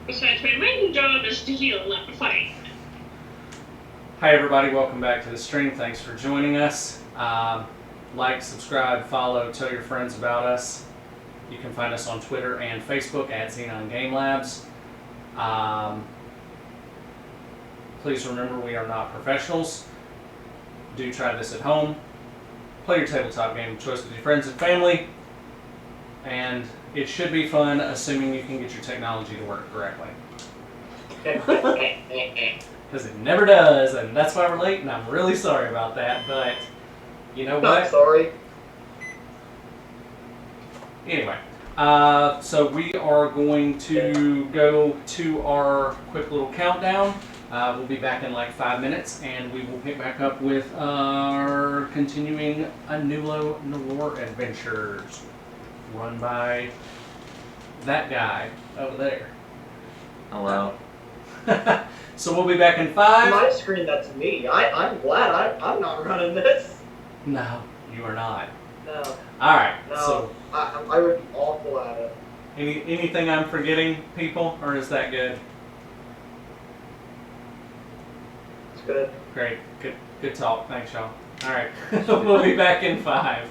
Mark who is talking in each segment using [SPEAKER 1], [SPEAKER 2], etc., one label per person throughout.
[SPEAKER 1] Besides, my main job is to heal, not to fight.
[SPEAKER 2] Hi everybody, welcome back to the stream. Thanks for joining us. Like, subscribe, follow, tell your friends about us. You can find us on Twitter and Facebook at Xenon Game Labs. Please remember we are not professionals. Do try this at home. Play your tabletop game of choice with your friends and family. And it should be fun, assuming you can get your technology to work correctly. Because it never does, and that's why we're late, and I'm really sorry about that, but you know what?
[SPEAKER 3] Not sorry.
[SPEAKER 2] Anyway, so we are going to go to our quick little countdown. We'll be back in like 5 minutes, and we will pick back up with our continuing Anulo Noir adventures, run by that guy over there.
[SPEAKER 4] Hello.
[SPEAKER 2] So we'll be back in 5.
[SPEAKER 3] On my screen, that's me. I'm glad I'm not running this.
[SPEAKER 2] No, you are not.
[SPEAKER 3] No.
[SPEAKER 2] All right.
[SPEAKER 3] No.
[SPEAKER 2] So
[SPEAKER 3] I would be awful at it.
[SPEAKER 2] anything I'm forgetting, people, or is that good?
[SPEAKER 3] It's good.
[SPEAKER 2] Great. Good talk. Thanks, y'all. All right. We'll be back in 5.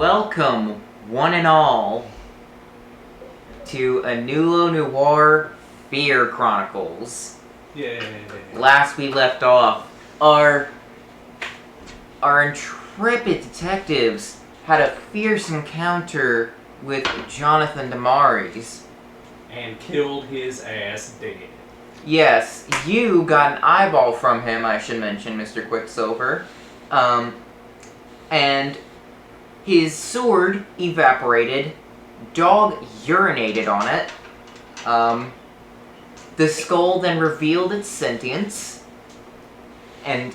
[SPEAKER 4] Welcome, one and all, to Anulo Noir Fear Chronicles.
[SPEAKER 2] Yay.
[SPEAKER 4] Last we left off, our intrepid detectives had a fierce encounter with Jonathan Damaris.
[SPEAKER 2] And killed his ass dead.
[SPEAKER 4] Yes, you got an eyeball from him, I should mention, Mr. Quicksilver. And his sword evaporated, dog urinated on it, the skull then revealed its sentience, and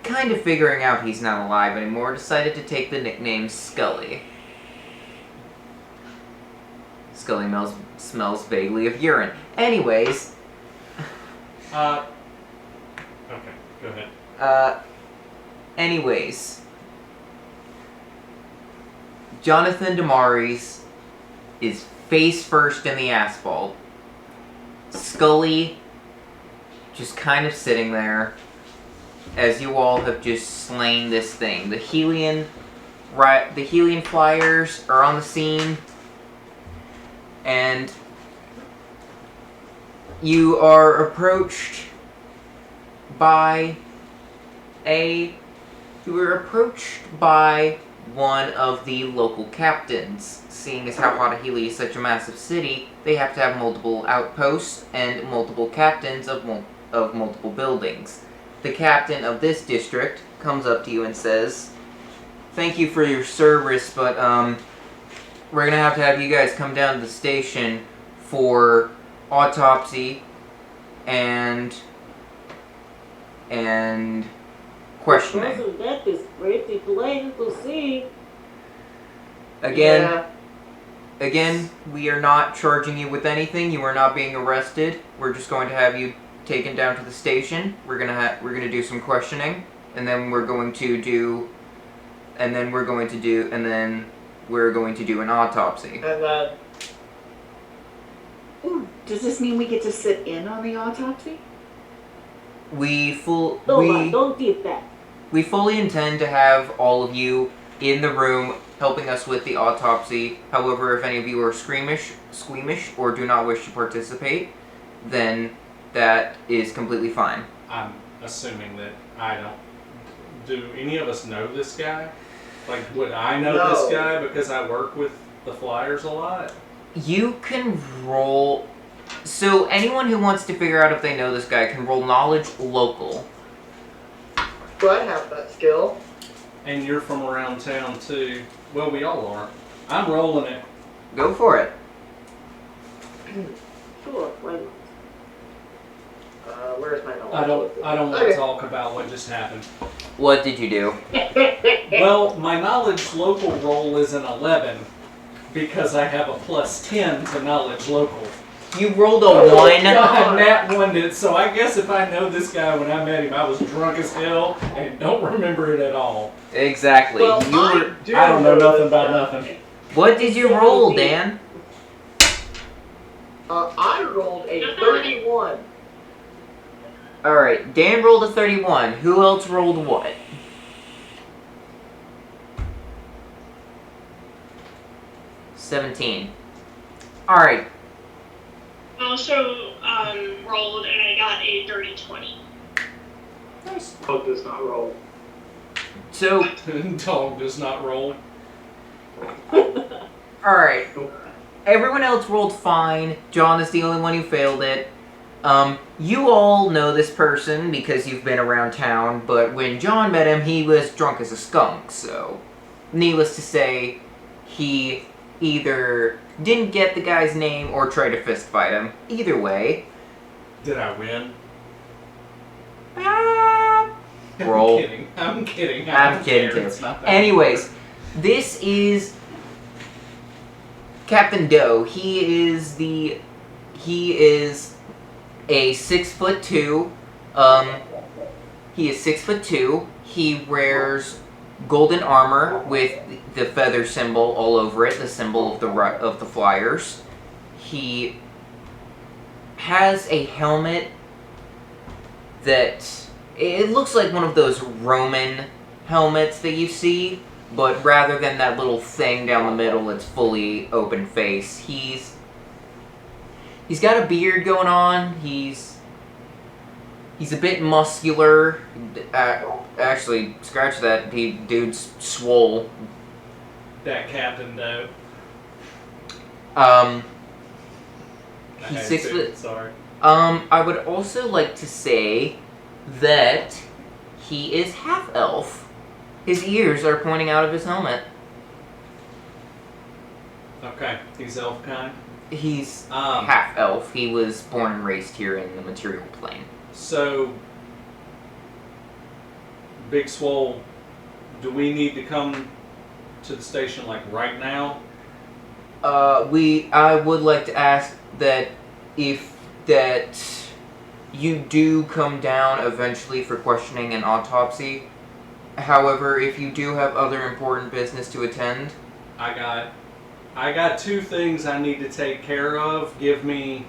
[SPEAKER 4] kind of figuring out he's not alive anymore, decided to take the nickname Scully. Scully smells vaguely of urine. Anyways.
[SPEAKER 2] Okay, go ahead.
[SPEAKER 4] Anyways. Jonathan Damaris is face first in the asphalt. Scully just kind of sitting there as you all have just slain this thing. The Helian flyers are on the scene. And you are approached by one of the local captains. Seeing as how Hautahili is such a massive city, they have to have multiple outposts and multiple captains of multiple buildings. The captain of this district comes up to you and says, "Thank you for your service, but we're gonna have to have you guys come down to the station for autopsy and questioning."
[SPEAKER 5] Professor, that is pretty plain to see.
[SPEAKER 4] Again, we are not charging you with anything. You are not being arrested. We're just going to have you taken down to the station. We're gonna do some questioning, and then we're going to do an autopsy.
[SPEAKER 3] And
[SPEAKER 5] Does this mean we get to sit in on the autopsy?
[SPEAKER 4] Don't
[SPEAKER 5] give that.
[SPEAKER 4] We fully intend to have all of you in the room helping us with the autopsy. However, if any of you are squeamish, or do not wish to participate, then that is completely fine.
[SPEAKER 2] I'm assuming that I don't... Do any of us know this guy? Like, would I know
[SPEAKER 3] No.
[SPEAKER 2] this guy because I work with the Flyers a lot?
[SPEAKER 4] You can roll... So, anyone who wants to figure out if they know this guy can roll knowledge local.
[SPEAKER 3] do I have that skill?
[SPEAKER 2] And you're from around town too. Well, we all are. I'm rolling it.
[SPEAKER 4] Go for it.
[SPEAKER 5] Sure, why not?
[SPEAKER 3] Where's my knowledge?
[SPEAKER 2] I don't want to talk about what just happened.
[SPEAKER 4] What did you do?
[SPEAKER 2] Well, my knowledge local roll is an 11 because I have a plus 10 to knowledge local.
[SPEAKER 4] You rolled a 1.
[SPEAKER 2] God, Nat won it, so I guess if I know this guy when I met him, I was drunk as hell and don't remember it at all.
[SPEAKER 4] Exactly.
[SPEAKER 3] Well,
[SPEAKER 2] I don't know nothing about nothing.
[SPEAKER 4] What did you roll, Dan?
[SPEAKER 3] I rolled a 31.
[SPEAKER 4] Alright, Dan rolled a 31. Who else rolled what? $17. Alright.
[SPEAKER 1] I also rolled and I got a dirty 20.
[SPEAKER 4] Nice.
[SPEAKER 3] Dog does not roll.
[SPEAKER 4] So,
[SPEAKER 2] Dog does not roll.
[SPEAKER 4] alright. Everyone else rolled fine. John is the only one who failed it. You all know this person because you've been around town, but when John met him, he was drunk as a skunk, so... Needless to say, he either didn't get the guy's name or tried to fist fight him. Either way...
[SPEAKER 2] Did I win?
[SPEAKER 4] Roll.
[SPEAKER 2] I'm kidding.
[SPEAKER 4] I'm kidding too.
[SPEAKER 2] It's not that
[SPEAKER 4] Anyways, this is Captain Doe. He is a 6'2". He is 6'2". He wears golden armor with the feather symbol all over it, the symbol of the Flyers. He has a helmet that it looks like one of those Roman helmets that you see, but rather than that little thing down the middle, it's fully open face. He's got a beard going on. He's a bit muscular. Actually, scratch that. Dude's swole.
[SPEAKER 2] That captain, though.
[SPEAKER 4] He's 6 foot.
[SPEAKER 2] Sorry.
[SPEAKER 4] I would also like to say that he is half elf. His ears are pointing out of his helmet.
[SPEAKER 2] Okay, he's elf kind.
[SPEAKER 4] He's half elf. He was born and raised here in the material plane.
[SPEAKER 2] So, Big Swole, do we need to come to the station like right now?
[SPEAKER 4] I would like to ask that you do come down eventually for questioning and autopsy. However, if you do have other important business to attend,
[SPEAKER 2] I got 2 things I need to take care of. Give me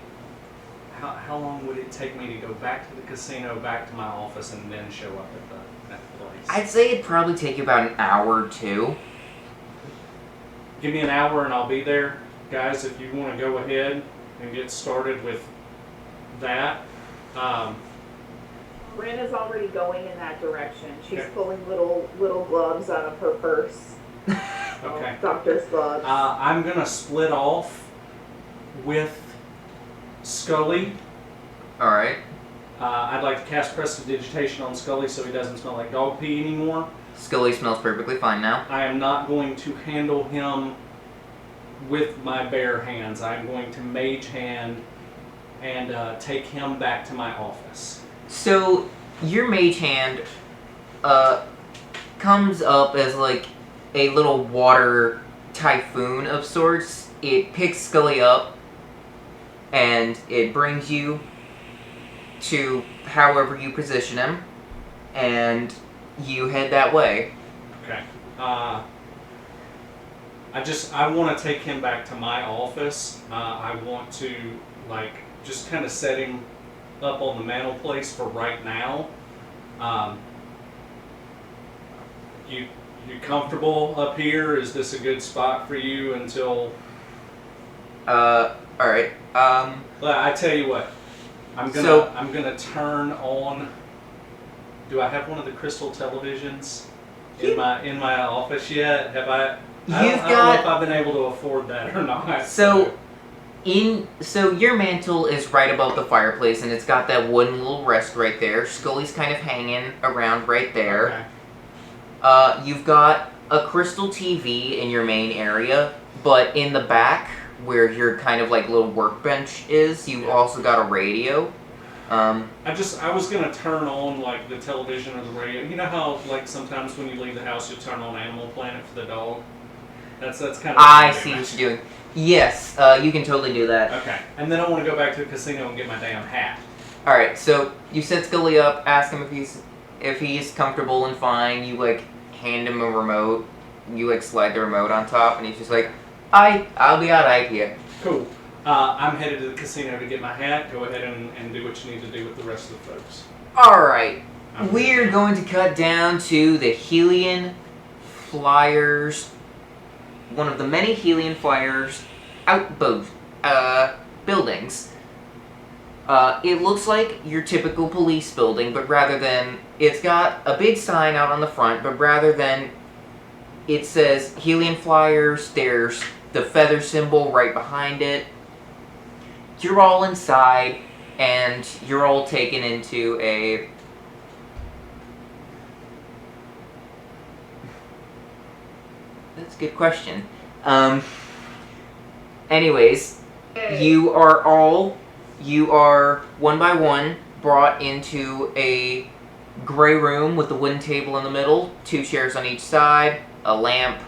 [SPEAKER 2] how long would it take me to go back to the casino, back to my office, and then show up at that place?
[SPEAKER 4] I'd say it'd probably take you about an hour or 2.
[SPEAKER 2] Give me an hour and I'll be there. Guys, if you want to go ahead and get started with that.
[SPEAKER 5] Ren is already going in that direction. She's
[SPEAKER 2] Okay.
[SPEAKER 5] pulling little gloves out of her purse.
[SPEAKER 2] Okay.
[SPEAKER 5] Doctor's gloves.
[SPEAKER 2] I'm going to split off with Scully.
[SPEAKER 4] Alright.
[SPEAKER 2] I'd like to cast Prestidigitation on Scully so he doesn't smell like dog pee anymore.
[SPEAKER 4] Scully smells perfectly fine now.
[SPEAKER 2] I am not going to handle him with my bare hands. I'm going to mage hand and take him back to my office.
[SPEAKER 4] So, your mage hand comes up as like a little water typhoon of sorts. It picks Scully up and it brings you to however you position him, and you head that way.
[SPEAKER 2] Okay. I want to take him back to my office. I want to just kind of set him up on the mantel place for right now. You comfortable up here? Is this a good spot for you until?
[SPEAKER 4] Alright.
[SPEAKER 2] Well, I tell you what. I'm gonna turn on. Do I have one of the crystal televisions in my office yet? Have I? I don't know if I've been able to afford that or not.
[SPEAKER 4] So your mantle is right above the fireplace, and it's got that wooden little rest right there. Scully's kind of hanging around right there.
[SPEAKER 2] Okay.
[SPEAKER 4] You've got a crystal TV in your main area, but in the back, where your kind of like little workbench is, you've also got a radio.
[SPEAKER 2] I was gonna turn on like the television or the radio. You know how like sometimes when you leave the house you turn on Animal Planet for the dog? That's kind of.
[SPEAKER 4] I see what you're doing. Yes, you can totally do that.
[SPEAKER 2] Okay, and then I want to go back to the casino and get my damn hat.
[SPEAKER 4] All right, so you set Scully up, ask him if he's comfortable and fine. You like hand him a remote. You like slide the remote on top, and he's just like, I'll be alright here.
[SPEAKER 2] Cool. I'm headed to the casino to get my hat. Go ahead and do what you need to do with the rest of the folks.
[SPEAKER 4] All right, we're going to cut down to the Helian Flyers. One of the many Helian Flyers buildings. It looks like your typical police building, but rather than, it's got a big sign out on the front, but rather than it says Helian Flyers, there's the feather symbol right behind it. You're all inside, and you're all taken into a... That's a good question. Anyways, you are one by one brought into a gray room with a wooden table in the middle, 2 chairs on each side, a lamp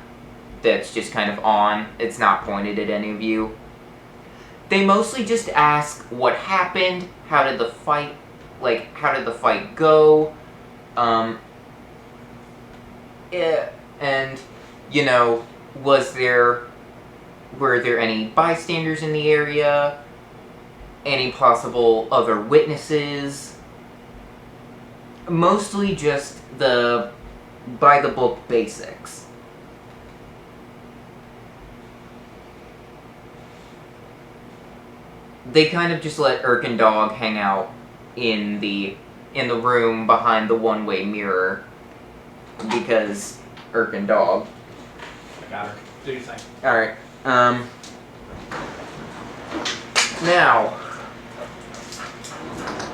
[SPEAKER 4] that's just kind of on. It's not pointed at any of you. They mostly just ask what happened, how did the fight go, and you know, were there any bystanders in the area, any possible other witnesses. Mostly just the by the book basics. They kind of just let Irk and Dog hang out in the room behind the one-way mirror because Irk and Dog.
[SPEAKER 2] I got her. Do your thing.
[SPEAKER 4] Alright, now,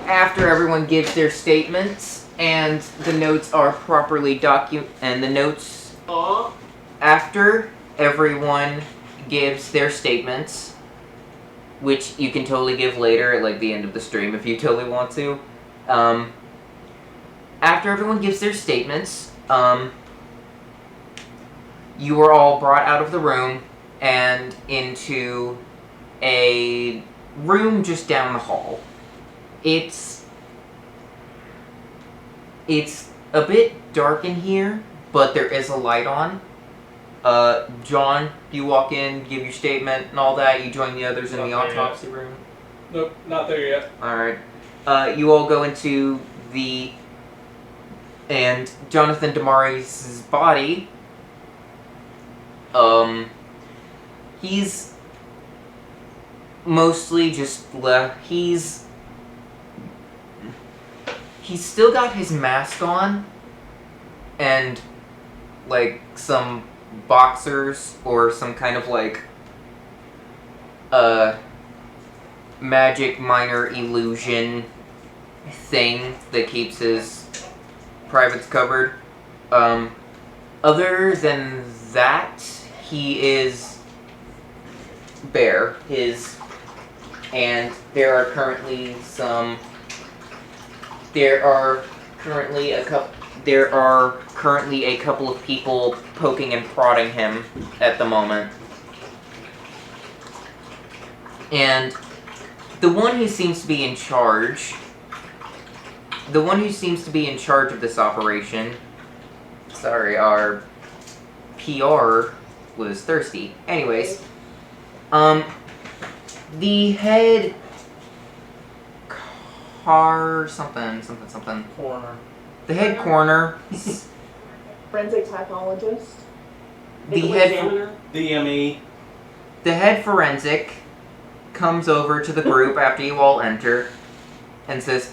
[SPEAKER 4] after everyone gives their statements and the notes are properly after everyone gives their statements, which you can totally give later at like the end of the stream if you totally want to. After everyone gives their statements, you are all brought out of the room and into a room just down the hall. It's a bit dark in here, but there is a light on. John, you walk in, give your statement and all that, you join the others in the autopsy room?
[SPEAKER 2] Nope, not there yet.
[SPEAKER 4] Alright. You all go into and Jonathan Damari's body, he's mostly just he's still got his mask on and like some boxers or some kind of like magic minor illusion thing that keeps his privates covered. Other than that, he is bare. And there are currently a couple of people poking and prodding him at the moment. And the one who seems to be in charge of this operation, sorry, our PR was thirsty. Anyways, the head
[SPEAKER 2] Coroner.
[SPEAKER 4] The head coroner,
[SPEAKER 5] Forensic pathologist.
[SPEAKER 2] DME.
[SPEAKER 4] the head forensic comes over to the group after you all enter and says,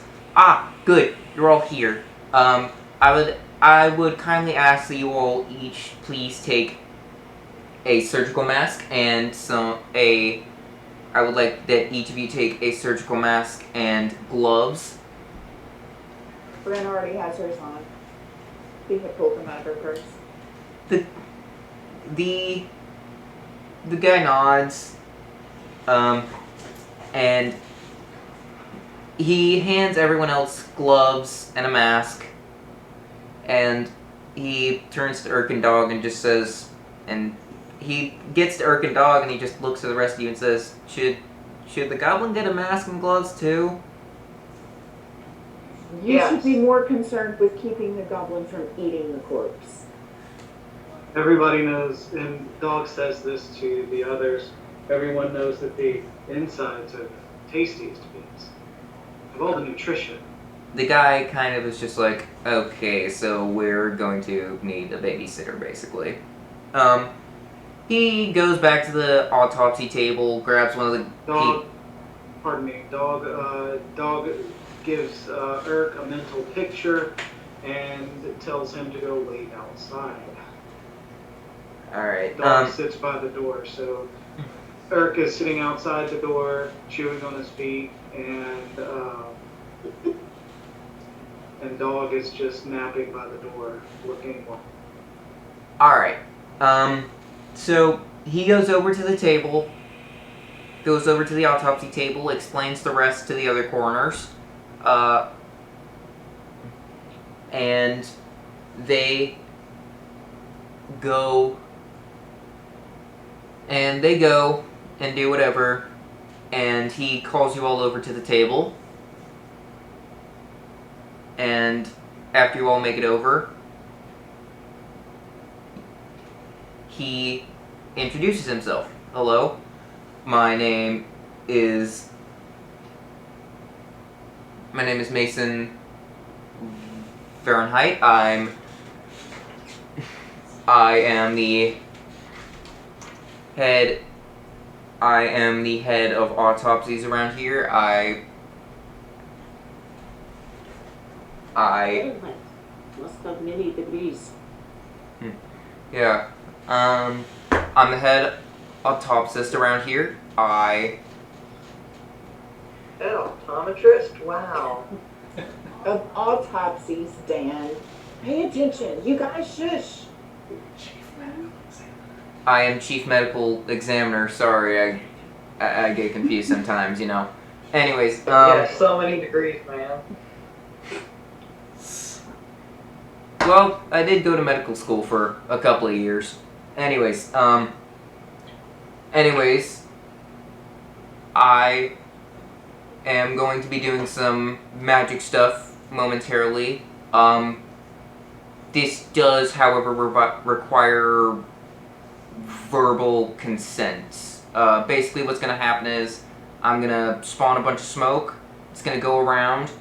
[SPEAKER 4] good, you're all here. I would kindly ask that you all each please take a surgical mask and I would like that each of you take a surgical mask and gloves.
[SPEAKER 5] Bren already has hers on. She had pulled them out of her purse.
[SPEAKER 4] The guy nods, and he hands everyone else gloves and a mask, and he turns to Irk and Dog and just says, and he gets to Irk and Dog and he just looks at the rest of you and says, should the goblin get a mask and gloves too?
[SPEAKER 5] You should be more concerned with keeping the goblin from eating the corpse.
[SPEAKER 6] Everybody knows, and Dog says this to the others, everyone knows that the insides are the tastiest bits of all the nutrition.
[SPEAKER 4] The guy kind of is just like, okay, so we're going to need a babysitter, basically. He goes back to the autopsy table, grabs one of the...
[SPEAKER 6] Dog gives Irk a mental picture and tells him to go wait outside.
[SPEAKER 4] Alright,
[SPEAKER 6] Dog sits by the door, so Irk is sitting outside the door, chewing on his feet, and Dog is just napping by the door, looking.
[SPEAKER 4] Alright, so he goes over to the table, goes over to the autopsy table, explains the rest to the other coroners, and they go and do whatever, and he calls you all over to the table, and after you all make it over, he introduces himself. Hello, my name is Mason Fahrenheit. I am the head. I am the head of autopsies around here.
[SPEAKER 7] Must have many degrees.
[SPEAKER 4] Yeah. I'm the head autopsist around here.
[SPEAKER 3] An optometrist? Wow.
[SPEAKER 5] Of autopsies, Dan. Pay attention. You guys shush.
[SPEAKER 4] I am chief medical examiner. Sorry, I get confused sometimes, you know. Anyways,
[SPEAKER 3] Yeah, so many degrees, man.
[SPEAKER 4] well, I did go to medical school for a couple of years. Anyways, I am going to be doing some magic stuff momentarily. This does, however, require verbal consent. Basically what's going to happen is I'm going to spawn a bunch of smoke. It's going to go around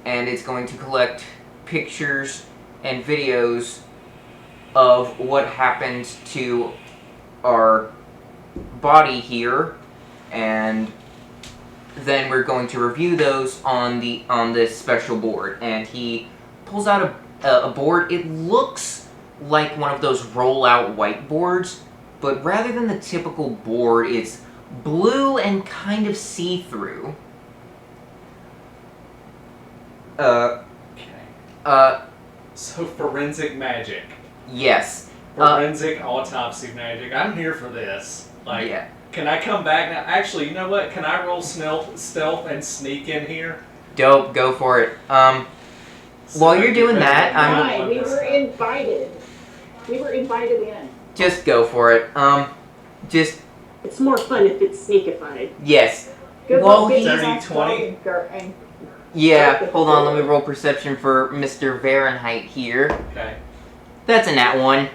[SPEAKER 4] and it's going to collect pictures and videos of what happened to our body here, and then we're going to review those on this special board. And he pulls out a board. It looks like one of those roll-out whiteboards, but rather than the typical board, it's blue and kind of see-through.
[SPEAKER 2] So forensic magic.
[SPEAKER 4] Yes.
[SPEAKER 2] Forensic autopsy magic. I'm here for this. Like,
[SPEAKER 4] Yeah.
[SPEAKER 2] Can I come back now? Actually, you know what? Can I roll stealth and sneak in here?
[SPEAKER 4] Dope, go for it. While you're doing that,
[SPEAKER 5] Why? We were invited. We were invited in.
[SPEAKER 4] just go for it. Just,
[SPEAKER 7] It's more fun if it's sneakified.
[SPEAKER 4] yes.
[SPEAKER 5] Good
[SPEAKER 4] Well,
[SPEAKER 5] luck
[SPEAKER 4] he's-
[SPEAKER 5] getting
[SPEAKER 2] Dirty
[SPEAKER 5] that
[SPEAKER 2] 20.
[SPEAKER 5] dog and
[SPEAKER 4] Yeah, hold on, let me roll perception for Mr. Fahrenheit here.
[SPEAKER 2] Okay.
[SPEAKER 4] That's a nat 1.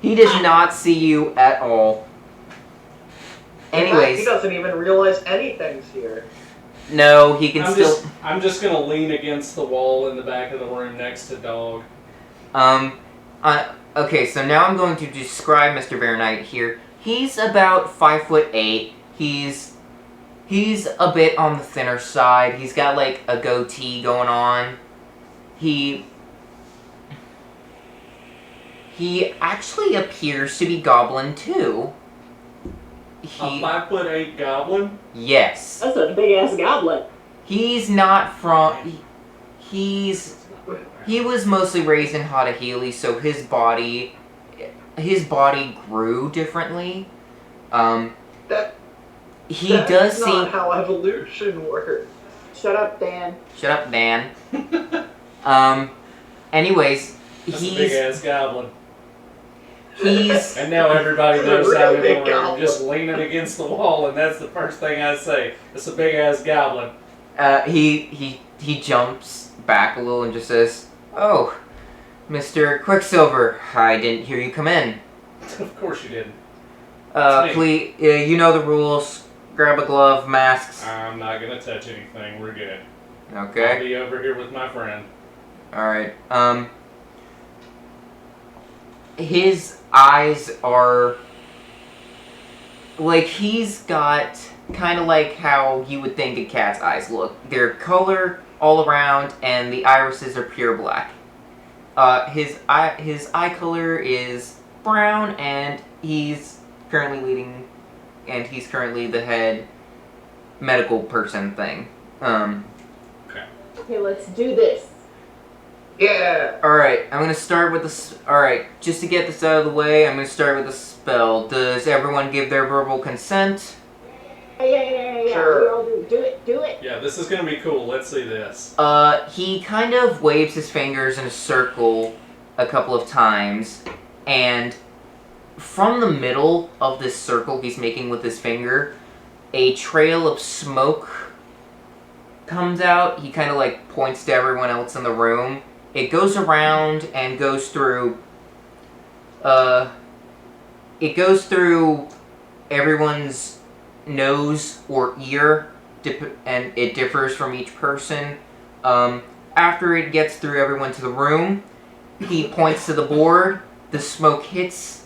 [SPEAKER 4] He does not see you at all.
[SPEAKER 3] In fact,
[SPEAKER 4] Anyways,
[SPEAKER 3] he doesn't even realize anything's here.
[SPEAKER 4] no, he can still...
[SPEAKER 2] I'm just gonna lean against the wall in the back of the room next to Dog.
[SPEAKER 4] Okay, so now I'm going to describe Mr. Fahrenheit here. He's about 5'8". He's a bit on the thinner side. He's got like a goatee going on. He actually appears to be goblin too.
[SPEAKER 2] A 5'8" goblin.
[SPEAKER 4] Yes.
[SPEAKER 7] That's a big ass goblet.
[SPEAKER 4] He's not from... He was mostly raised in Hattahili, so his body grew differently. He
[SPEAKER 3] That's
[SPEAKER 4] does
[SPEAKER 3] not
[SPEAKER 4] seem...
[SPEAKER 3] how evolution works.
[SPEAKER 5] shut up, Dan.
[SPEAKER 4] Shut up, Dan. Anyways,
[SPEAKER 2] That's a big ass goblin.
[SPEAKER 4] he's...
[SPEAKER 2] And now everybody
[SPEAKER 3] It's a
[SPEAKER 2] knows
[SPEAKER 3] real
[SPEAKER 2] I'm in the
[SPEAKER 3] big
[SPEAKER 2] room,
[SPEAKER 3] goblin.
[SPEAKER 2] just leaning against the wall, and that's the first thing I say. It's a big ass goblin.
[SPEAKER 4] He jumps back a little and just says, "Oh, Mr. Quicksilver, I didn't hear you come in.
[SPEAKER 2] Of course you didn't. It's me.
[SPEAKER 4] Please, you know the rules. Grab a glove, masks."
[SPEAKER 2] I'm not gonna touch anything. We're good. I'll
[SPEAKER 4] Okay.
[SPEAKER 2] be over here with my friend.
[SPEAKER 4] Alright. His eyes are... like, he's got kind of like how you would think a cat's eyes look. They're color all around, and the irises are pure black. His eye color is brown, and he's currently the head medical person thing.
[SPEAKER 5] Okay, let's do this.
[SPEAKER 3] Yeah.
[SPEAKER 4] Alright, I'm gonna start with the... Alright, just to get this out of the way, I'm gonna start with the spell. Does everyone give their verbal consent?
[SPEAKER 5] Yeah.
[SPEAKER 3] Sure.
[SPEAKER 5] We all do it.
[SPEAKER 2] Yeah, this is gonna be cool. Let's see this.
[SPEAKER 4] He kind of waves his fingers in a circle a couple of times, and from the middle of this circle he's making with his finger, a trail of smoke comes out. He kind of like points to everyone else in the room. It goes around and goes through everyone's nose or ear, and it differs from each person. After it gets through everyone to the room, he points to the board the smoke hits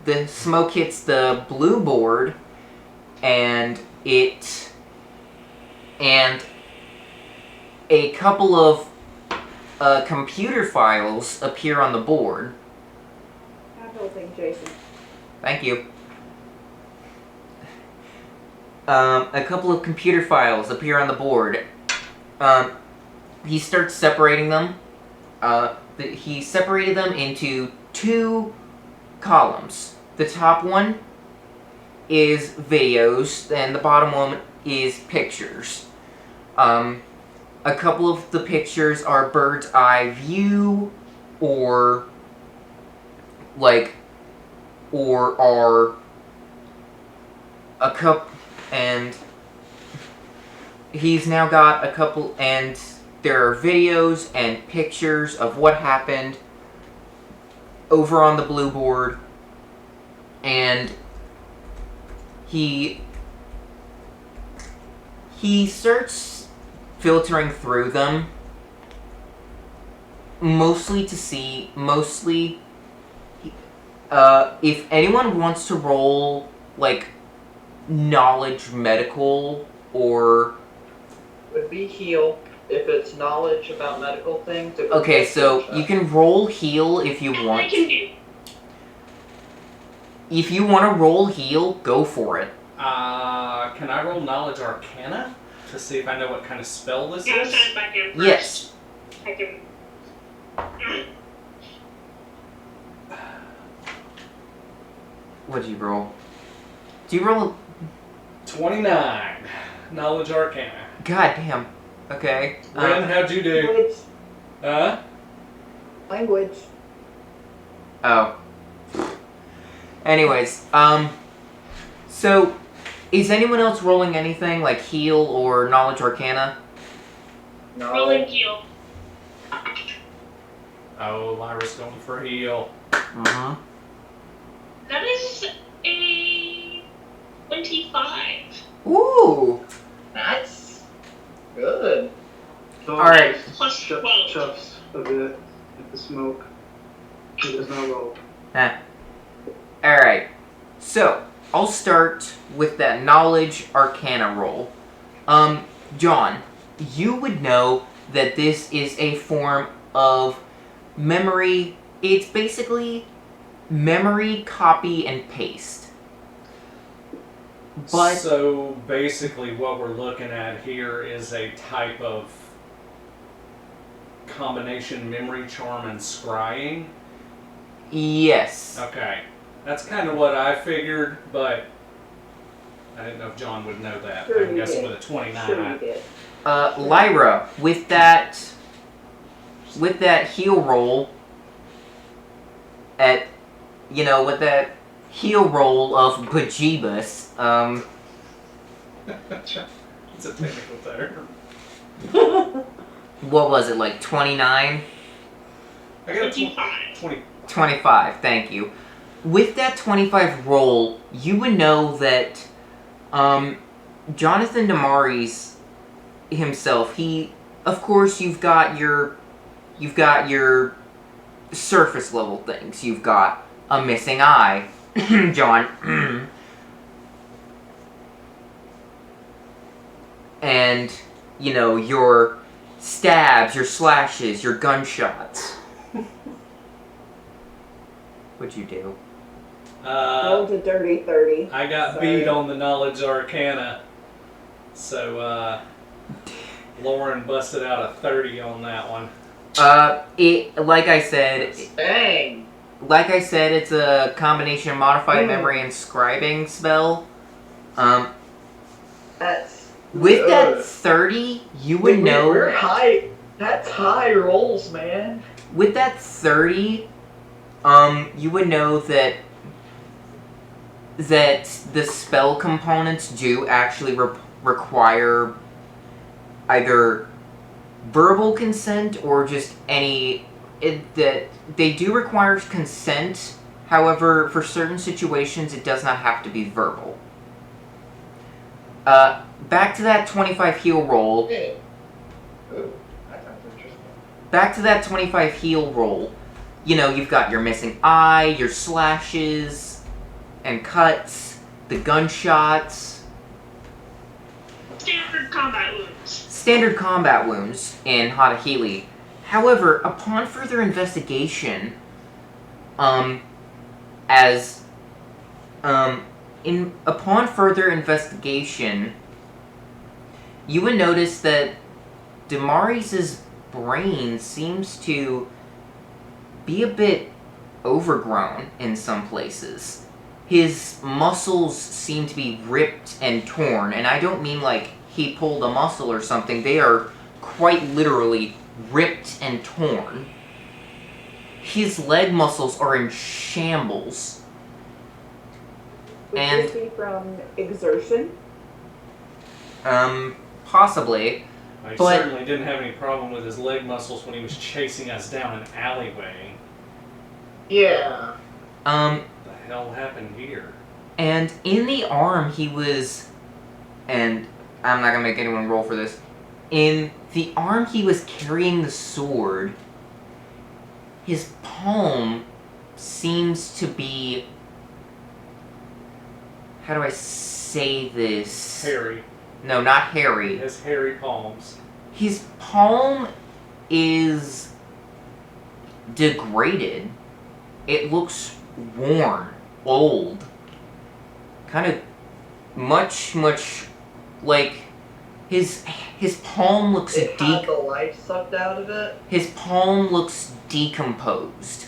[SPEAKER 4] the blue board, and a couple of computer files appear on the board.
[SPEAKER 5] Capital thing, Jason.
[SPEAKER 4] Thank you. A couple of computer files appear on the board. He starts separating them. He separated them into 2 columns. The top one is videos, and the bottom one is pictures. A couple of the pictures are bird's eye view, or are a couple. And he's now got a couple, and there are videos and pictures of what happened over on the blue board, and he starts filtering through them, mostly if anyone wants to roll, like, knowledge medical, or
[SPEAKER 3] Would be heal if it's knowledge about medical things. It would
[SPEAKER 4] okay,
[SPEAKER 3] be
[SPEAKER 4] so
[SPEAKER 3] check.
[SPEAKER 4] you can roll heal if you
[SPEAKER 1] I
[SPEAKER 4] want.
[SPEAKER 1] can do.
[SPEAKER 4] If you want to roll heal, go for it.
[SPEAKER 2] Can I roll knowledge arcana to see if I know what kind of spell this
[SPEAKER 1] Yeah,
[SPEAKER 2] is?
[SPEAKER 1] send it back in first.
[SPEAKER 4] Yes.
[SPEAKER 1] I can.
[SPEAKER 4] What'd you roll? Do you roll?
[SPEAKER 2] 29. Knowledge arcana.
[SPEAKER 4] God damn. Okay.
[SPEAKER 2] Ren, how'd you do?
[SPEAKER 5] Language.
[SPEAKER 2] Huh?
[SPEAKER 5] Language.
[SPEAKER 4] Oh. Anyways, so is anyone else rolling anything like heal or knowledge arcana?
[SPEAKER 3] No.
[SPEAKER 1] Rolling heal.
[SPEAKER 2] Oh, Lyra's going for heal.
[SPEAKER 4] Mm-hmm.
[SPEAKER 1] That is a 25.
[SPEAKER 4] Ooh.
[SPEAKER 3] That's good.
[SPEAKER 6] Dog
[SPEAKER 4] Alright.
[SPEAKER 6] just
[SPEAKER 1] Plus
[SPEAKER 6] chuff-
[SPEAKER 1] 12.
[SPEAKER 6] chuffs a bit at the smoke. He does not roll.
[SPEAKER 4] Alright. So, I'll start with that knowledge arcana roll. John, you would know that this is a form of memory. It's basically memory, copy, and paste. But
[SPEAKER 2] So basically what we're looking at here is a type of combination memory charm and scrying.
[SPEAKER 4] yes.
[SPEAKER 2] Okay. That's kind of what I figured, but I didn't know if John would know that.
[SPEAKER 5] Sure
[SPEAKER 2] I'm
[SPEAKER 5] you
[SPEAKER 2] guessing
[SPEAKER 5] did.
[SPEAKER 2] with a 29.
[SPEAKER 5] Sure you did.
[SPEAKER 4] Lyra, with that heal roll with that heal roll of Bajibus,
[SPEAKER 2] It's a technical term.
[SPEAKER 4] what was it, like 29?
[SPEAKER 2] I got a
[SPEAKER 1] 25.
[SPEAKER 2] 20.
[SPEAKER 4] 25, thank you. With that 25 roll, you would know that Jonathan Damaris himself, of course you've got your surface level things. You've got a missing eye, John. And, your stabs, your slashes, your gunshots. What'd you do?
[SPEAKER 5] Rolled a dirty 30.
[SPEAKER 2] I got
[SPEAKER 5] Sorry.
[SPEAKER 2] beat on the knowledge arcana. So, Lauren busted out a 30 on that one.
[SPEAKER 4] Like I said,
[SPEAKER 3] Dang.
[SPEAKER 4] it's a combination of modified memory and scribing spell.
[SPEAKER 3] That's
[SPEAKER 4] With that
[SPEAKER 3] good.
[SPEAKER 4] 30, you would
[SPEAKER 3] Dude,
[SPEAKER 4] know.
[SPEAKER 3] We're high. That's high rolls, man.
[SPEAKER 4] With that 30, you would know that the spell components do actually require either verbal consent or just that they do require consent. However, for certain situations, it does not have to be verbal. Back to that 25 heal roll.
[SPEAKER 3] Hey. Ooh, that sounds interesting.
[SPEAKER 4] Back to that 25 heal roll. You know, you've got your missing eye, your slashes and cuts, the gunshots.
[SPEAKER 1] Standard combat wounds.
[SPEAKER 4] Standard combat wounds in Hatahili. However, upon further investigation, upon further investigation, you would notice that Damaris's brain seems to be a bit overgrown in some places. His muscles seem to be ripped and torn, and I don't mean like he pulled a muscle or something. They are quite literally ripped and torn. His leg muscles are in shambles.
[SPEAKER 5] Would
[SPEAKER 4] And-
[SPEAKER 5] this be from exertion?
[SPEAKER 4] Possibly.
[SPEAKER 2] I
[SPEAKER 4] But-
[SPEAKER 2] certainly didn't have any problem with his leg muscles when he was chasing us down an alleyway.
[SPEAKER 3] Yeah.
[SPEAKER 2] What the hell happened here?
[SPEAKER 4] And in the arm he was, and I'm not gonna make anyone roll for this, in the arm he was carrying the sword, his palm seems to be, how do I say this?
[SPEAKER 2] Hairy.
[SPEAKER 4] No, not
[SPEAKER 2] He
[SPEAKER 4] hairy.
[SPEAKER 2] has hairy palms.
[SPEAKER 4] His palm is degraded. It looks worn, old. Kind of much like his palm looks
[SPEAKER 3] It had the life sucked out of it.
[SPEAKER 4] his palm looks decomposed.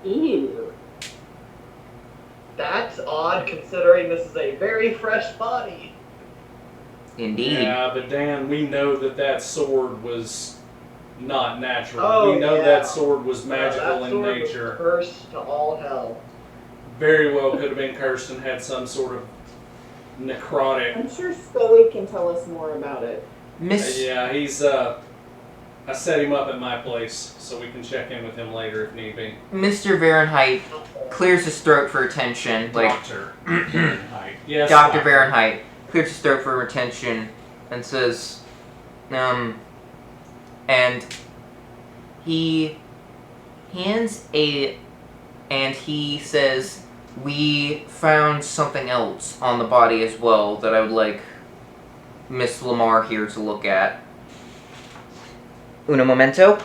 [SPEAKER 7] Ew.
[SPEAKER 3] That's odd considering this is a very fresh body.
[SPEAKER 4] Indeed.
[SPEAKER 2] Yeah, but Dan, we know that sword was not natural.
[SPEAKER 3] Oh,
[SPEAKER 2] we know
[SPEAKER 3] yeah.
[SPEAKER 2] that sword was
[SPEAKER 3] That
[SPEAKER 2] magical in
[SPEAKER 3] sword was
[SPEAKER 2] nature.
[SPEAKER 3] cursed to all hell.
[SPEAKER 2] Very well could have been cursed and had some sort of necrotic.
[SPEAKER 5] I'm sure Scully can tell us more about it.
[SPEAKER 4] Miss
[SPEAKER 2] Yeah, he's I set him up at my place so we can check in with him later if need be.
[SPEAKER 4] Mr. Varenheit clears his throat for attention, like
[SPEAKER 2] Doctor Fahrenheit. Yes,
[SPEAKER 4] Dr.
[SPEAKER 2] doctor.
[SPEAKER 4] Varenheit clears his throat for attention and says, and he says, we found something else on the body as well that I would like Miss Lamar here to look at. Uno momento.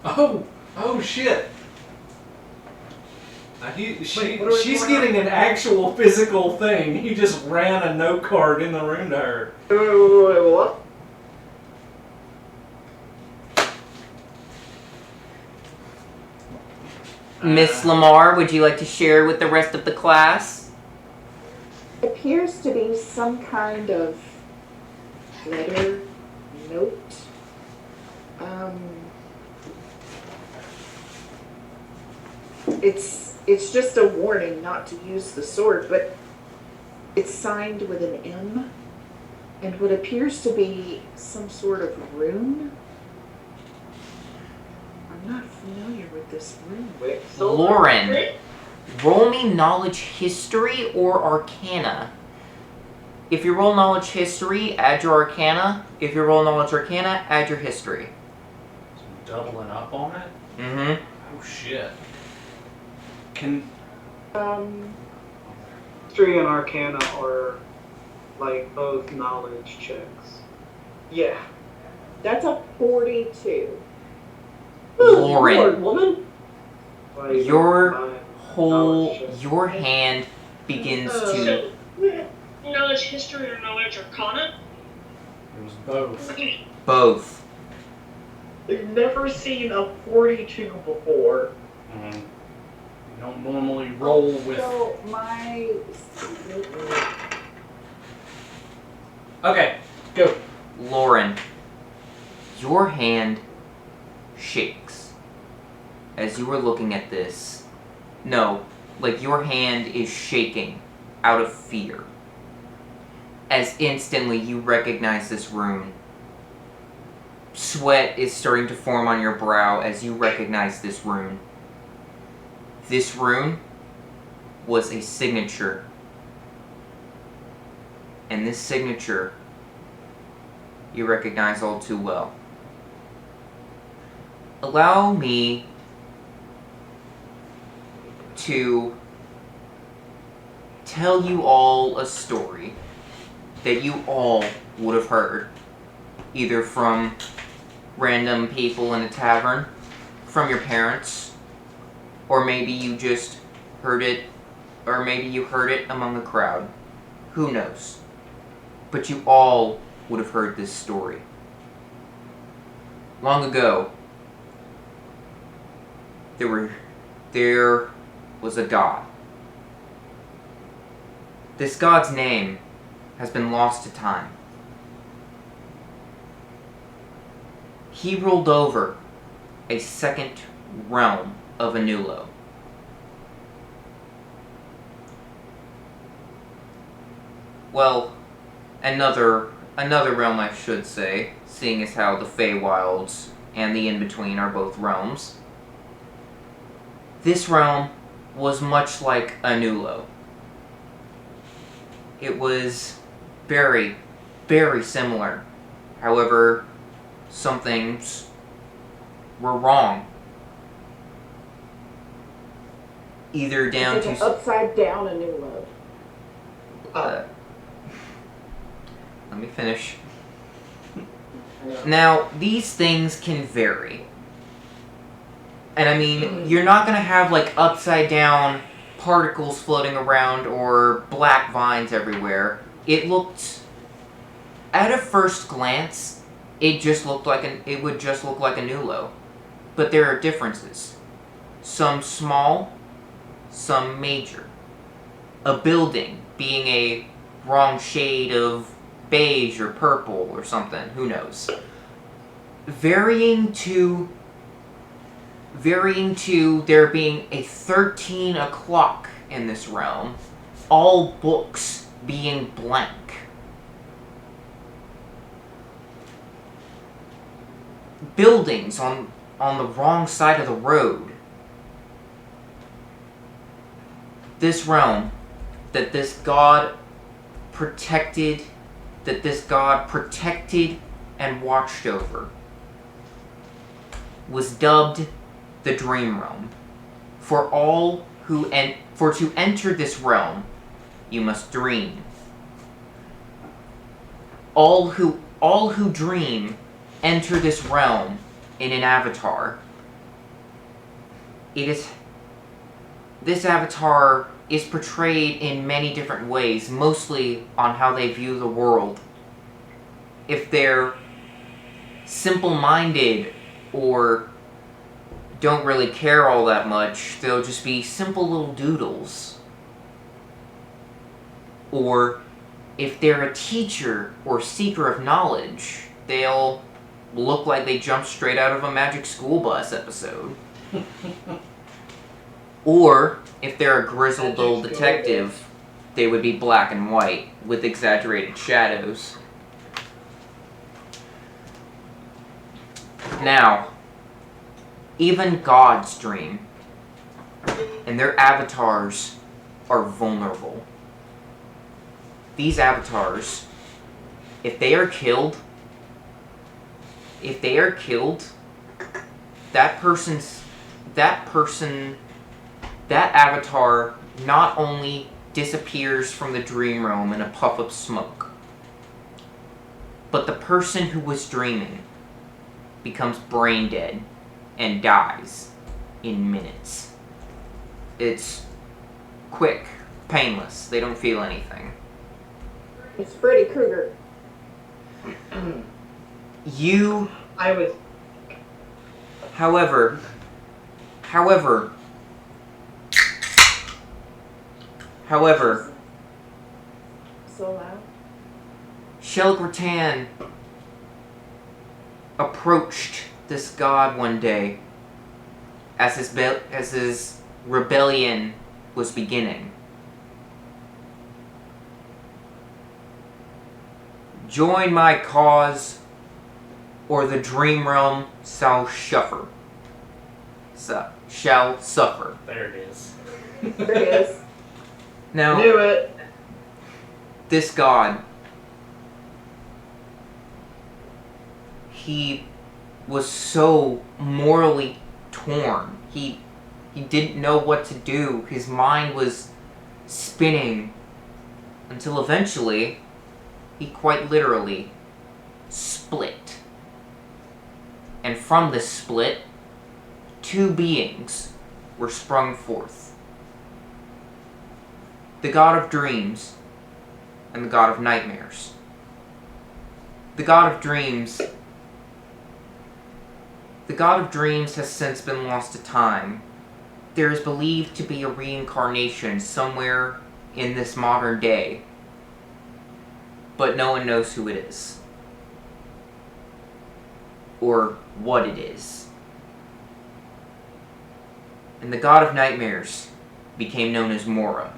[SPEAKER 2] Oh shit.
[SPEAKER 3] Wait, what are we
[SPEAKER 2] She's
[SPEAKER 3] doing?
[SPEAKER 2] getting an actual physical thing. He just ran a note card in the room to her.
[SPEAKER 3] Wait, what?
[SPEAKER 4] Miss Lamar, would you like to share with the rest of the class?
[SPEAKER 5] Appears to be some kind of letter, note. It's just a warning not to use the sword, but it's signed with an M and what appears to be some sort of rune. I'm not familiar with this rune.
[SPEAKER 3] Wait, so
[SPEAKER 4] Lauren, roll me knowledge history or arcana. If you roll knowledge history, add your arcana. If you roll knowledge arcana, add your history.
[SPEAKER 2] Doubling up on it?
[SPEAKER 4] Mm-hmm.
[SPEAKER 2] Oh shit. Can
[SPEAKER 6] History and Arcana are like both knowledge checks.
[SPEAKER 3] Yeah.
[SPEAKER 5] That's a 42.
[SPEAKER 7] Good
[SPEAKER 4] Lauren.
[SPEAKER 7] Lord, woman.
[SPEAKER 6] Like,
[SPEAKER 4] Your
[SPEAKER 6] combined
[SPEAKER 4] whole,
[SPEAKER 6] knowledge checks.
[SPEAKER 4] your hand begins to,
[SPEAKER 1] So, knowledge history or knowledge arcana?
[SPEAKER 2] it was both.
[SPEAKER 4] both.
[SPEAKER 3] I've never seen a 42 before.
[SPEAKER 2] You don't normally roll with.
[SPEAKER 5] So my
[SPEAKER 2] Okay, go.
[SPEAKER 4] Lauren, your hand shakes as you are looking at this. No, like your hand is shaking out of fear. As instantly you recognize this rune. Sweat is starting to form on your brow as you recognize this rune. This rune was a signature. And this signature you recognize all too well. allow me to tell you all a story that you all would have heard, either from random people in a tavern, from your parents, or maybe you just heard it, or maybe you heard it among a crowd. Who knows? But you all would have heard this story. Long ago, there was a god. This god's name has been lost to time. He ruled over a second realm of Anulo. Well, another realm, I should say, seeing as how the Feywilds and the In-Between are both realms. This realm was much like Anulo. It was very, very similar. However, some things were wrong. Either down
[SPEAKER 5] It's like
[SPEAKER 4] to...
[SPEAKER 5] an upside down Anulo.
[SPEAKER 4] Let me finish. Now, these things can vary. And I mean, you're not going to have like upside down particles floating around or black vines everywhere. It looked, at a first glance, it would just look like a Nulo. But there are differences. Some small, some major. A building being a wrong shade of beige or purple or something, who knows. Varying to there being a 13 o'clock in this realm, all books being blank. Buildings on the wrong side of the road. This realm that this god protected and watched over was dubbed the Dream Realm. For to enter this realm, you must dream. All who dream enter this realm in an avatar. This avatar is portrayed in many different ways, mostly on how they view the world. If they're simple-minded or don't really care all that much, they'll just be simple little doodles. Or if they're a teacher or seeker of knowledge, they'll look like they jumped straight out of a Magic School Bus episode. Or if they're a grizzled old detective, they would be black and white with exaggerated shadows. Now, even gods dream, and their avatars are vulnerable. These avatars, if they are killed, that avatar not only disappears from the dream realm in a puff of smoke, but the person who was dreaming becomes brain dead and dies in minutes. It's quick, painless. They don't feel anything.
[SPEAKER 5] It's Freddy Krueger.
[SPEAKER 4] However,
[SPEAKER 5] So loud.
[SPEAKER 4] Shelgratan approached this god one day as his rebellion was beginning. Join my cause, or the dream realm shall suffer. Shall suffer.
[SPEAKER 2] There it is.
[SPEAKER 5] There it is.
[SPEAKER 4] Now,
[SPEAKER 3] Knew it.
[SPEAKER 4] this god, he was so morally torn. He didn't know what to do. His mind was spinning until eventually he quite literally split. And from this split, two beings were sprung forth. The god of dreams and the god of nightmares. The god of dreams has since been lost to time. There is believed to be a reincarnation somewhere in this modern day, but no one knows who it is or what it is. And the god of nightmares became known as Mora.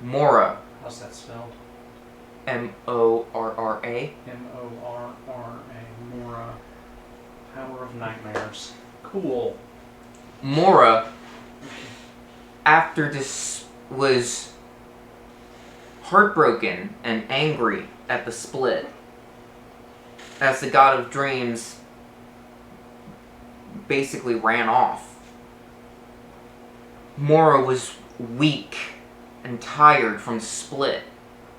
[SPEAKER 4] Mora.
[SPEAKER 2] How's that spelled?
[SPEAKER 4] M-O-R-R-A.
[SPEAKER 2] M-O-R-R-A. Mora. Power of nightmares. Cool.
[SPEAKER 4] Mora, after this, was heartbroken and angry at the split, as the god of dreams basically ran off. Mora was weak and tired from the split.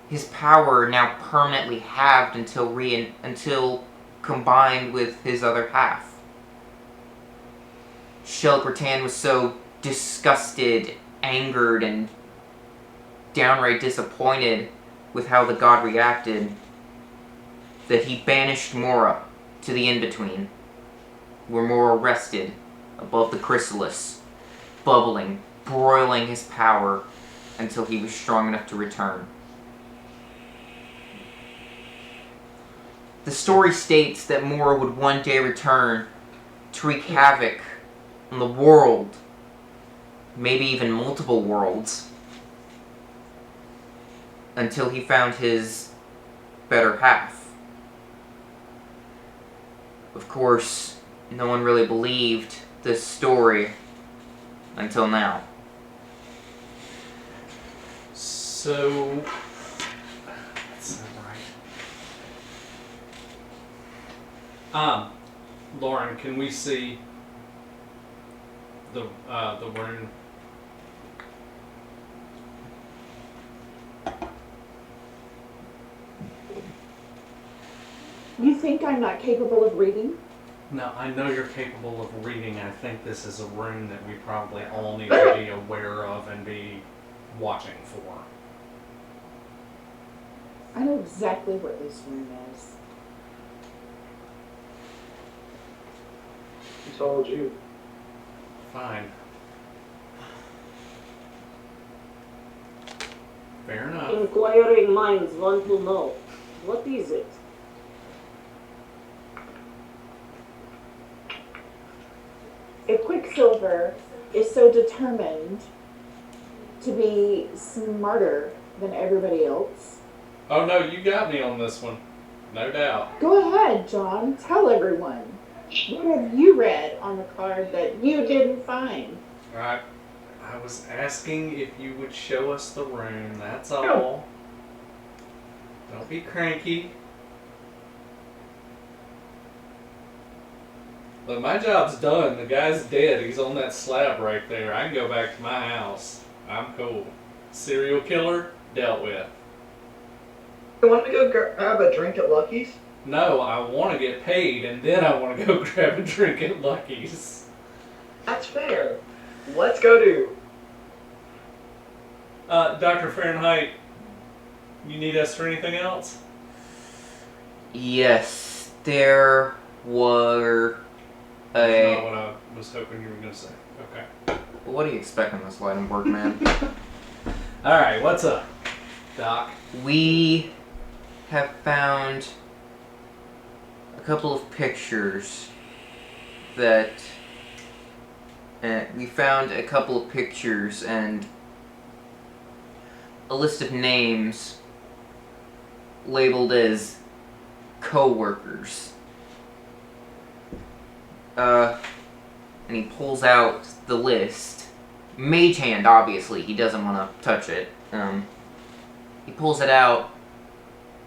[SPEAKER 4] His power now permanently halved until combined with his other half. Shelgratan was so disgusted, angered, and downright disappointed with how the god reacted that he banished Mora to the in-between, where Mora rested above the chrysalis, bubbling, broiling his power until he was strong enough to return. The story states that Mora would one day return to wreak havoc on the world, maybe even multiple worlds, until he found his better half. Of course, no one really believed this story until now.
[SPEAKER 2] So, that's not right. Lauren, can we see the rune?
[SPEAKER 5] You think I'm not capable of reading?
[SPEAKER 2] No, I know you're capable of reading. I think this is a rune that we probably all need to be aware of and be watching for.
[SPEAKER 5] I know exactly what this room is.
[SPEAKER 6] Who told you?
[SPEAKER 2] Fine. Fair enough.
[SPEAKER 7] Inquiring minds want to know. What is it?
[SPEAKER 5] If Quicksilver is so determined to be smarter than everybody else,
[SPEAKER 2] Oh no, you got me on this one. No doubt.
[SPEAKER 5] go ahead, John. Tell everyone. What have you read on the card that you didn't find?
[SPEAKER 2] Alright. I was asking if you would show us the rune, that's all. Don't be cranky. Look, my job's done. The guy's dead. He's on that slab right there. I can go back to my house. I'm cool. Serial killer, dealt with.
[SPEAKER 3] You want to go grab a drink at Lucky's?
[SPEAKER 2] No, I want to get paid, and then I want to go grab a drink at Lucky's.
[SPEAKER 3] That's fair. Let's go do.
[SPEAKER 2] Dr. Fahrenheit, you need us for anything else?
[SPEAKER 4] Yes, there were
[SPEAKER 2] That's not what I was hoping you were going to say. Okay.
[SPEAKER 4] What do you expect on this line of work, man?
[SPEAKER 2] Alright, what's up, Doc?
[SPEAKER 4] We have found a couple of pictures that... we found a couple of pictures and a list of names labeled as co-workers. And he pulls out the list. Mage hand, obviously. He doesn't want to touch it. He pulls it out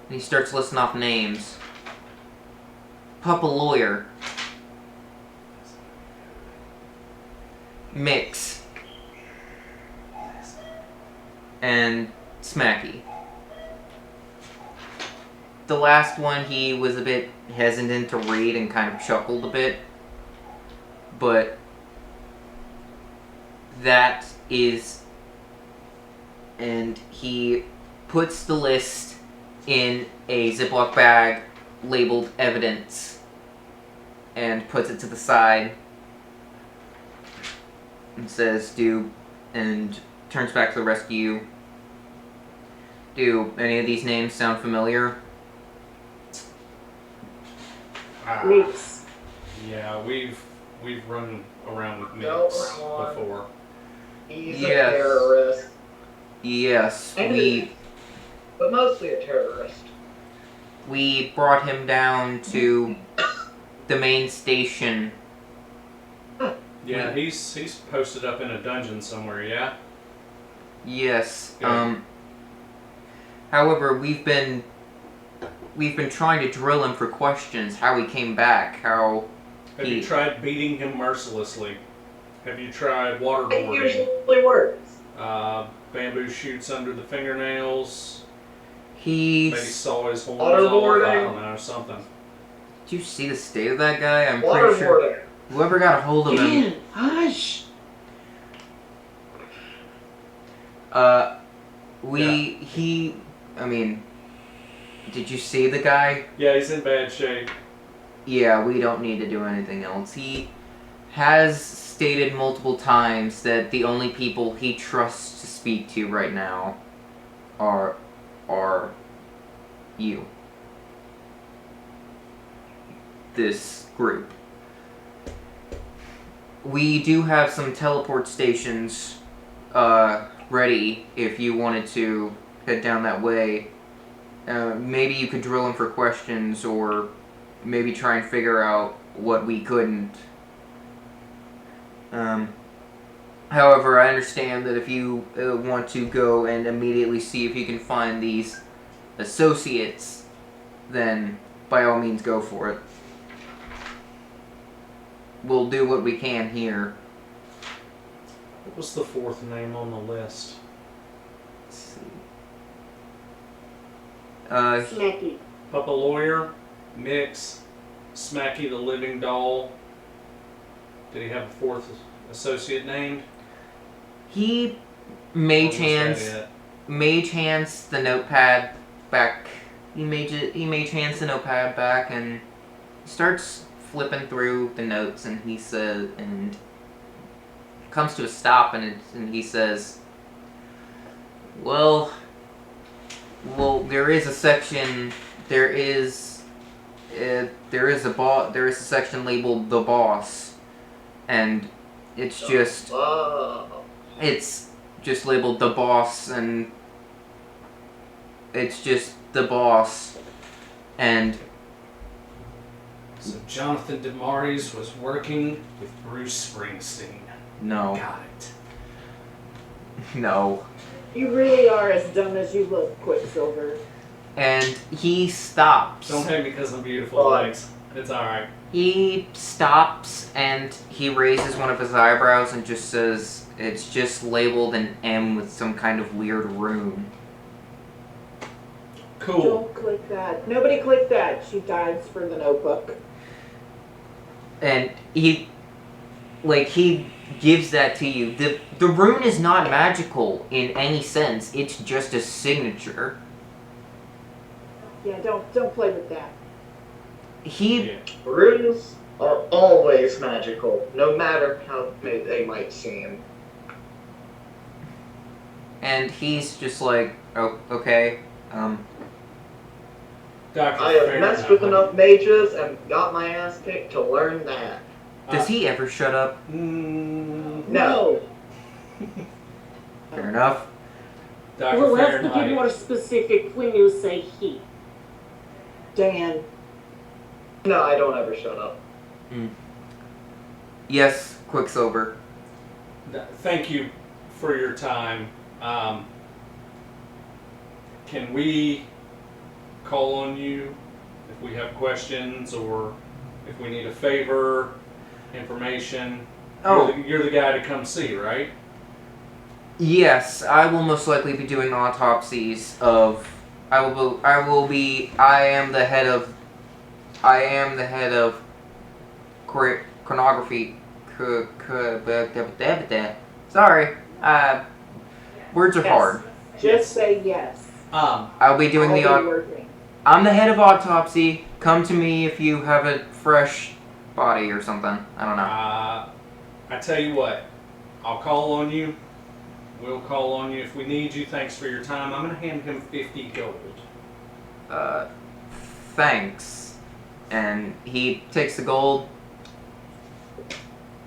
[SPEAKER 4] and he starts listing off names. Papa Lawyer, Mix, and Smacky. The last one he was a bit hesitant to read and kind of chuckled a bit, but that is, and he puts the list in a Ziploc bag labeled evidence and puts it to the side and says, and turns back to the rest of you. Do any of these names sound familiar?
[SPEAKER 7] Mix.
[SPEAKER 2] Yeah, we've run around with
[SPEAKER 3] Don't
[SPEAKER 2] Mix
[SPEAKER 3] run.
[SPEAKER 2] before.
[SPEAKER 3] He's
[SPEAKER 4] Yes.
[SPEAKER 3] a terrorist,
[SPEAKER 4] Yes,
[SPEAKER 3] And but mostly a terrorist.
[SPEAKER 4] we brought him down to the main station.
[SPEAKER 2] Yeah, he's posted up in a dungeon somewhere. Yeah.
[SPEAKER 4] Yes.
[SPEAKER 2] Good.
[SPEAKER 4] However, we've been trying to drill him for questions. How he came back. How
[SPEAKER 2] Have you tried beating him mercilessly? Have you tried
[SPEAKER 3] It
[SPEAKER 2] waterboarding?
[SPEAKER 3] usually works.
[SPEAKER 2] Bamboo shoots under the fingernails.
[SPEAKER 4] he.
[SPEAKER 2] Maybe saw his horns off. I
[SPEAKER 3] Waterboarding.
[SPEAKER 2] don't know, something.
[SPEAKER 4] Did you see the state of that guy? I'm pretty sure
[SPEAKER 3] Waterboarding.
[SPEAKER 4] whoever got a hold of him.
[SPEAKER 5] Dan, hush.
[SPEAKER 4] I mean, did you see the guy?
[SPEAKER 2] Yeah, he's in bad shape.
[SPEAKER 4] Yeah, we don't need to do anything else. He has stated multiple times that the only people he trusts to speak to right now are you. This group. We do have some teleport stations ready if you wanted to head down that way. Maybe you could drill him for questions, or maybe try and figure out what we couldn't. However, I understand that if you want to go and immediately see if you can find these associates, then by all means go for it. We'll do what we can here.
[SPEAKER 2] What was the fourth name on the list?
[SPEAKER 4] Let's see.
[SPEAKER 7] Smacky.
[SPEAKER 2] Papa Lawyer, Mix, Smacky the Living Doll. Did he have a fourth associate named?
[SPEAKER 4] He mage
[SPEAKER 2] Or was
[SPEAKER 4] hands
[SPEAKER 2] that it?
[SPEAKER 4] mage hands the notepad back. He mage hands the notepad back and starts flipping through the notes, and he says, and comes to a stop, and he says, well, there is a section. There is a section labeled the boss, and it's just labeled the boss, and it's just the boss, and
[SPEAKER 2] So Jonathan DeMaries was working with Bruce Springsteen.
[SPEAKER 4] no,
[SPEAKER 2] Got it.
[SPEAKER 4] no.
[SPEAKER 5] You really are as dumb as you look, Quicksilver.
[SPEAKER 4] And he stops.
[SPEAKER 2] Don't hate me because I'm beautiful, thanks. It's alright.
[SPEAKER 4] He stops and he raises one of his eyebrows and just says, it's just labeled an M with some kind of weird rune.
[SPEAKER 2] Cool.
[SPEAKER 5] Don't click that. Nobody click that. She dives for the notebook.
[SPEAKER 4] And he gives that to you. The rune is not magical in any sense. It's just a signature.
[SPEAKER 5] Yeah, don't play with that.
[SPEAKER 2] Yeah.
[SPEAKER 3] Runes are always magical, no matter how they might seem.
[SPEAKER 4] And he's just like, oh, okay.
[SPEAKER 2] Dr.
[SPEAKER 3] I have messed with enough mages and got my ass kicked to learn that.
[SPEAKER 4] Does he ever shut up?
[SPEAKER 3] No.
[SPEAKER 4] Fair enough.
[SPEAKER 2] Dr.
[SPEAKER 7] We'll have to get
[SPEAKER 2] Fahrenheit.
[SPEAKER 7] more specific when you say he.
[SPEAKER 5] Dan,
[SPEAKER 3] No, I don't ever shut up.
[SPEAKER 4] Yes, Quicksilver.
[SPEAKER 2] Thank you for your time. Can we call on you if we have questions, or if we need a favor, information,
[SPEAKER 4] Oh.
[SPEAKER 2] you're the guy to come see, right?
[SPEAKER 4] Yes, I will most likely be doing autopsies of. I am the head of. I am the head of. Chronography. Sorry. Words are
[SPEAKER 5] Yes.
[SPEAKER 4] hard.
[SPEAKER 5] Just say yes.
[SPEAKER 4] I'll be doing
[SPEAKER 5] I'll
[SPEAKER 4] the.
[SPEAKER 5] be working.
[SPEAKER 4] I'm the head of autopsy. Come to me if you have a fresh body or something. I don't know.
[SPEAKER 2] I tell you what, I'll call on you. We'll call on you if we need you. Thanks for your time. I'm gonna hand him 50 gold.
[SPEAKER 4] Thanks. And he takes the gold.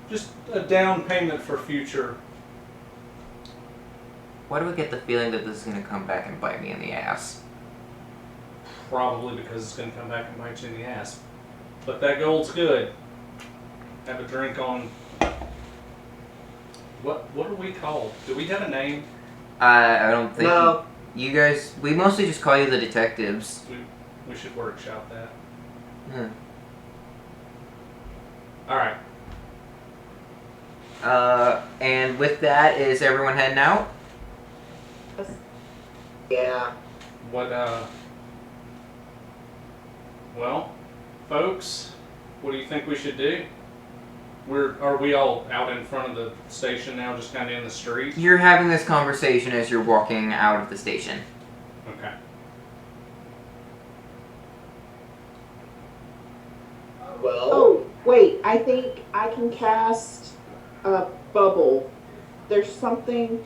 [SPEAKER 2] Just a down payment for future.
[SPEAKER 4] Why do I get the feeling that this is gonna come back and bite me in the ass?
[SPEAKER 2] Probably because it's gonna come back and bite you in the ass. But that gold's good. Have a drink on. What are we called? Do we have a name?
[SPEAKER 4] I don't think
[SPEAKER 3] No.
[SPEAKER 4] you guys. We mostly just call you the detectives.
[SPEAKER 2] We should workshop that.
[SPEAKER 4] Hmm.
[SPEAKER 2] All right.
[SPEAKER 4] And with that, is everyone heading out?
[SPEAKER 3] Yeah.
[SPEAKER 2] What Well, folks, what do you think we should do? Are we all out in front of the station now, just kind of in the street?
[SPEAKER 4] You're having this conversation as you're walking out of the station.
[SPEAKER 2] Okay.
[SPEAKER 3] Well,
[SPEAKER 5] Oh, wait, I think I can cast a bubble. There's something.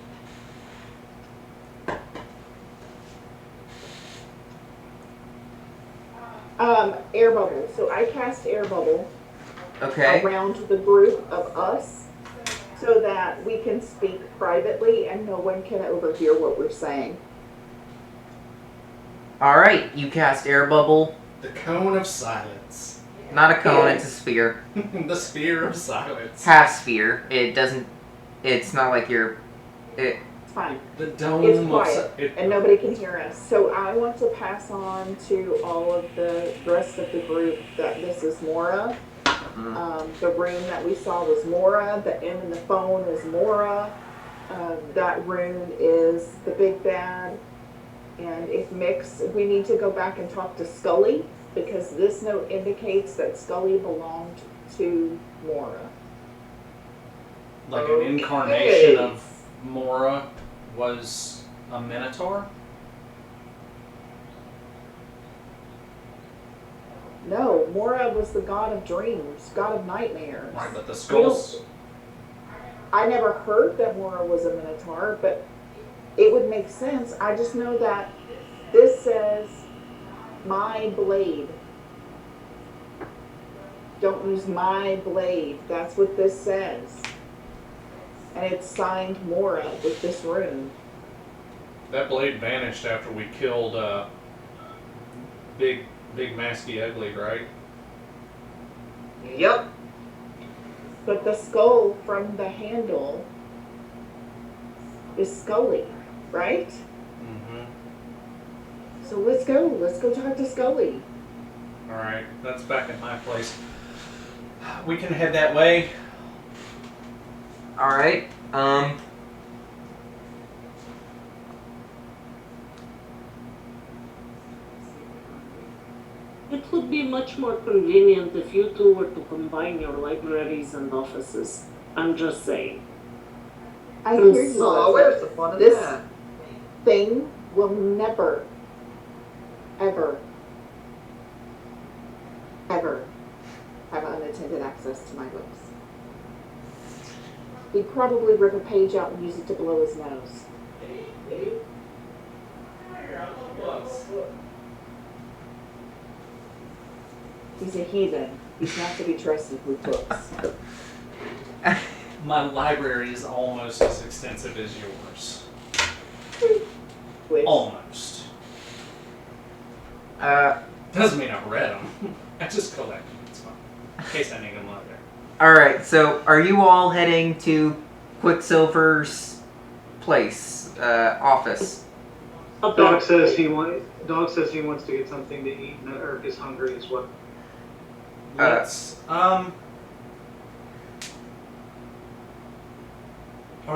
[SPEAKER 5] Air bubble. So I cast air bubble
[SPEAKER 4] Okay.
[SPEAKER 5] around the group of us so that we can speak privately and no one can overhear what we're saying.
[SPEAKER 4] Alright, you cast air bubble.
[SPEAKER 2] The cone of silence.
[SPEAKER 4] Not a cone, it's a sphere.
[SPEAKER 2] The sphere of silence.
[SPEAKER 4] Half sphere. It doesn't. It's not like you're.
[SPEAKER 5] It's fine.
[SPEAKER 2] The dome
[SPEAKER 5] It's
[SPEAKER 2] of
[SPEAKER 5] quiet and nobody can hear us. So I want to pass on to all of the rest of the group that this is Mora. The room that we saw was Mora. The M in the phone is Mora. That room is the big bad. And if Mix, we need to go back and talk to Scully because this note indicates that Scully belonged to Mora.
[SPEAKER 2] Like an
[SPEAKER 3] Okay.
[SPEAKER 2] incarnation of Mora was a minotaur?
[SPEAKER 5] No, Mora was the god of dreams, god of nightmares.
[SPEAKER 2] Right, but the skulls.
[SPEAKER 5] I never heard that Mora was a minotaur, but it would make sense. I just know that this says, my blade. Don't use my blade. That's what this says. And it's signed Mora with this rune.
[SPEAKER 2] That blade vanished after we killed Big Masky Ugly, right?
[SPEAKER 3] yep.
[SPEAKER 5] But the skull from the handle is Scully, right?
[SPEAKER 2] Mm-hmm.
[SPEAKER 5] So let's go. Let's go talk to Scully.
[SPEAKER 2] Alright, that's back at my place. We can head that way.
[SPEAKER 4] Alright.
[SPEAKER 7] It would be much more convenient if you two were to combine your libraries and offices. I'm just saying.
[SPEAKER 5] I hear you.
[SPEAKER 3] Oh,
[SPEAKER 5] Leslie.
[SPEAKER 3] where's the fun of
[SPEAKER 5] This
[SPEAKER 3] that?
[SPEAKER 5] thing will never, ever, ever have unattended access to my books. He'd probably rip a page out and use it to blow his nose. He's a heathen. He's not to be trusted with books.
[SPEAKER 2] My library is almost as extensive as yours.
[SPEAKER 5] Which,
[SPEAKER 2] Almost. Doesn't mean I've read them. I just collect them. It's fine. In case I need them later.
[SPEAKER 4] Alright, so are you all heading to Quicksilver's place, office?
[SPEAKER 6] Dog says he wants to get something to eat, and Eric is hungry as well.
[SPEAKER 2] Let's are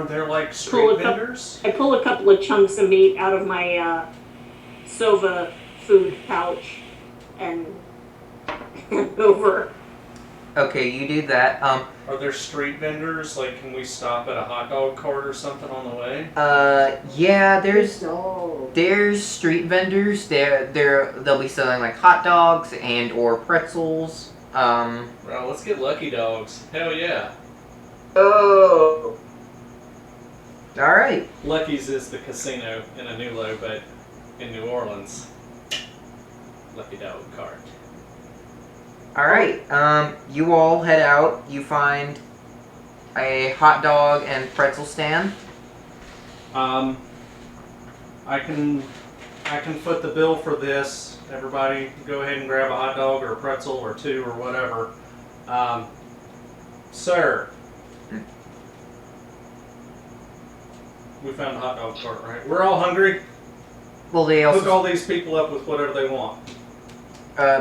[SPEAKER 2] there like
[SPEAKER 7] Pull
[SPEAKER 2] street
[SPEAKER 7] a cup-
[SPEAKER 2] vendors?
[SPEAKER 7] I pull a couple of chunks of meat out of my Sova food pouch and hand over.
[SPEAKER 4] Okay, you do that.
[SPEAKER 2] Are there street vendors? Like, can we stop at a hot dog cart or something on the way?
[SPEAKER 4] Yeah, there's
[SPEAKER 5] No.
[SPEAKER 4] street vendors. They'll be selling like hot dogs and or pretzels.
[SPEAKER 2] Well, let's get Lucky Dogs. Hell yeah.
[SPEAKER 3] Oh,
[SPEAKER 4] All right.
[SPEAKER 2] Lucky's is the casino in Anulo, but in New Orleans, Lucky Dog cart.
[SPEAKER 4] All right. You all head out. You find a hot dog and pretzel stand.
[SPEAKER 2] I can foot the bill for this. Everybody, go ahead and grab a hot dog or a pretzel or two or whatever. Sir, we found a hot dog cart, right? We're all hungry.
[SPEAKER 4] Well, they
[SPEAKER 2] Hook
[SPEAKER 4] also
[SPEAKER 2] all these people up with whatever they want.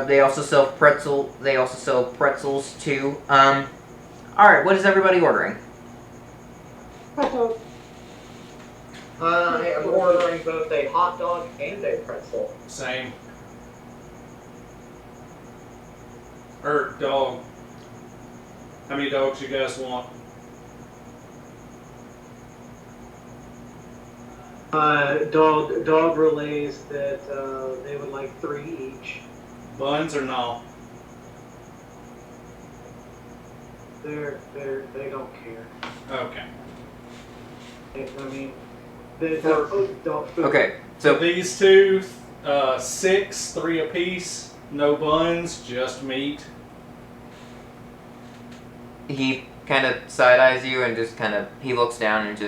[SPEAKER 4] they also sell pretzel. They also sell pretzels too. All right. What is everybody ordering?
[SPEAKER 5] Hot dog.
[SPEAKER 3] I am ordering both a hot dog and a pretzel.
[SPEAKER 2] Same. Or dog. How many dogs you guys want?
[SPEAKER 6] Dog relays that they would like 3 each.
[SPEAKER 2] Buns or no?
[SPEAKER 6] They don't care.
[SPEAKER 2] Okay.
[SPEAKER 6] I mean, they're dog food.
[SPEAKER 4] Okay.
[SPEAKER 2] So
[SPEAKER 4] So
[SPEAKER 2] these two, 6, 3 apiece. No buns, just meat.
[SPEAKER 4] he kind of side eyes you and just kind of he looks down and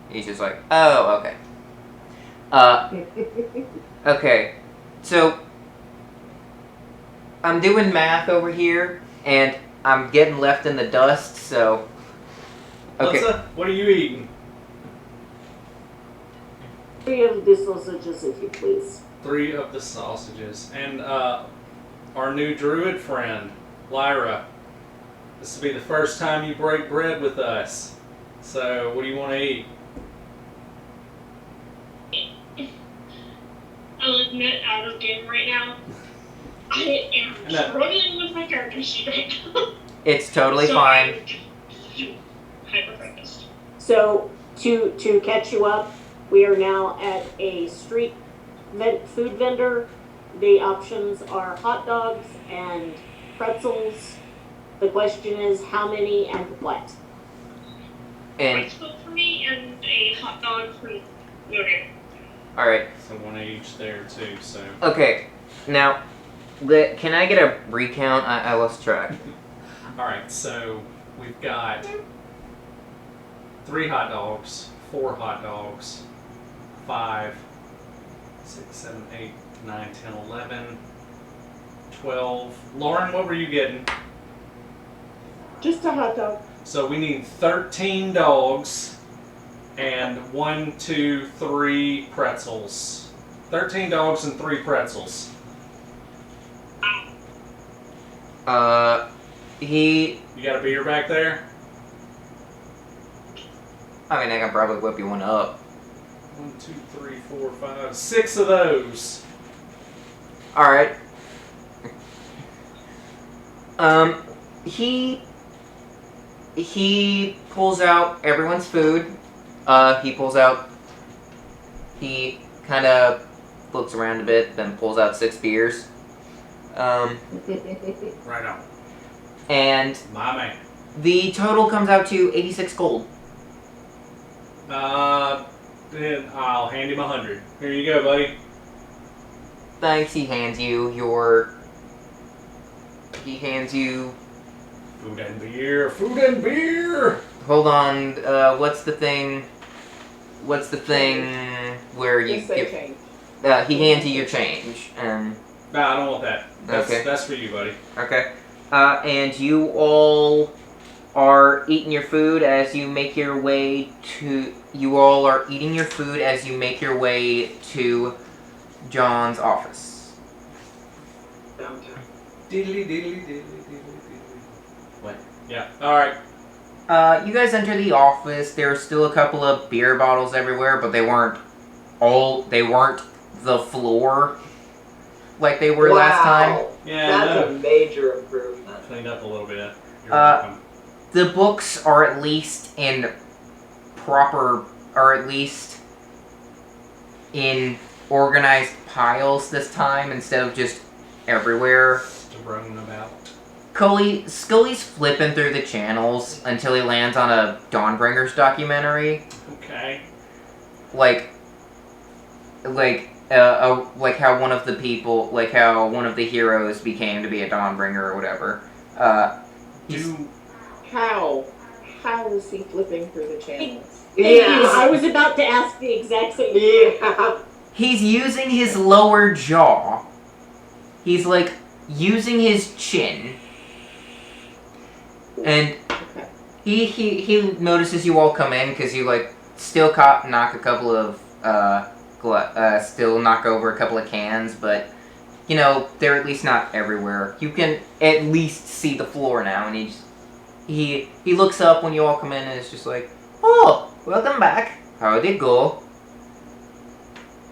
[SPEAKER 4] he's just like, oh, okay. Okay. So I'm doing math over here and I'm getting left in the dust. So okay.
[SPEAKER 2] What are you eating?
[SPEAKER 7] 3 of the sausages, if you please.
[SPEAKER 2] 3 of the sausages. And our new druid friend, Lyra. This will be the first time you break bread with us. So, what do you want to eat?
[SPEAKER 1] I'll admit, out of game right now. I am
[SPEAKER 2] No.
[SPEAKER 1] struggling with my character sheet right now.
[SPEAKER 4] It's totally
[SPEAKER 1] So
[SPEAKER 4] fine.
[SPEAKER 1] I'm hyper-focused.
[SPEAKER 7] So to catch you up, we are now at a street food vendor. The options are hot dogs and pretzels. The question is how many and what?
[SPEAKER 4] And
[SPEAKER 1] Pretzel for me and a hot dog for Noir.
[SPEAKER 4] all right.
[SPEAKER 2] So, 1 each there, too. So,
[SPEAKER 4] Okay. Now, can I get a recount? I lost track.
[SPEAKER 2] alright, so we've got 3 hot dogs, 4 hot dogs, 5, 6, 7, 8, 9, 10, 11, 12. Lauren, what were you getting?
[SPEAKER 5] Just a hot dog.
[SPEAKER 2] So we need 13 dogs and 1, 2, 3 pretzels. 13 dogs and 3 pretzels.
[SPEAKER 4] He.
[SPEAKER 2] You got a beer back there?
[SPEAKER 4] I mean, I can probably whip you one up.
[SPEAKER 2] 1, 2, 3, 4, 5, 6 of those.
[SPEAKER 4] All right. He pulls out everyone's food. He kind of looks around a bit, then pulls out 6 beers.
[SPEAKER 2] Right on.
[SPEAKER 4] And
[SPEAKER 2] My man.
[SPEAKER 4] the total comes out to 86 gold.
[SPEAKER 2] Then I'll hand him 100. Here you go, buddy.
[SPEAKER 4] Thanks. He hands you
[SPEAKER 2] Food and beer. Food and beer.
[SPEAKER 4] hold on, what's the thing where you
[SPEAKER 5] Just say
[SPEAKER 4] give,
[SPEAKER 5] change.
[SPEAKER 4] he hands you your change.
[SPEAKER 2] Nah, I don't want that.
[SPEAKER 4] Okay.
[SPEAKER 2] That's for you, buddy.
[SPEAKER 4] Okay. And you all are eating your food as you make your way to. You all are eating your food as you make your way to John's office.
[SPEAKER 6] Downtown.
[SPEAKER 2] Diddly diddly diddly diddly diddly. What? Yeah. All right.
[SPEAKER 4] You guys enter the office. There's still a couple of beer bottles everywhere, but they weren't the floor like they were last time.
[SPEAKER 2] Yeah.
[SPEAKER 3] That's a major improvement.
[SPEAKER 2] Cleaned up a little bit. You're
[SPEAKER 4] Uh,
[SPEAKER 2] welcome.
[SPEAKER 4] The books are at least in proper, or at least in organized piles this time instead of just everywhere.
[SPEAKER 2] Thrown about.
[SPEAKER 4] Scully's flipping through the channels until he lands on a Dawnbringers documentary.
[SPEAKER 2] Okay.
[SPEAKER 4] Like how one of the heroes became to be a Dawnbringer or whatever.
[SPEAKER 5] How is he flipping through the channels?
[SPEAKER 7] Thank you. I was about to ask the exact same thing.
[SPEAKER 3] Yeah.
[SPEAKER 4] He's using his lower jaw. He's like using his chin. And
[SPEAKER 5] Okay.
[SPEAKER 4] he notices you all come in because you like still knock a couple of still knock over a couple of cans, but you know they're at least not everywhere. You can at least see the floor now, and he looks up when you all come in and is just like, "Oh, welcome back. How'd it go?"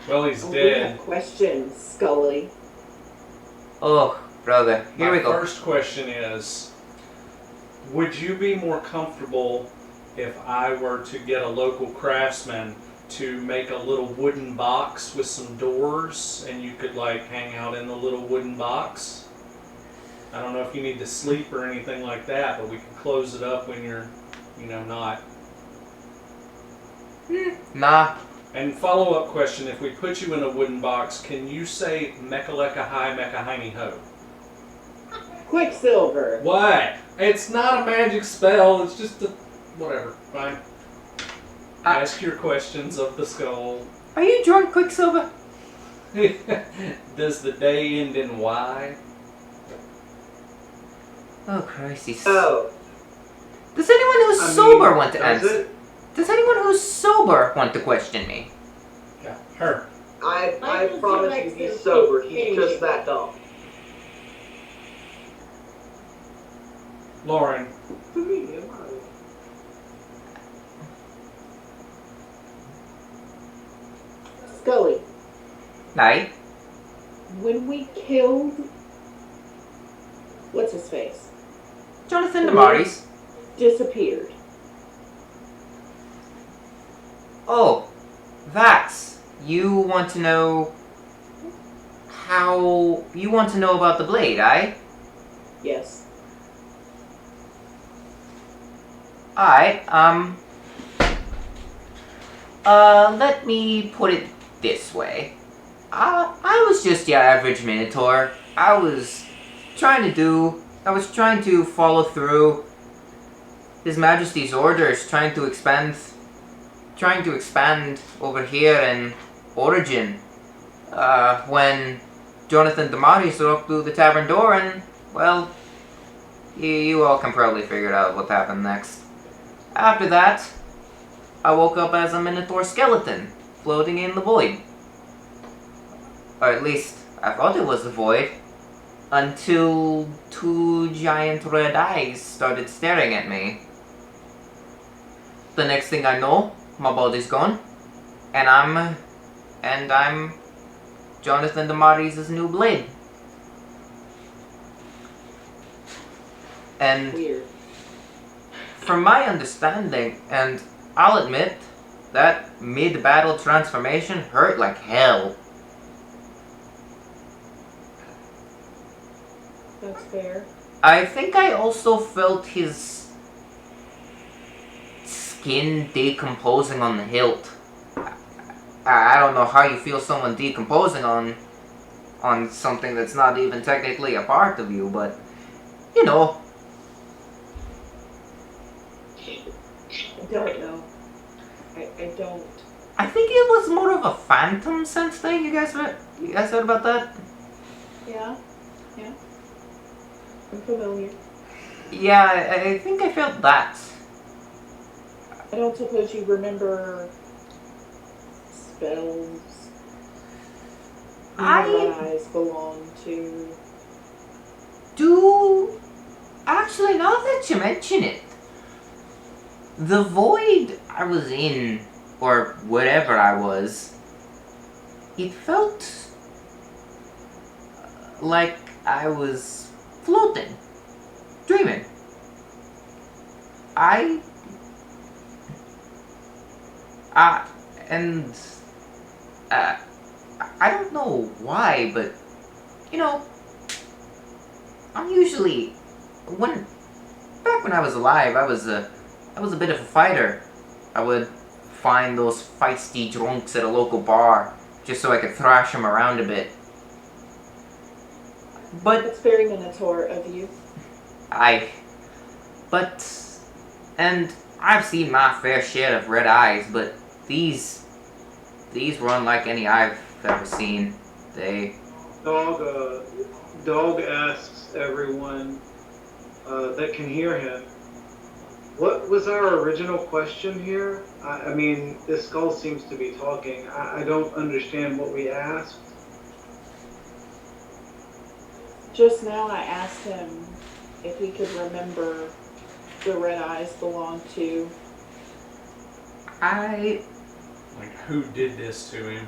[SPEAKER 2] Well, he's
[SPEAKER 5] We
[SPEAKER 2] dead.
[SPEAKER 5] have questions, Scully.
[SPEAKER 4] Oh, brother, here
[SPEAKER 2] My
[SPEAKER 4] we go.
[SPEAKER 2] first question is, would you be more comfortable if I were to get a local craftsman to make a little wooden box with some doors and you could like hang out in the little wooden box? I don't know if you need to sleep or anything like that, but we can close it up when you're, not.
[SPEAKER 4] Nah.
[SPEAKER 2] And follow-up question, if we put you in a wooden box, can you say Mechaleka Hi Mecahiny Ho?
[SPEAKER 5] Quicksilver.
[SPEAKER 2] What? It's not a magic spell, it's just a... whatever, fine. Ask your questions of the skull.
[SPEAKER 4] Are you drunk, Quicksilver?
[SPEAKER 2] Does the day end in Y?
[SPEAKER 4] Oh, Christ,
[SPEAKER 3] Oh,
[SPEAKER 4] Does anyone who's sober want to answer? Does anyone who's sober want to question me?
[SPEAKER 2] Yeah, her.
[SPEAKER 3] I
[SPEAKER 7] will
[SPEAKER 3] promise
[SPEAKER 7] do
[SPEAKER 3] you he's
[SPEAKER 7] next
[SPEAKER 3] sober.
[SPEAKER 7] to
[SPEAKER 3] He's
[SPEAKER 7] Amy.
[SPEAKER 3] just that dumb.
[SPEAKER 2] Lauren.
[SPEAKER 5] Scully,
[SPEAKER 4] Night.
[SPEAKER 5] when we killed... What's his face?
[SPEAKER 4] Jonathan Damaris.
[SPEAKER 5] Disappeared.
[SPEAKER 4] Oh, that's... You want to know... How... You want to know about the blade, aye?
[SPEAKER 5] Yes.
[SPEAKER 4] Alright, let me put it this way. I was just your average Minotaur. I was trying to follow through His Majesty's orders, trying to expand over here in Origin. When Jonathan Damaris walked through the tavern door and, well, you all can probably figure out what happened next. After that, I woke up as a Minotaur skeleton, floating in the void. Or at least, I thought it was the void, until two giant red eyes started staring at me. The next thing I know, my body's gone, and I'm Jonathan Damaris' new blade. And
[SPEAKER 5] Weird.
[SPEAKER 4] from my understanding, and I'll admit, that mid-battle transformation hurt like hell.
[SPEAKER 5] That's fair.
[SPEAKER 4] I think I also felt his skin decomposing on the hilt. I don't know how you feel someone decomposing on something that's not even technically a part of you, but, you know.
[SPEAKER 5] I don't know. I don't.
[SPEAKER 4] I think it was more of a phantom sense thing. You guys heard about that?
[SPEAKER 5] Yeah. I'm familiar.
[SPEAKER 4] Yeah, I think I felt that.
[SPEAKER 5] I don't suppose you remember spells.
[SPEAKER 4] I-
[SPEAKER 5] Your eyes belong to.
[SPEAKER 4] Actually, now that you mention it, the void I was in, or whatever I was, it felt like I was floating, dreaming. I and I don't know why, but you know, I'm usually back when I was alive, I was a bit of a fighter. I would find those feisty drunks at a local bar just so I could thrash them around a bit. But
[SPEAKER 5] That's very Minotaur of you.
[SPEAKER 4] and I've seen my fair share of red eyes, but these were unlike any I've ever seen.
[SPEAKER 6] Dog asks everyone that can hear him, what was our original question here? I mean, this skull seems to be talking. I don't understand what we asked.
[SPEAKER 5] Just now I asked him if he could remember the red eyes belonged to.
[SPEAKER 2] Like, who did this to him?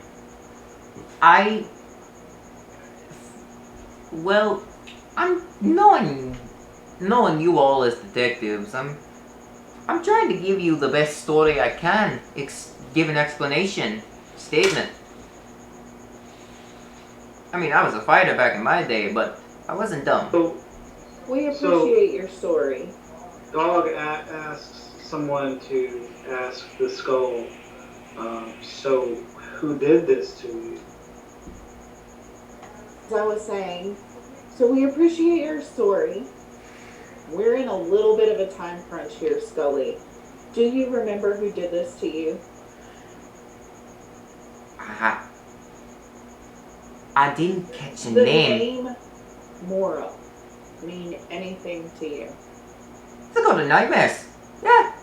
[SPEAKER 4] Well, I'm knowing you all as detectives. I'm trying to give you the best story I can. Give an explanation, statement. I mean, I was a fighter back in my day, but I wasn't dumb.
[SPEAKER 5] We appreciate your story.
[SPEAKER 6] Dog asks someone to ask the skull, so who did this to you?
[SPEAKER 5] As I was saying, so we appreciate your story. We're in a little bit of a time crunch here, Scully. Do you remember who did this to you?
[SPEAKER 4] I didn't catch a
[SPEAKER 5] The
[SPEAKER 4] name.
[SPEAKER 5] name Mora mean anything to you?
[SPEAKER 4] The God of Nightmares. Yeah,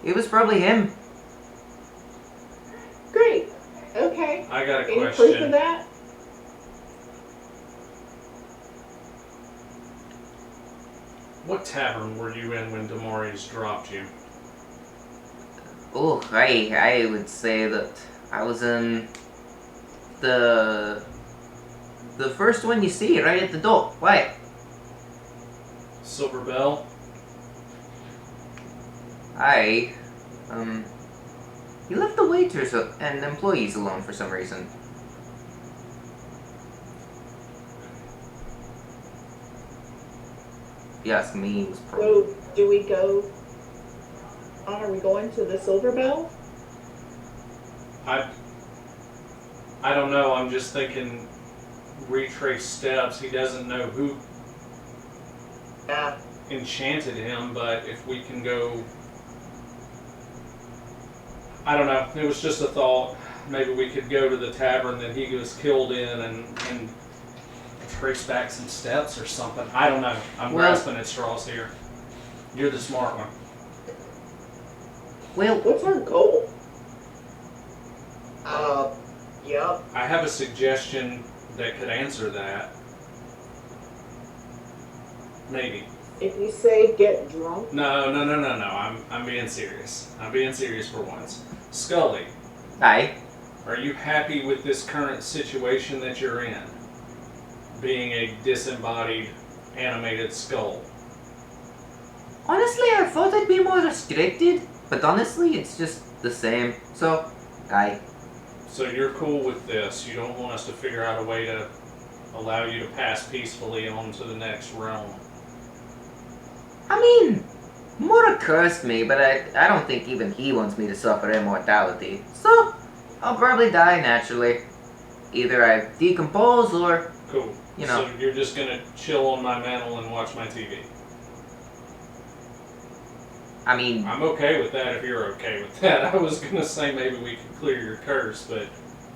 [SPEAKER 4] it was probably him.
[SPEAKER 5] Great. Okay.
[SPEAKER 2] I got a
[SPEAKER 5] Any proof of
[SPEAKER 2] question.
[SPEAKER 5] that?
[SPEAKER 2] What tavern were you in when Demarius dropped you?
[SPEAKER 4] Oh, I would say that I was in the first one you see right at the door. Why?
[SPEAKER 2] Silver Bell?
[SPEAKER 4] You left the waiters and employees alone for some reason. If you ask me, it was probably...
[SPEAKER 5] So, do we go on? Are we going to the Silver Bell?
[SPEAKER 2] I don't know. I'm just thinking retrace steps. He doesn't know who
[SPEAKER 3] Yeah.
[SPEAKER 2] enchanted him, but if we can go... I don't know. It was just a thought. Maybe we could go to the tavern that he was killed in and trace back some steps or something. I don't know. I'm grasping at straws here. You're the smart one.
[SPEAKER 4] Well,
[SPEAKER 5] What's our goal?
[SPEAKER 3] Yep.
[SPEAKER 2] I have a suggestion that could answer that. Maybe.
[SPEAKER 5] If you say get drunk,
[SPEAKER 2] No. I'm being serious. I'm being serious for once. Scully,
[SPEAKER 4] aye.
[SPEAKER 2] are you happy with this current situation that you're in? Being a disembodied, animated skull.
[SPEAKER 4] Honestly, I thought I'd be more restricted, but honestly, it's just the same. So, aye.
[SPEAKER 2] So you're cool with this. You don't want us to figure out a way to allow you to pass peacefully on to the next realm.
[SPEAKER 4] I mean, Mura cursed me, but I don't think even he wants me to suffer immortality. So, I'll probably die naturally. Either I decompose or,
[SPEAKER 2] Cool.
[SPEAKER 4] you know.
[SPEAKER 2] So you're just gonna chill on my mantle and watch my TV.
[SPEAKER 4] I mean,
[SPEAKER 2] I'm okay with that if you're okay with that. I was gonna say maybe we could clear your curse, but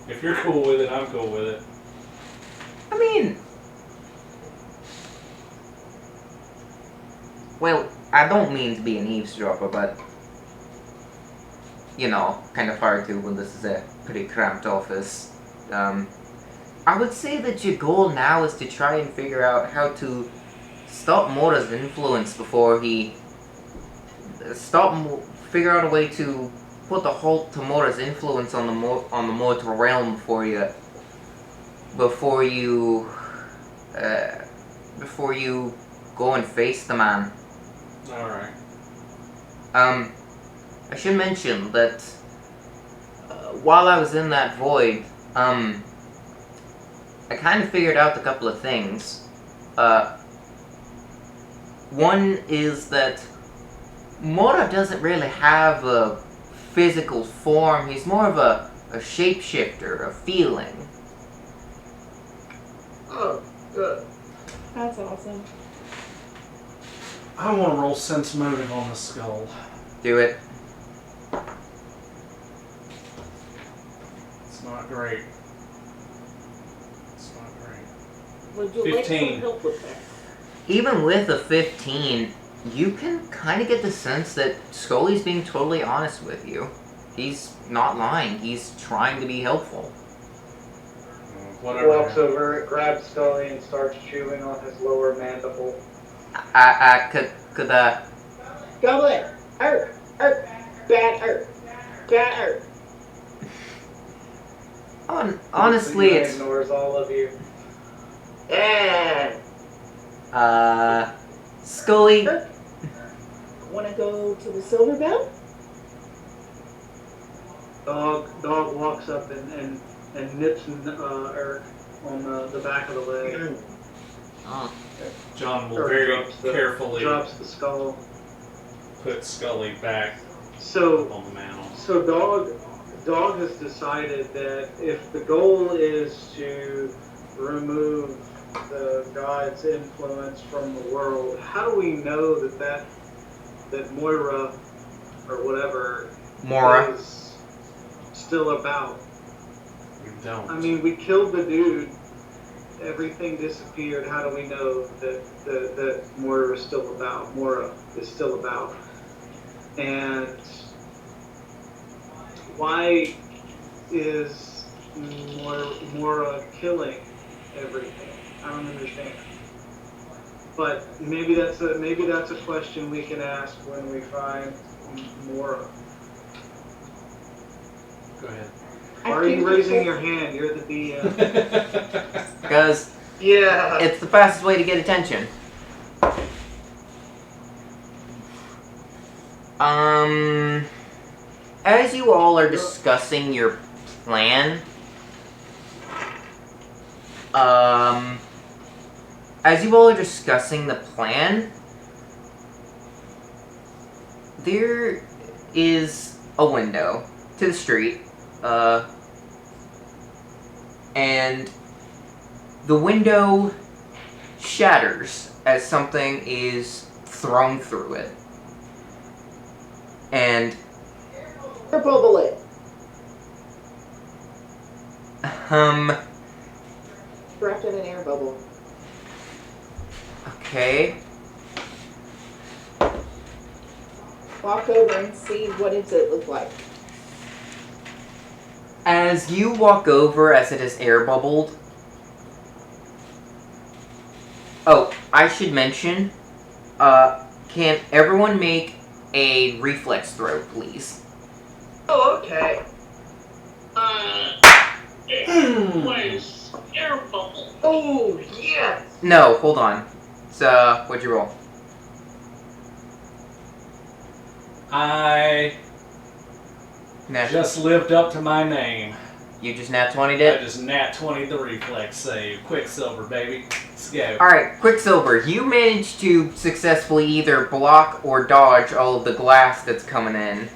[SPEAKER 2] if you're cool with it, I'm cool with it.
[SPEAKER 4] I mean, well, I don't mean to be an eavesdropper, but, you know, kind of hard to when this is a pretty cramped office. I would say that your goal now is to try and figure out how to stop Mora's influence before he figure out a way to put a halt to Mora's influence on the mortal realm before you go and face the man.
[SPEAKER 2] All right.
[SPEAKER 4] I should mention that while I was in that void, I kind of figured out a couple of things. One is that Mora doesn't really have a physical form. He's more of a shapeshifter, a feeling.
[SPEAKER 3] Oh, good.
[SPEAKER 5] That's awesome.
[SPEAKER 2] I want to roll sense motive on the skull.
[SPEAKER 4] Do it.
[SPEAKER 2] It's not great. It's not great.
[SPEAKER 7] Would you like
[SPEAKER 2] 15.
[SPEAKER 7] some help with that?
[SPEAKER 4] Even with a 15, you can kind of get the sense that Scully's being totally honest with you. He's not lying. He's trying to be helpful.
[SPEAKER 6] He
[SPEAKER 2] Whatever.
[SPEAKER 6] walks over, grabs Scully, and starts chewing on his lower mandible.
[SPEAKER 4] Could
[SPEAKER 5] Goblin! Bad Bad
[SPEAKER 4] honestly,
[SPEAKER 6] He
[SPEAKER 4] it's
[SPEAKER 6] ignores all of you.
[SPEAKER 3] Yeah.
[SPEAKER 4] Scully.
[SPEAKER 5] Wanna go to the Silver Bell?
[SPEAKER 6] Dog walks up and nips Eric on the back of the leg.
[SPEAKER 2] John will
[SPEAKER 6] Or
[SPEAKER 2] very carefully
[SPEAKER 6] drops the skull.
[SPEAKER 2] put Scully back
[SPEAKER 6] So
[SPEAKER 2] on the mantle.
[SPEAKER 6] So Dog has decided that if the goal is to remove the god's influence from the world, how do we know that Moira or whatever
[SPEAKER 4] Mora.
[SPEAKER 6] is still about?
[SPEAKER 2] We don't.
[SPEAKER 6] I mean, we killed the dude. Everything disappeared. How do we know that Moira is still about? Mora is still about. And why is Mora killing everything? I don't understand. But maybe that's a question we can ask when we find Mora.
[SPEAKER 2] Go ahead.
[SPEAKER 6] Why are you raising your hand? You're the DM.
[SPEAKER 4] Because
[SPEAKER 3] Yeah.
[SPEAKER 4] it's the fastest way to get attention. As you all are discussing your plan, there is a window to the street, and the window shatters as something is thrown through it. And
[SPEAKER 5] Air bubble it. Wrapped in an air bubble.
[SPEAKER 4] Okay.
[SPEAKER 5] Walk over and see what does it look like.
[SPEAKER 4] As you walk over, as it is air bubbled. Oh, I should mention, can everyone make a reflex throw, please?
[SPEAKER 3] Oh, okay.
[SPEAKER 1] It was air bubble.
[SPEAKER 3] Oh, yes.
[SPEAKER 4] No, hold on. So, what'd you roll?
[SPEAKER 2] I
[SPEAKER 4] Nat-
[SPEAKER 2] just lived up to my name.
[SPEAKER 4] You just nat 20'd
[SPEAKER 2] I
[SPEAKER 4] it?
[SPEAKER 2] just nat 20 the reflex save. Quicksilver, baby. Let's go.
[SPEAKER 4] Alright, Quicksilver, you managed to successfully either block or dodge all of the glass that's coming in.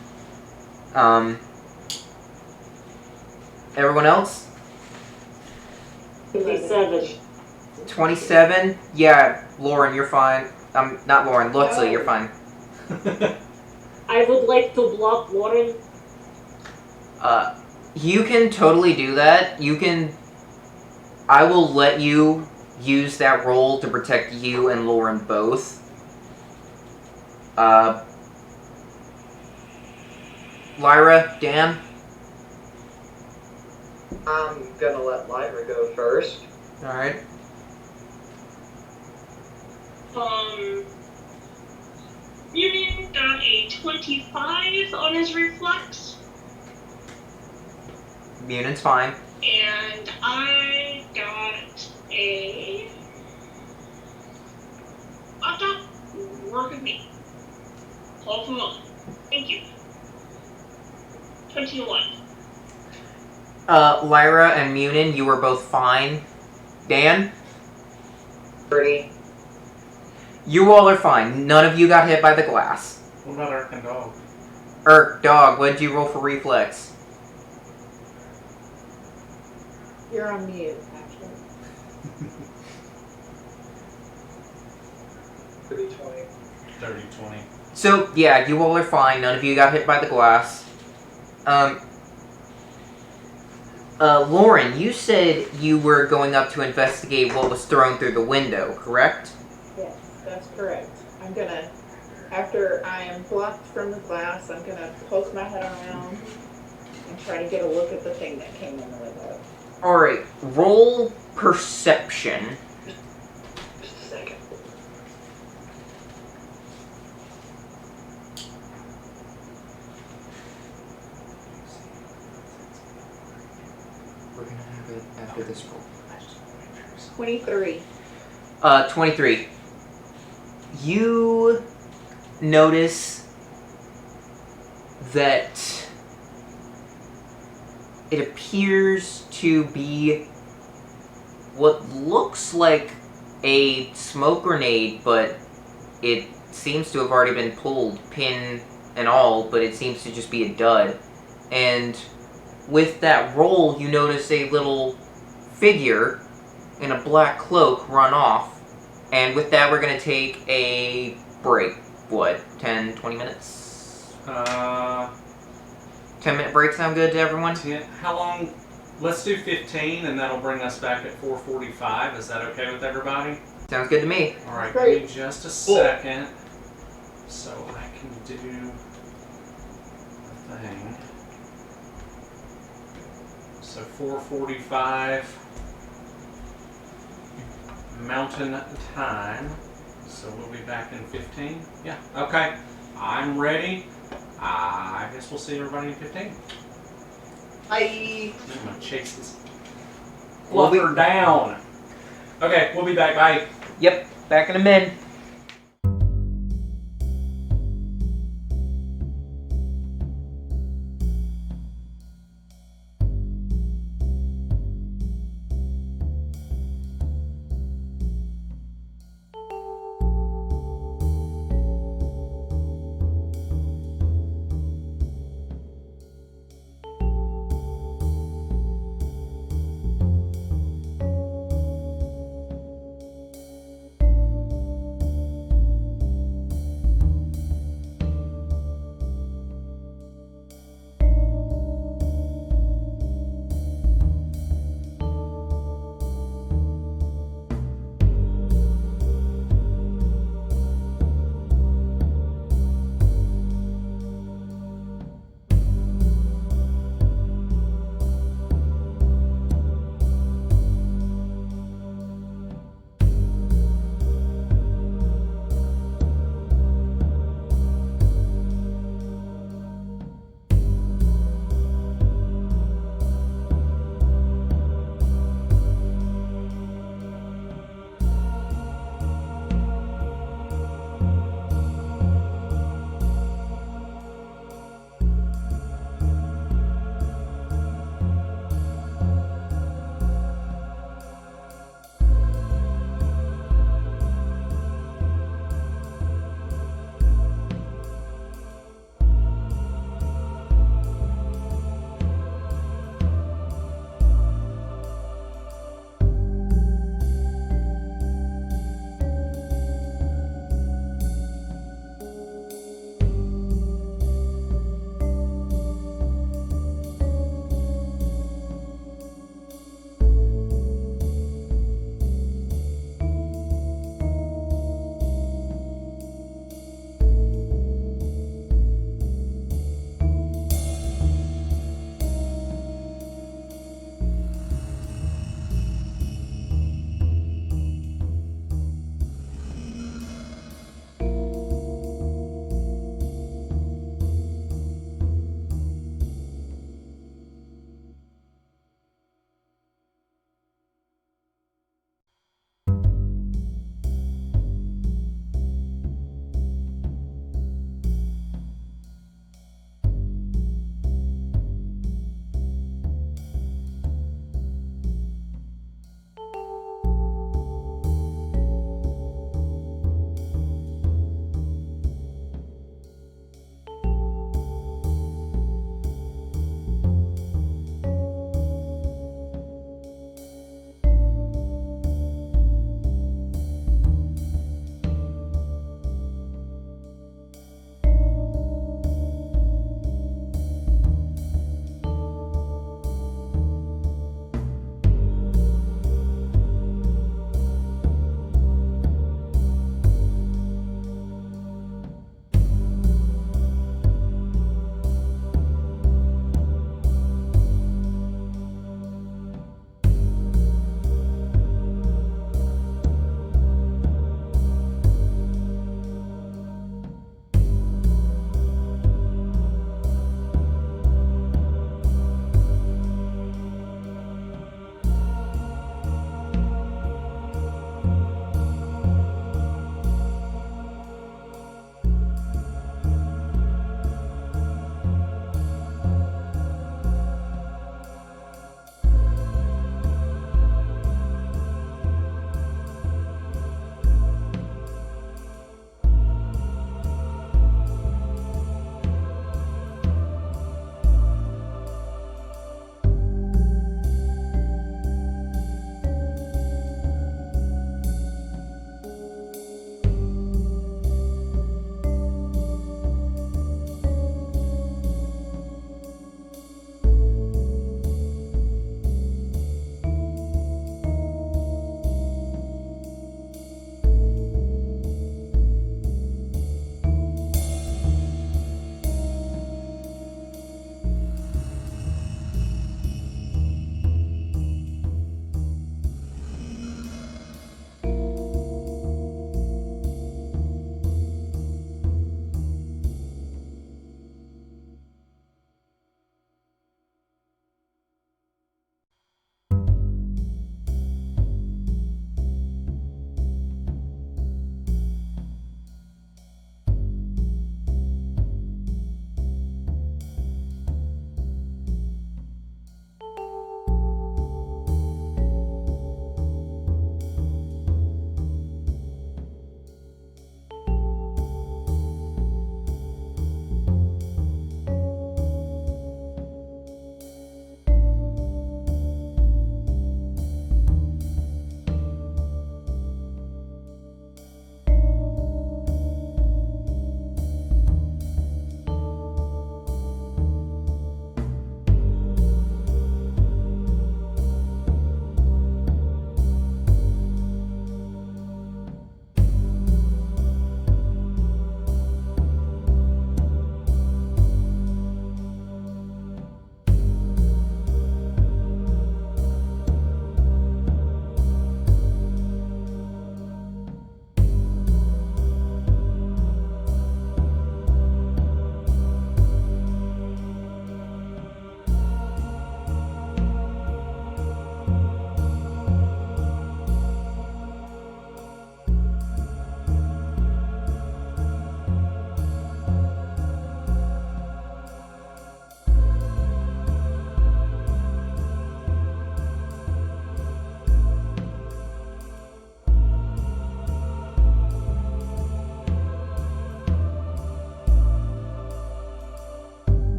[SPEAKER 4] Everyone else?
[SPEAKER 7] 57.
[SPEAKER 4] 27? Yeah, Lauren, you're fine. Not Lauren, Lutza, you're fine.
[SPEAKER 7] I would like to block Lauren.
[SPEAKER 4] You can totally do that. I will let you use that roll to protect you and Lauren both. Lyra, Dan?
[SPEAKER 3] I'm gonna let Lyra go first.
[SPEAKER 4] Alright.
[SPEAKER 1] Union got a 25 on his reflex,
[SPEAKER 4] Munion's fine.
[SPEAKER 1] and I got a laptop. Work with me. All for one. Thank you. 21.
[SPEAKER 4] Lyra and Munin, you were both fine. Dan,
[SPEAKER 3] 30.
[SPEAKER 4] you all are fine. None of you got hit by the glass.
[SPEAKER 2] What about Eric and Dog?
[SPEAKER 4] Dog, what did you roll for reflex?
[SPEAKER 5] You're on mute, actually.
[SPEAKER 6] 30-20.
[SPEAKER 2] 30-20.
[SPEAKER 4] So, yeah, you all are fine. None of you got hit by the glass. Lauren, you said you were going up to investigate what was thrown through the window, correct?
[SPEAKER 5] Yes, that's correct. I'm gonna, after I am blocked from the glass, I'm gonna poke my head around and try to get a look at the thing that came in the window.
[SPEAKER 4] Alright, roll perception.
[SPEAKER 3] Just a second.
[SPEAKER 4] We're gonna have it after this roll.
[SPEAKER 5] 23.
[SPEAKER 4] 23. You notice that it appears to be what looks like a smoke grenade, but it seems to have already been pulled, pin and all, but it seems to just be a dud. And with that roll, you notice a little figure in a black cloak run off. And with that, we're going to take a break. What, 10, 20 minutes? 10-minute break sound good to everyone?
[SPEAKER 2] 10. How long? Let's do 15, and that'll bring us back at 4:45. Is that okay with everybody?
[SPEAKER 4] Sounds good to me.
[SPEAKER 2] All right,
[SPEAKER 5] Great.
[SPEAKER 2] give me just a second, so I can do the thing. So 4:45 Mountain Time. So we'll be back in 15. Yeah. Okay. I'm ready. I guess we'll see everybody in 15.
[SPEAKER 3] Bye.
[SPEAKER 2] I'm gonna chase this
[SPEAKER 4] We'll be-
[SPEAKER 2] fluffer down. Okay, we'll be back. Bye.
[SPEAKER 4] Yep, back in a minute.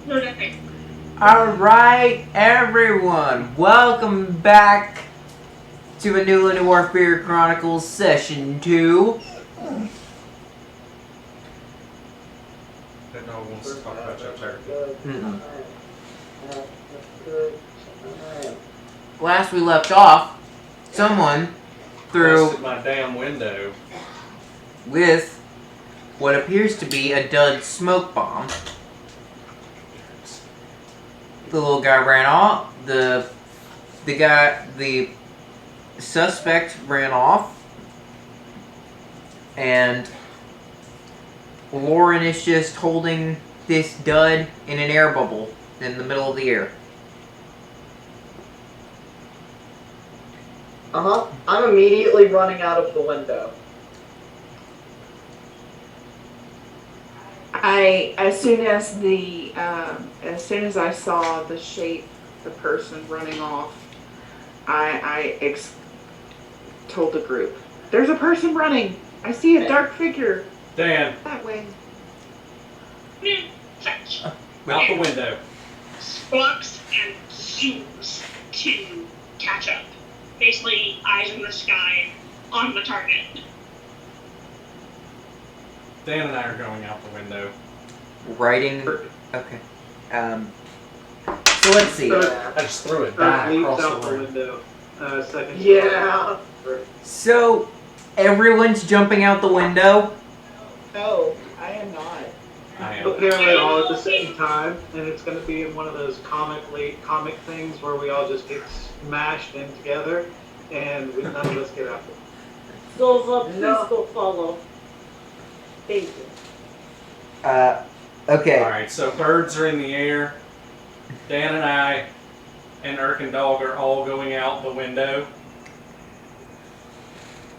[SPEAKER 1] No, nothing.
[SPEAKER 4] Alright, everyone, welcome back to Anulo Noir Fear Chronicles Session 2.
[SPEAKER 2] That dog wants to talk about chapter.
[SPEAKER 4] Mm-mm. Last we left off, someone threw
[SPEAKER 2] Busted my damn window.
[SPEAKER 4] with what appears to be a dud smoke bomb. The little guy ran off. The suspect ran off, and Lauren is just holding this dud in an air bubble in the middle of the air.
[SPEAKER 3] I'm immediately running out of the window.
[SPEAKER 5] As soon as I saw the shape, the person running off, I told the group, "There's a person running. I see a dark figure
[SPEAKER 2] Dan,
[SPEAKER 5] that way."
[SPEAKER 1] Fetch.
[SPEAKER 2] out the window.
[SPEAKER 1] Squawks and zooms to catch up. Basically, eyes in the sky on the target.
[SPEAKER 2] Dan and I are going out the window.
[SPEAKER 4] Writing. Okay. So let's see.
[SPEAKER 2] I just threw it
[SPEAKER 6] Earth
[SPEAKER 2] back
[SPEAKER 6] leaps
[SPEAKER 2] across
[SPEAKER 6] out
[SPEAKER 2] the
[SPEAKER 6] the
[SPEAKER 2] room.
[SPEAKER 6] window. Second.
[SPEAKER 3] Yeah.
[SPEAKER 4] So everyone's jumping out the window.
[SPEAKER 5] No, I am not.
[SPEAKER 2] I am.
[SPEAKER 6] Apparently all at the same time, and it's going to be in one of those comic things where we all just get smashed in together, and none of us get out.
[SPEAKER 7] So, please
[SPEAKER 3] No.
[SPEAKER 7] go follow. Thank you.
[SPEAKER 4] Okay.
[SPEAKER 2] Alright, so birds are in the air. Dan and I and Irk and Dog are all going out the window.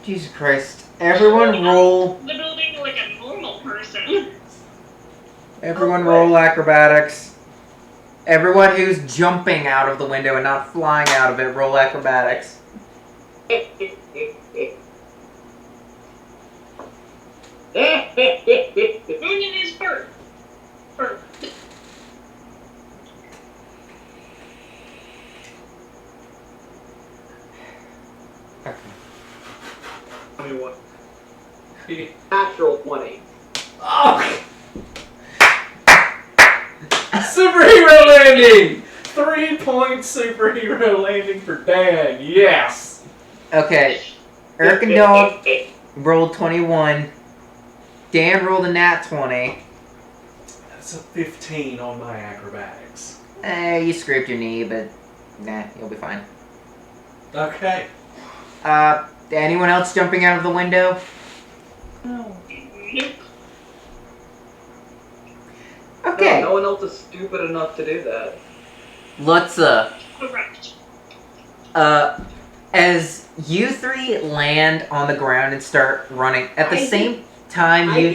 [SPEAKER 4] Jesus Christ. Everyone roll.
[SPEAKER 1] The building like a normal person.
[SPEAKER 4] Everyone roll acrobatics. Everyone who's jumping out of the window and not flying out of it, roll acrobatics.
[SPEAKER 1] Union is bird. Bird.
[SPEAKER 6] Tell me what.
[SPEAKER 3] Natural 20.
[SPEAKER 2] Oh! Superhero landing! 3-point superhero landing for Dan. Yes!
[SPEAKER 4] Okay. Irk and Dog rolled 21. Dan rolled a nat 20.
[SPEAKER 2] That's a 15 on my acrobatics.
[SPEAKER 4] You scraped your knee, but nah, you'll be fine.
[SPEAKER 2] Okay.
[SPEAKER 4] Anyone else jumping out of the window?
[SPEAKER 5] No.
[SPEAKER 1] Nope.
[SPEAKER 4] Okay.
[SPEAKER 3] No one else is stupid enough to do that.
[SPEAKER 4] Let's,
[SPEAKER 1] Correct.
[SPEAKER 4] as you three land on the ground and start running, at the
[SPEAKER 7] I
[SPEAKER 4] same time
[SPEAKER 7] I
[SPEAKER 4] you...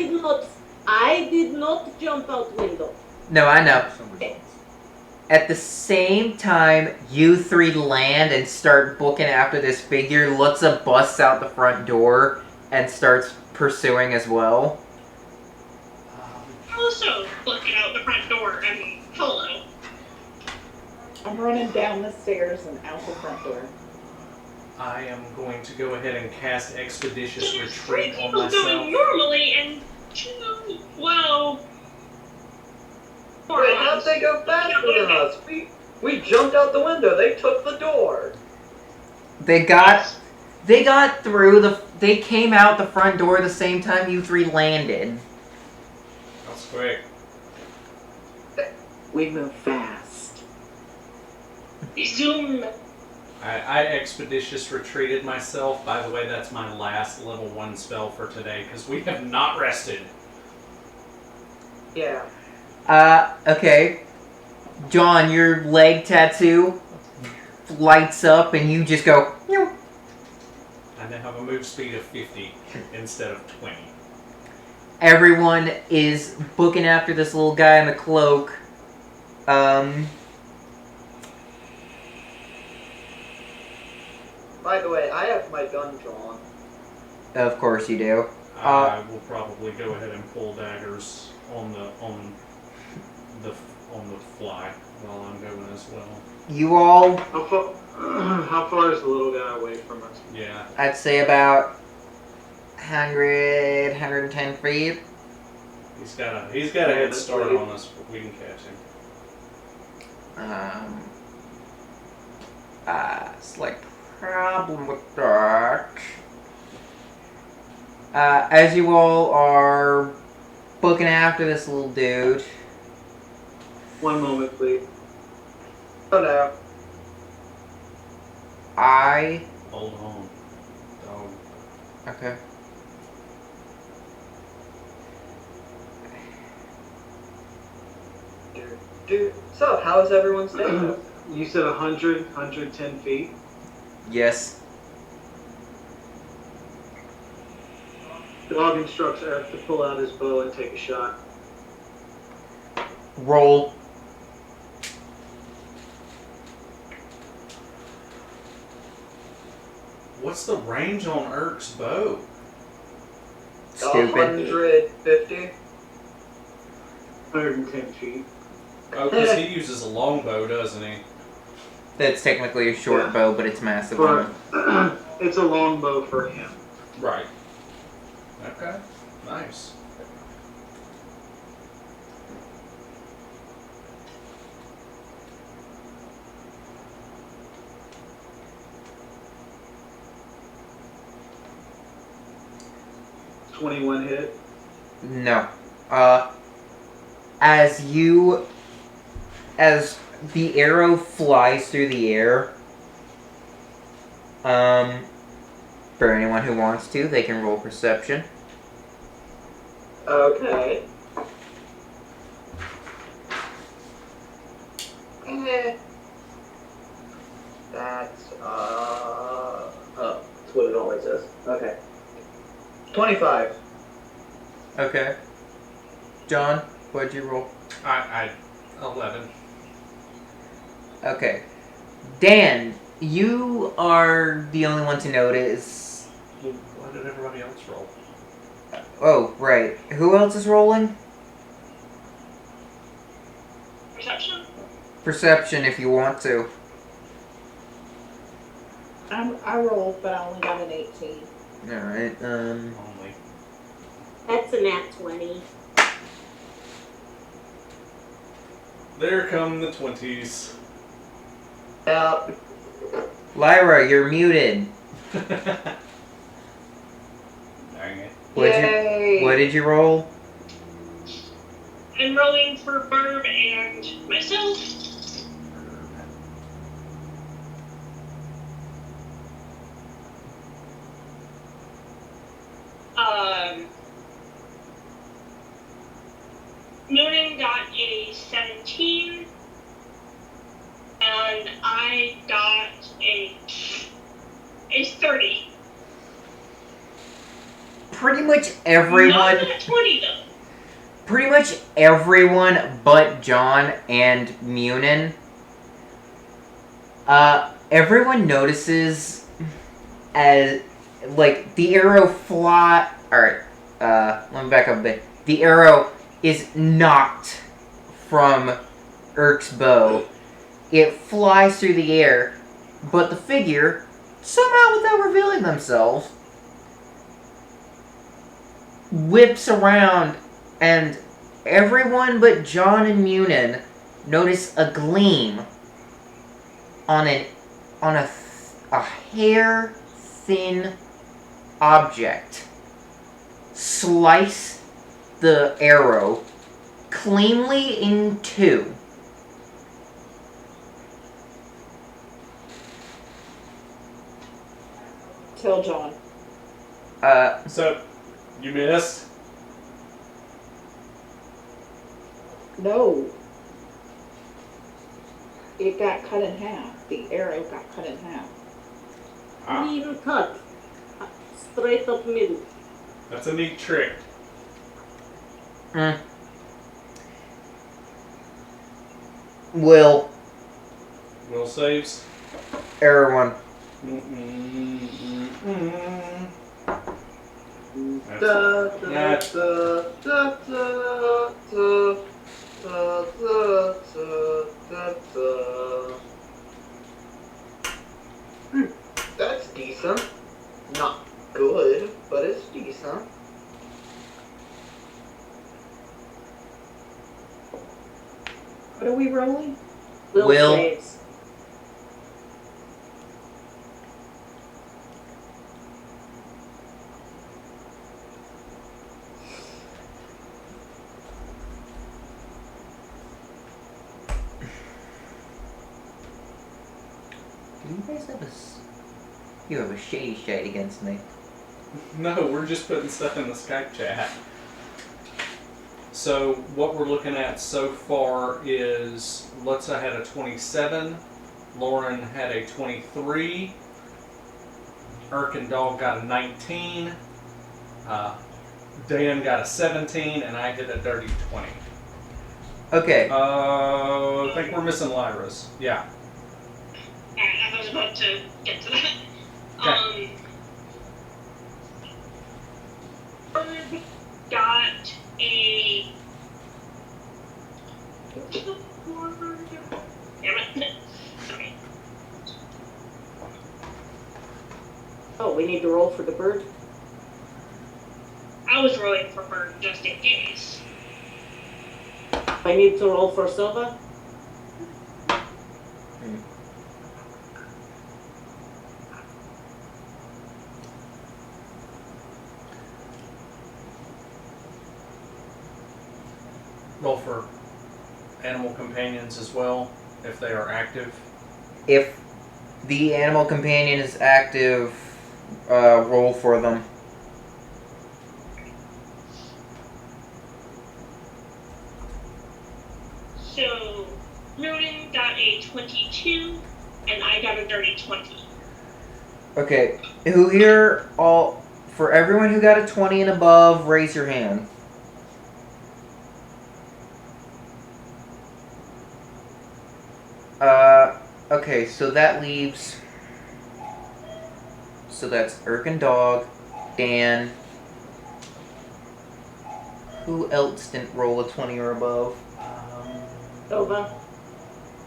[SPEAKER 7] did not jump out window.
[SPEAKER 4] No, I know. At the same time you three land and start booking after this figure, Lutza busts out the front door and starts pursuing as well.
[SPEAKER 1] Also, looking out the front door and hello.
[SPEAKER 5] I'm running down the stairs and out the front door.
[SPEAKER 2] I am going to go ahead and cast Expeditious
[SPEAKER 1] There's 3
[SPEAKER 2] Retreat on
[SPEAKER 1] people
[SPEAKER 2] myself.
[SPEAKER 1] going normally and 2, well...
[SPEAKER 3] Wait, how'd they go faster than us? We jumped out the window. They took the door.
[SPEAKER 4] They got through they came out the front door the same time you three landed.
[SPEAKER 2] That's quick.
[SPEAKER 5] We move fast.
[SPEAKER 1] Zoom.
[SPEAKER 2] I Expeditious Retreated myself. By the way, that's my last level 1 spell for today, because we have not rested.
[SPEAKER 3] Yeah.
[SPEAKER 4] Okay. John, your leg tattoo lights up and you just go, "Meow."
[SPEAKER 2] I now have a move speed of 50 instead of 20.
[SPEAKER 4] Everyone is booking after this little guy in the cloak.
[SPEAKER 3] By the way, I have my gun drawn.
[SPEAKER 4] Of course you do.
[SPEAKER 2] I will probably go ahead and pull daggers on on the fly while I'm going as well.
[SPEAKER 4] You all,
[SPEAKER 6] How far is the little guy away from us?
[SPEAKER 2] Yeah.
[SPEAKER 4] I'd say about 110 feet.
[SPEAKER 2] He's got a head start on us, but we can catch him.
[SPEAKER 4] Slight problem with that. As you all are booking after this little dude.
[SPEAKER 6] One moment, please.
[SPEAKER 3] Oh no.
[SPEAKER 2] Hold on. Dog.
[SPEAKER 4] Okay.
[SPEAKER 3] So, how is everyone's day?
[SPEAKER 6] You said 110 feet.
[SPEAKER 4] Yes.
[SPEAKER 6] Dog instructs Eric to pull out his bow and take a shot.
[SPEAKER 4] Roll.
[SPEAKER 2] What's the range on Eric's bow?
[SPEAKER 4] Stupid.
[SPEAKER 3] 150.
[SPEAKER 6] 110 feet.
[SPEAKER 2] Oh, because he uses a longbow, doesn't he?
[SPEAKER 4] That's technically a short
[SPEAKER 6] Yeah.
[SPEAKER 4] bow, but it's massive.
[SPEAKER 6] For, it's a long bow for him.
[SPEAKER 2] Right. Okay. Nice.
[SPEAKER 6] .21 hit.
[SPEAKER 4] No. As the arrow flies through the air, for anyone who wants to, they can roll perception.
[SPEAKER 3] Okay. That's oh, that's what it always is. Okay. 25.
[SPEAKER 4] Okay. John, what'd you roll?
[SPEAKER 2] I 11.
[SPEAKER 4] Okay. Dan, you are the only one to notice.
[SPEAKER 2] Well, why did everybody else roll?
[SPEAKER 4] Oh, right. Who else is rolling?
[SPEAKER 1] Perception?
[SPEAKER 4] Perception, if you want to.
[SPEAKER 5] I rolled, but I only got an 18.
[SPEAKER 4] Alright,
[SPEAKER 2] Only.
[SPEAKER 7] That's a nat 20.
[SPEAKER 2] There come the 20s.
[SPEAKER 3] Yeah.
[SPEAKER 4] Lyra, you're muted.
[SPEAKER 2] Dang it.
[SPEAKER 3] Yay!
[SPEAKER 4] What did you roll?
[SPEAKER 1] I'm rolling for Barb and myself. Noonan got a 17, and I got a 30.
[SPEAKER 4] Pretty much everyone.
[SPEAKER 1] Not a 20 though.
[SPEAKER 4] Pretty much everyone but John and Munin. Everyone notices as, like, the arrow fly. Alright, let me back up a bit. The arrow is knocked from Eric's bow. It flies through the air, but the figure, somehow without revealing themselves, whips around, and everyone but John and Munin notice a gleam on a hair thin object slice the arrow cleanly in two.
[SPEAKER 5] Tell John.
[SPEAKER 2] So, you missed?
[SPEAKER 5] No. It got cut in half. The arrow got cut in half.
[SPEAKER 7] Clean cut. Straight up middle.
[SPEAKER 2] That's a neat trick.
[SPEAKER 4] Will
[SPEAKER 2] saves.
[SPEAKER 4] error one.
[SPEAKER 3] Da, da, da, da, da, da. Da, da, da, da, da. That's decent. Not good, but it's decent.
[SPEAKER 5] What are we rolling?
[SPEAKER 4] Will.
[SPEAKER 7] Saves.
[SPEAKER 4] Do you guys have you have a shady shade against me?
[SPEAKER 2] No, we're just putting stuff in the Skype chat. So what we're looking at so far is Lutza had a 27, Lauren had a 23, Irk and Dog got a 19, Dan got a 17, and I hit a dirty 20.
[SPEAKER 4] Okay.
[SPEAKER 2] I think we're missing Lyra's. Yeah.
[SPEAKER 1] Alright, I was about to get to that.
[SPEAKER 2] Okay.
[SPEAKER 1] Bird got a. Damn it. Sorry.
[SPEAKER 7] Oh, we need to roll for the bird?
[SPEAKER 1] I was rolling for Bird just in case.
[SPEAKER 7] I need to roll for Silva?
[SPEAKER 2] Roll for animal companions as well, if they are active.
[SPEAKER 4] If the animal companion is active, roll for them.
[SPEAKER 1] So, Rodin got a 22, and I got a dirty 20.
[SPEAKER 4] Okay. Who here all for everyone who got a 20 and above, raise your hand. Okay, so that leaves. So that's Irk and Dog, Dan. Who else didn't roll a 20 or above?
[SPEAKER 7] Silva?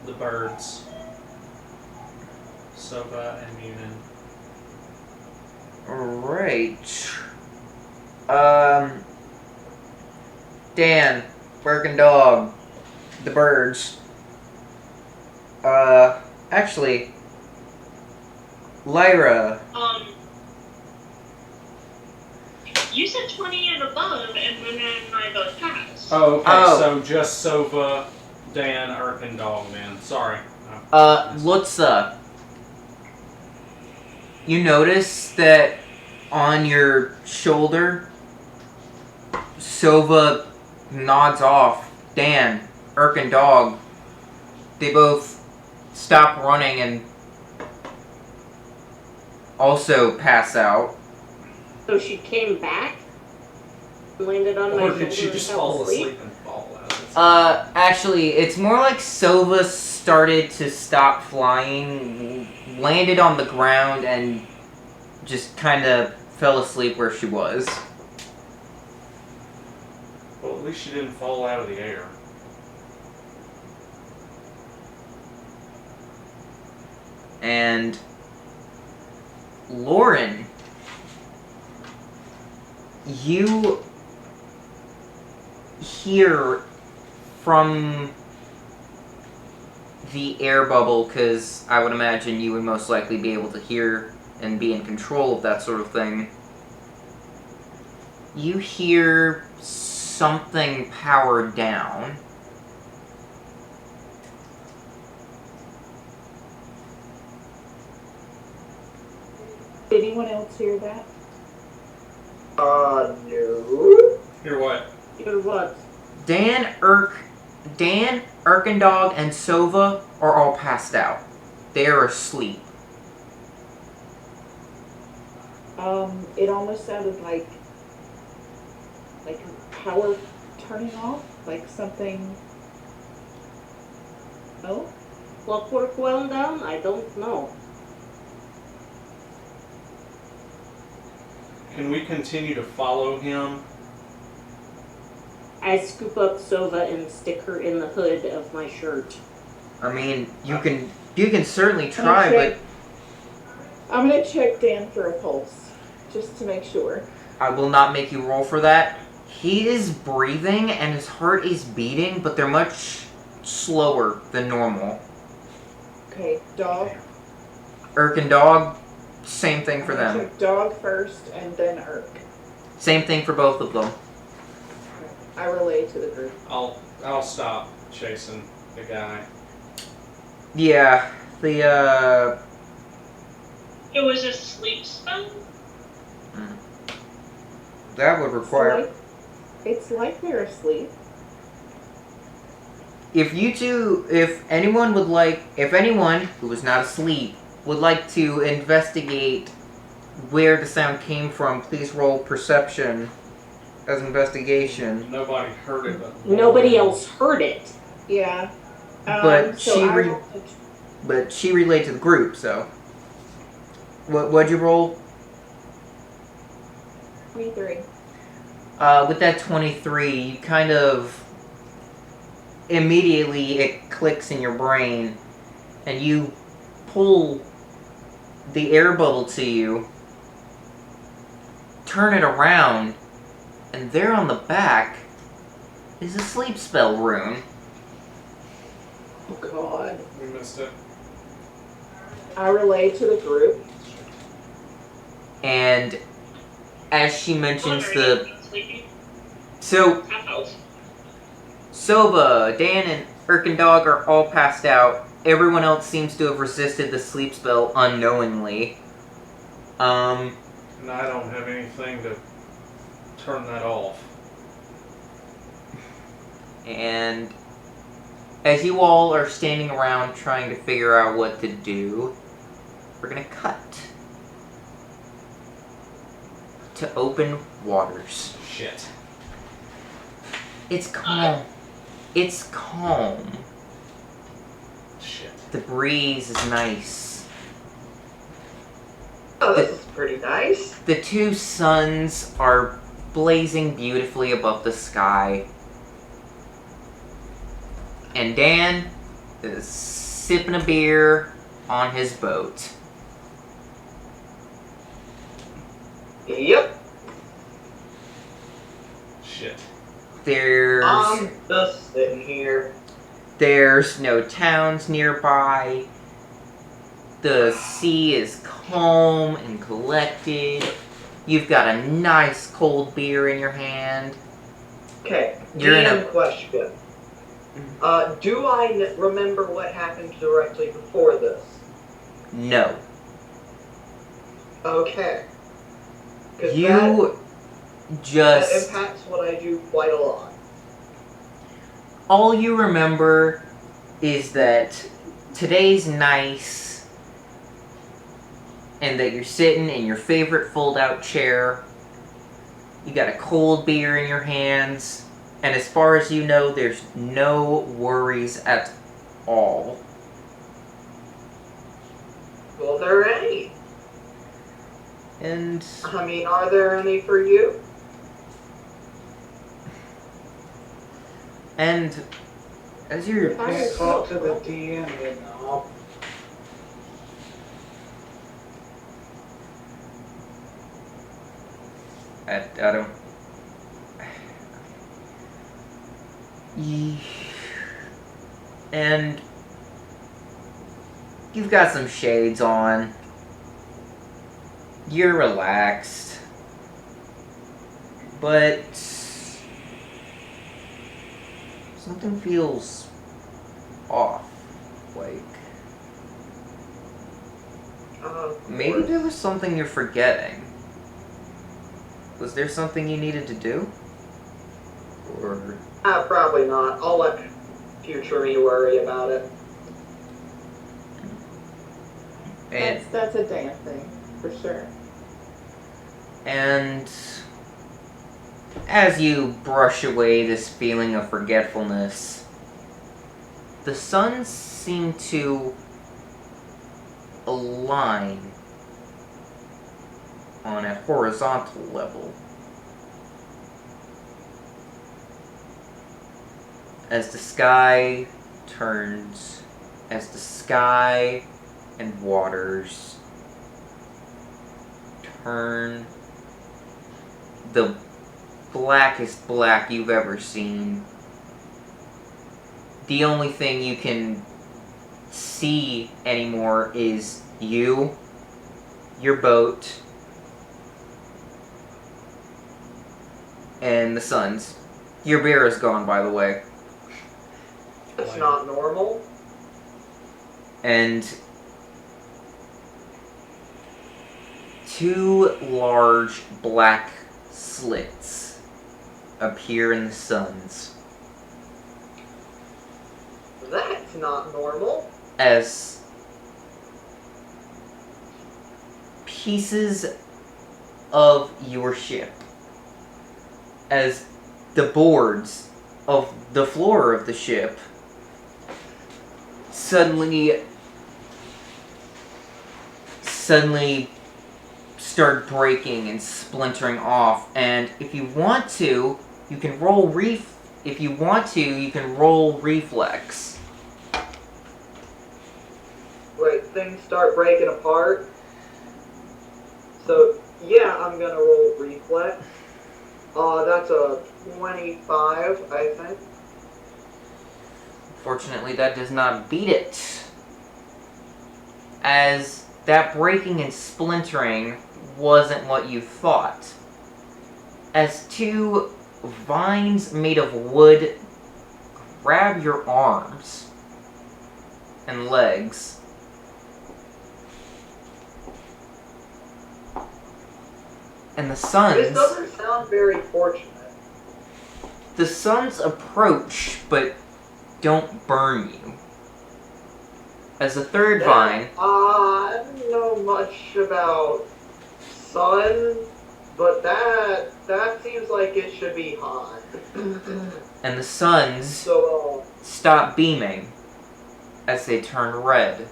[SPEAKER 2] The birds. Sova and Munin.
[SPEAKER 4] Alright. Dan, Irk and Dog, the birds. Actually, Lyra.
[SPEAKER 1] You said 20 and above, and then I both passed.
[SPEAKER 2] Oh, okay.
[SPEAKER 4] Oh.
[SPEAKER 2] So just Sova, Dan, Irk, and Dog, man. Sorry.
[SPEAKER 4] Lutza. You notice that on your shoulder, Sova nods off. Dan, Irk, and Dog. They both stop running and also pass out.
[SPEAKER 7] So she came back? Landed on my
[SPEAKER 2] Or
[SPEAKER 7] shoulder
[SPEAKER 2] did she
[SPEAKER 7] and
[SPEAKER 2] just
[SPEAKER 7] fell
[SPEAKER 2] fall
[SPEAKER 7] asleep?
[SPEAKER 2] asleep and fall out?
[SPEAKER 4] Actually, it's more like Sova started to stop flying, landed on the ground, and just kind of fell asleep where she was.
[SPEAKER 2] Well, at least she didn't fall out of the air.
[SPEAKER 4] And Lauren, you hear from the air bubble, because I would imagine you would most likely be able to hear and be in control of that sort of thing. You hear something power down.
[SPEAKER 5] Did anyone else hear that?
[SPEAKER 3] No.
[SPEAKER 2] Hear what?
[SPEAKER 7] Hear what?
[SPEAKER 4] Dan, Erkendog, and Sova are all passed out. They are asleep.
[SPEAKER 5] It almost sounded like power turning off, like something. Oh,
[SPEAKER 7] Clockwork wound down? I don't know.
[SPEAKER 2] Can we continue to follow him?
[SPEAKER 7] I scoop up Sova and stick her in the hood of my shirt.
[SPEAKER 4] I mean, you can certainly try, but
[SPEAKER 5] I'm gonna check Dan for a pulse, just to make sure.
[SPEAKER 4] I will not make you roll for that. He is breathing and his heart is beating, but they're much slower than normal.
[SPEAKER 5] Okay, dog.
[SPEAKER 4] Urk and dog, same thing for
[SPEAKER 5] I'm gonna
[SPEAKER 4] them.
[SPEAKER 5] check dog first and then Urk.
[SPEAKER 4] Same thing for both of them.
[SPEAKER 5] I relay to the group.
[SPEAKER 2] I'll stop chasing the guy.
[SPEAKER 4] Yeah, the
[SPEAKER 1] It was a sleep spell?
[SPEAKER 4] that would require.
[SPEAKER 5] It's like they're asleep.
[SPEAKER 4] If anyone who was not asleep would like to investigate where the sound came from, please roll perception as investigation.
[SPEAKER 2] Nobody heard it. But
[SPEAKER 7] Nobody else heard it.
[SPEAKER 5] Yeah.
[SPEAKER 4] But
[SPEAKER 5] so
[SPEAKER 4] she relayed to the group, so. What'd you roll?
[SPEAKER 5] 23.
[SPEAKER 4] With that 23, you kind of immediately it clicks in your brain, and you pull the air bubble to you, turn it around, and there on the back is a sleep spell rune.
[SPEAKER 5] Oh God.
[SPEAKER 2] we missed it.
[SPEAKER 5] I relay to the group.
[SPEAKER 4] And as she mentions the
[SPEAKER 1] Sleepy.
[SPEAKER 4] so
[SPEAKER 1] Half health.
[SPEAKER 4] Sova, Dan, and Erkendog are all passed out. Everyone else seems to have resisted the sleep spell unknowingly.
[SPEAKER 2] And I don't have anything to turn that off.
[SPEAKER 4] And as you all are standing around trying to figure out what to do, we're gonna cut to open waters.
[SPEAKER 2] Shit.
[SPEAKER 4] It's calm. It's calm.
[SPEAKER 2] Shit.
[SPEAKER 4] The breeze is nice.
[SPEAKER 3] Oh, this is pretty nice.
[SPEAKER 4] The two suns are blazing beautifully above the sky. And Dan is sipping a beer on his boat.
[SPEAKER 3] Yep.
[SPEAKER 2] Shit.
[SPEAKER 3] I'm just sitting here.
[SPEAKER 4] There's no towns nearby. The sea is calm and collected. You've got a nice cold beer in your hand.
[SPEAKER 3] Okay,
[SPEAKER 4] You're in
[SPEAKER 3] DM question. Do I remember what happened directly before this?
[SPEAKER 4] No.
[SPEAKER 3] Okay. 'Cause
[SPEAKER 4] You
[SPEAKER 3] that
[SPEAKER 4] just...
[SPEAKER 3] impacts what I do quite a lot.
[SPEAKER 4] All you remember is that today's nice and that you're sitting in your favorite fold-out chair. You got a cold beer in your hands, and as far as you know, there's no worries at all.
[SPEAKER 3] Well, there any?
[SPEAKER 4] And
[SPEAKER 3] I mean, are there any for you?
[SPEAKER 4] as you're...
[SPEAKER 6] Can't talk to the DM, you know.
[SPEAKER 4] I don't... And you've got some shades on. You're relaxed. But something feels off. Like maybe there was something you're forgetting. Was there something you needed to do? Or...
[SPEAKER 3] Probably not. I'll let future me worry about it.
[SPEAKER 4] And,
[SPEAKER 5] That's a Dan thing, for sure.
[SPEAKER 4] and as you brush away this feeling of forgetfulness, the suns seem to align on a horizontal level. as the sky turns, as the sky and waters turn the blackest black you've ever seen. The only thing you can see anymore is you, your boat, and the suns. Your beer is gone, by the way.
[SPEAKER 3] That's not normal.
[SPEAKER 4] And two large black slits appear in the suns
[SPEAKER 3] That's not normal.
[SPEAKER 4] as pieces of your ship, as the boards of the floor of the ship suddenly start breaking and splintering off. And if you want to, you can roll reflex.
[SPEAKER 3] Wait, things start breaking apart. So, yeah, I'm gonna roll reflex. That's a 25, I think.
[SPEAKER 4] Fortunately, that does not beat it, as that breaking and splintering wasn't what you thought. As two vines made of wood grab your arms and legs, and the
[SPEAKER 3] This
[SPEAKER 4] suns
[SPEAKER 3] doesn't sound very fortunate.
[SPEAKER 4] approach but don't burn you. As a third vine,
[SPEAKER 3] I don't know much about sun, but that seems like it should be hot.
[SPEAKER 4] and the suns
[SPEAKER 3] So,
[SPEAKER 4] stop beaming as they turn red.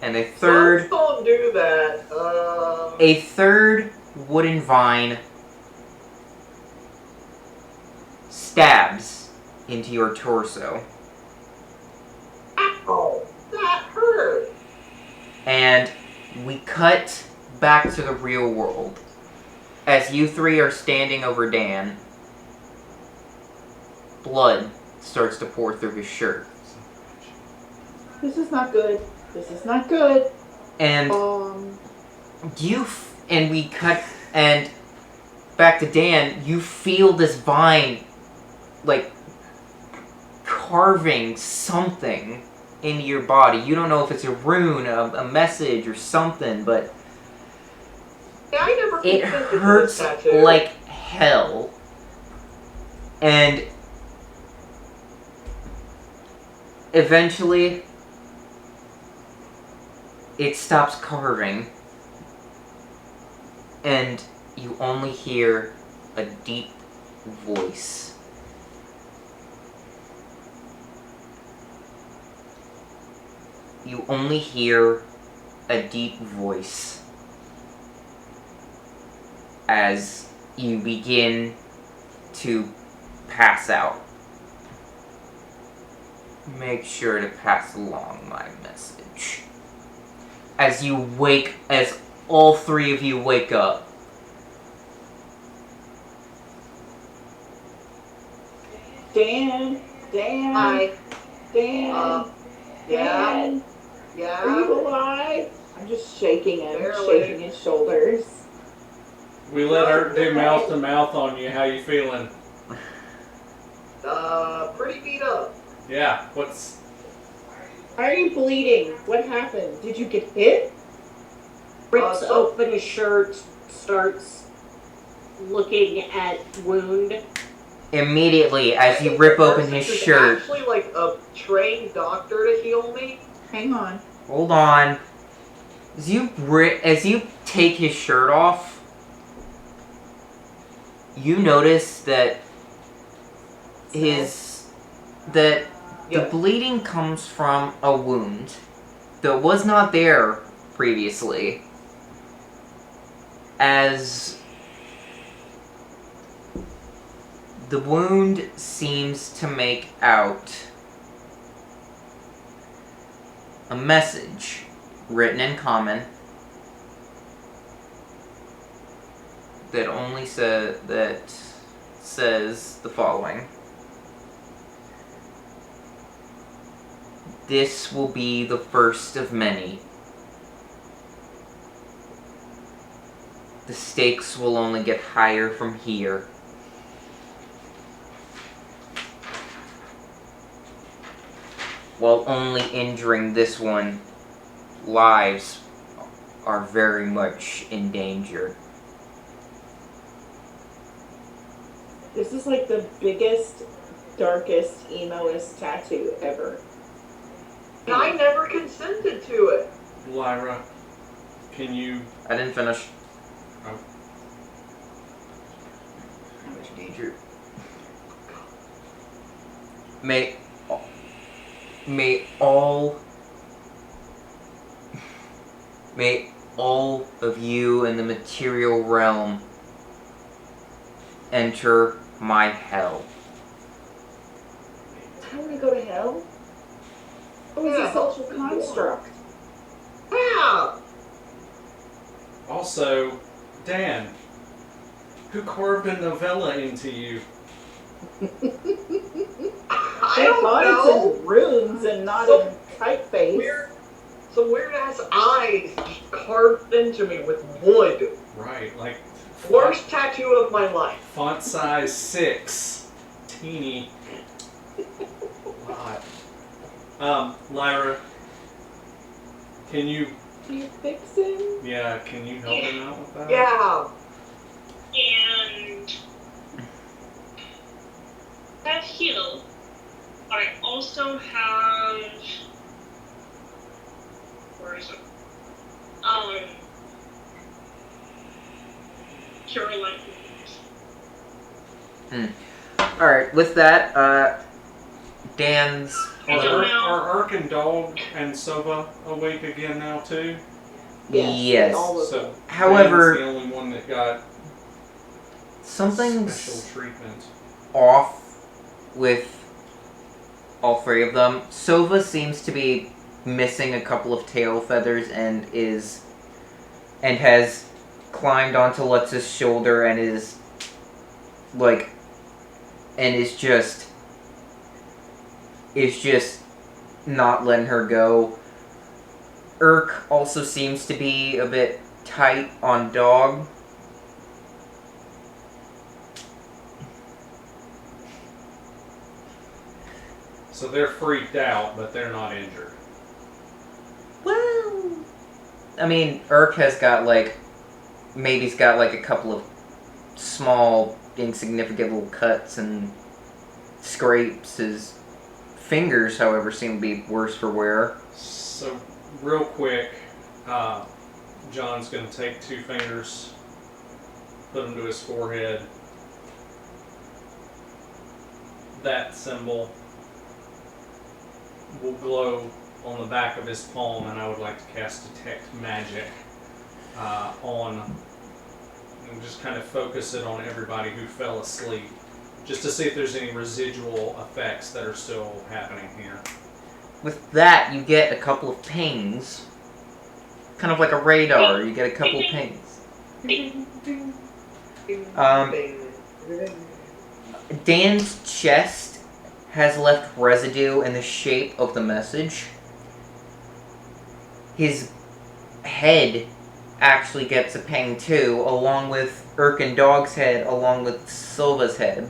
[SPEAKER 4] And a
[SPEAKER 3] suns don't do that.
[SPEAKER 4] third wooden vine stabs into your torso.
[SPEAKER 3] Ow, that hurt.
[SPEAKER 4] And we cut back to the real world. As you three are standing over Dan, blood starts to pour through his shirt.
[SPEAKER 5] This is not good. This is not good.
[SPEAKER 4] And we cut, and back to Dan, you feel this vine, like, carving something into your body. You don't know if it's a rune, a message, or something, but
[SPEAKER 3] Yeah, I never
[SPEAKER 4] it
[SPEAKER 3] consented to this
[SPEAKER 4] hurts
[SPEAKER 3] tattoo.
[SPEAKER 4] like hell. And eventually, it stops carving, and you only hear a deep voice. You only hear a deep voice as you begin to pass out. Make sure to pass along my message. As all three of you wake up.
[SPEAKER 5] Dan.
[SPEAKER 3] Hi.
[SPEAKER 5] Dan.
[SPEAKER 3] Yeah.
[SPEAKER 5] Are you alive? I'm just shaking him,
[SPEAKER 3] Barely.
[SPEAKER 5] shaking his shoulders.
[SPEAKER 2] We let her do mouth to mouth on you. How you feeling?
[SPEAKER 3] Pretty beat up.
[SPEAKER 2] Yeah.
[SPEAKER 5] Why are you bleeding? What happened? Did you get hit?
[SPEAKER 7] Rips open his shirt, starts looking at wound.
[SPEAKER 4] Immediately, as you rip open his
[SPEAKER 3] This is
[SPEAKER 4] shirt.
[SPEAKER 3] actually like a trained doctor to heal me.
[SPEAKER 5] Hang on.
[SPEAKER 4] Hold on. As you take his shirt off, you notice that the
[SPEAKER 3] Yes.
[SPEAKER 4] bleeding comes from a wound that was not there previously. As The wound seems to make out a message written in common that says the following. This will be the first of many. The stakes will only get higher from here. While only injuring this one, lives are very much in danger.
[SPEAKER 5] This is like the biggest, darkest, emoest tattoo ever.
[SPEAKER 3] And I never consented to it.
[SPEAKER 2] Lyra, can you...
[SPEAKER 4] I didn't finish.
[SPEAKER 2] Oh.
[SPEAKER 4] How much danger? May all of you in the material realm enter my hell.
[SPEAKER 5] How do we go to hell? Oh, it's a social construct.
[SPEAKER 3] Yeah.
[SPEAKER 2] Also, Dan, who carved a novella into you?
[SPEAKER 3] I
[SPEAKER 5] Thank
[SPEAKER 3] don't
[SPEAKER 5] God
[SPEAKER 3] know.
[SPEAKER 5] it's in runes and not
[SPEAKER 3] So
[SPEAKER 5] in typeface.
[SPEAKER 3] Some weird ass eyes just carved into me with wood.
[SPEAKER 2] Right, like...
[SPEAKER 3] Worst tattoo of my life.
[SPEAKER 2] Font size 6. Teeny. Lot. Lyra, can you...
[SPEAKER 5] You fix him?
[SPEAKER 2] Yeah, can you help him out with that?
[SPEAKER 3] Yeah.
[SPEAKER 1] And that heal, I also have, where is it? Cure life wounds.
[SPEAKER 4] Alright, with that, Dan's...
[SPEAKER 2] Are Urk and Dog and Sova awake again now too?
[SPEAKER 4] Yes.
[SPEAKER 5] All of
[SPEAKER 2] So,
[SPEAKER 5] them.
[SPEAKER 4] However,
[SPEAKER 2] Dan's the only one that got
[SPEAKER 4] something's
[SPEAKER 2] special treatment.
[SPEAKER 4] off with all three of them. Sova seems to be missing a couple of tail feathers and has climbed onto Lutz's shoulder and is just not letting her go. Urk also seems to be a bit tight on Dog.
[SPEAKER 2] So they're freaked out, but they're not injured.
[SPEAKER 4] Well, I mean, Urk has got maybe's got a couple of small, insignificant little cuts and scrapes. His fingers, however, seem to be worse for wear.
[SPEAKER 2] So, real quick, John's going to take 2 fingers, put them to his forehead. That symbol will glow on the back of his palm, and I would like to cast Detect Magic on, and just kind of focus it on everybody who fell asleep, just to see if there's any residual effects that are still happening here.
[SPEAKER 4] With that, you get a couple of pings. Kind of like a radar, you get a couple of pings. Dan's chest has left residue in the shape of the message. His head actually gets a ping too, along with Urk and Dog's head, along with Silva's head.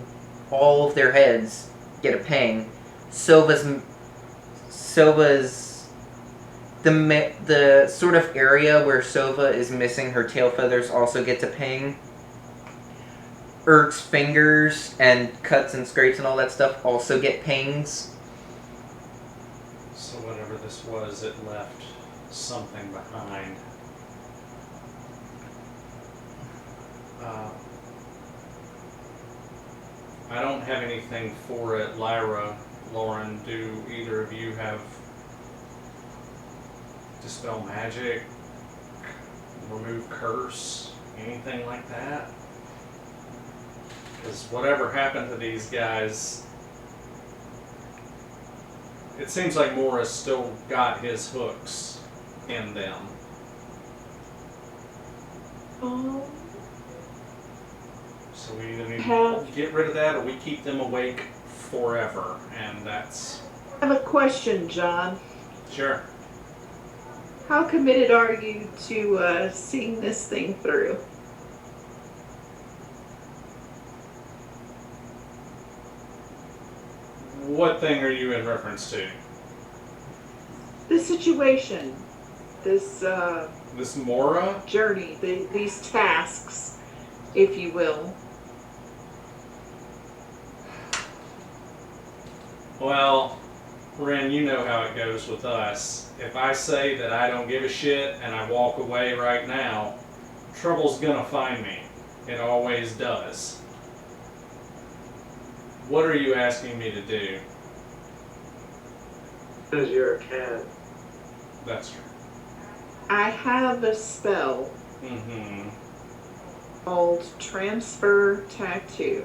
[SPEAKER 4] All of their heads get a ping. Silva's the sort of area where Sova is missing her tail feathers also gets a ping. Urk's fingers and cuts and scrapes and all that stuff also get pings.
[SPEAKER 2] So whatever this was, it left something behind. I don't have anything for it. Lyra, Lauren, do either of you have Dispel Magic, Remove Curse, anything like that? Because whatever happened to these guys, it seems like Mora's still got his hooks in them. So we either need to get rid of that or we keep them awake forever. And that's...
[SPEAKER 5] I have a question, John.
[SPEAKER 2] Sure.
[SPEAKER 5] How committed are you to seeing this thing through?
[SPEAKER 2] What thing are you in reference to?
[SPEAKER 5] The situation, this
[SPEAKER 2] This Mora?
[SPEAKER 5] journey, these tasks, if you will.
[SPEAKER 2] Well, Ren, you know how it goes with us. If I say that I don't give a shit and I walk away right now, trouble's gonna find me. It always does. What are you asking me to do?
[SPEAKER 6] Because you're a cat.
[SPEAKER 2] That's true.
[SPEAKER 5] I have a spell
[SPEAKER 2] Mm-hmm.
[SPEAKER 5] called Transfer Tattoo.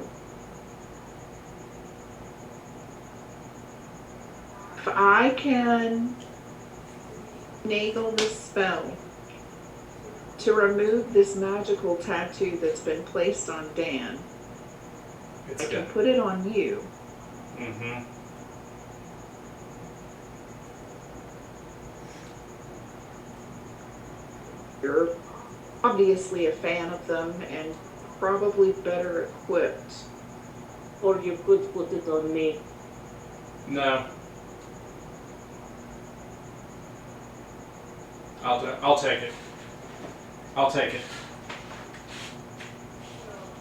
[SPEAKER 5] If I can finagle this spell to remove this magical tattoo that's been placed on Dan,
[SPEAKER 2] It's
[SPEAKER 5] I can
[SPEAKER 2] good.
[SPEAKER 5] put it on you.
[SPEAKER 2] Mm-hmm.
[SPEAKER 5] You're obviously a fan of them and probably better equipped.
[SPEAKER 7] Or you could put it on me.
[SPEAKER 2] No. I'll take it. I'll take it.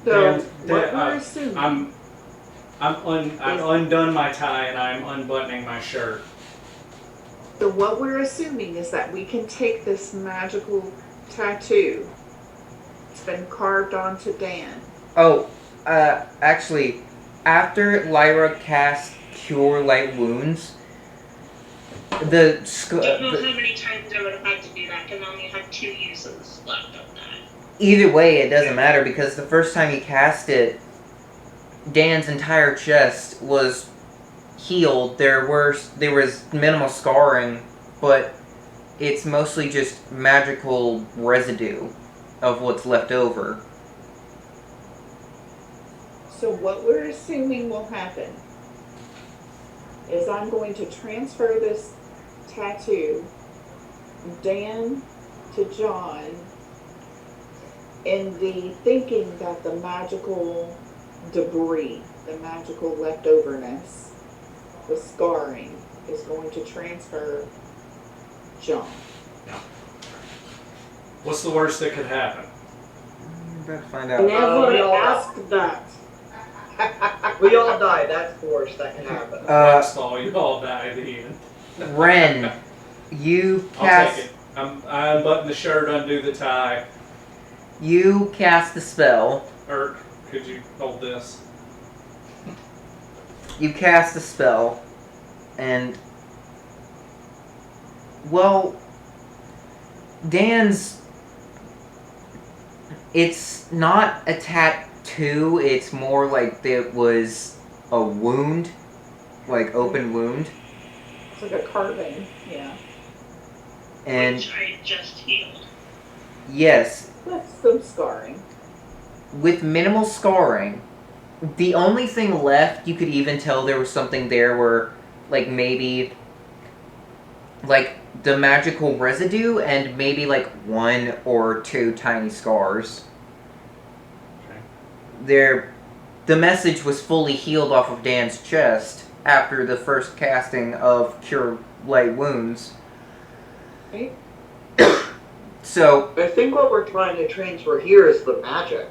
[SPEAKER 5] So
[SPEAKER 2] Dan,
[SPEAKER 5] what we're assuming
[SPEAKER 2] I'm undone my tie and I'm unbuttoning my shirt.
[SPEAKER 5] So what we're assuming is that we can take this magical tattoo. It's been carved onto Dan.
[SPEAKER 4] Oh, actually, after Lyra cast Cure Light Wounds, the
[SPEAKER 1] Don't know how many times I would have had to do that because I only had 2 uses left of that.
[SPEAKER 4] either way, it doesn't matter because the first time he cast it, Dan's entire chest was healed. There was minimal scarring, but it's mostly just magical residue of what's left over.
[SPEAKER 5] So what we're assuming will happen is I'm going to transfer this tattoo from Dan to John in the thinking that the magical debris, the magical leftoverness, the scarring is going to transfer John.
[SPEAKER 2] What's the worst that could happen?
[SPEAKER 4] We're about to find out.
[SPEAKER 7] Never
[SPEAKER 3] we all
[SPEAKER 7] ask that.
[SPEAKER 3] We all die. That's the worst that can happen.
[SPEAKER 2] That's all. You all die at the end.
[SPEAKER 4] Ren, you
[SPEAKER 2] I'll
[SPEAKER 4] cast
[SPEAKER 2] take it. I unbutton the shirt, undo the tie.
[SPEAKER 4] you cast the spell.
[SPEAKER 2] Or could you hold this?
[SPEAKER 4] You cast the spell, and well, Dan's. It's not a tattoo. It's more like it was a wound, like open wound,
[SPEAKER 5] It's like a carving, yeah.
[SPEAKER 4] and
[SPEAKER 1] Which I just healed.
[SPEAKER 4] yes,
[SPEAKER 5] That's some scarring.
[SPEAKER 4] with minimal scarring. The only thing left, you could even tell there was something there where, like, maybe, like, the magical residue and maybe, like, 1 or 2 tiny scars.
[SPEAKER 2] Okay.
[SPEAKER 4] The message was fully healed off of Dan's chest after the first casting of Cure Light Wounds.
[SPEAKER 5] Right?
[SPEAKER 4] So,
[SPEAKER 3] I think what we're trying to transfer here is the magic.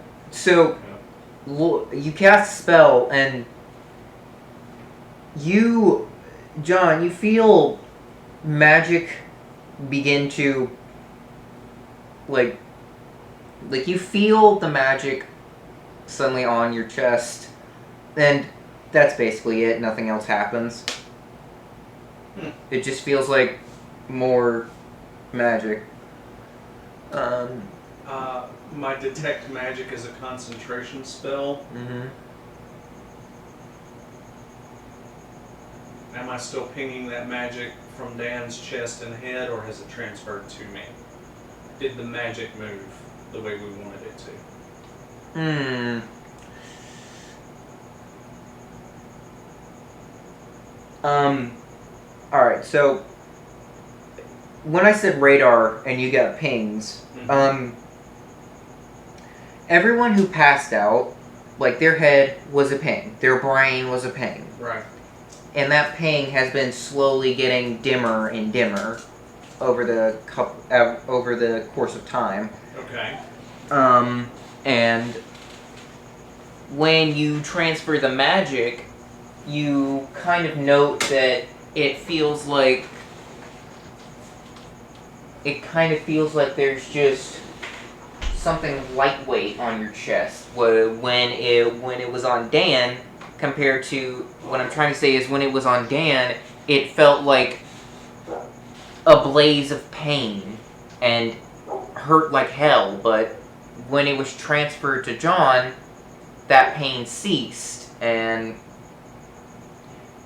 [SPEAKER 4] you cast a spell, and you, John, you feel magic begin to, like you feel the magic suddenly on your chest, and that's basically it. Nothing else happens. It just feels like more magic.
[SPEAKER 2] My detect magic is a concentration spell.
[SPEAKER 4] Mm-hmm.
[SPEAKER 2] am I still pinging that magic from Dan's chest and head, or has it transferred to me? Did the magic move the way we wanted it to?
[SPEAKER 4] Alright, so when I said radar and you got pings, everyone who passed out, like their head was a ping, their brain was a ping.
[SPEAKER 2] Right.
[SPEAKER 4] And that ping has been slowly getting dimmer and dimmer over the course of time.
[SPEAKER 2] Okay.
[SPEAKER 4] And when you transfer the magic, you kind of note that it kind of feels like there's just something lightweight on your chest. When it was on Dan, compared to what I'm trying to say is when it was on Dan, it felt like a blaze of pain and hurt like hell. But when it was transferred to John, that pain ceased, and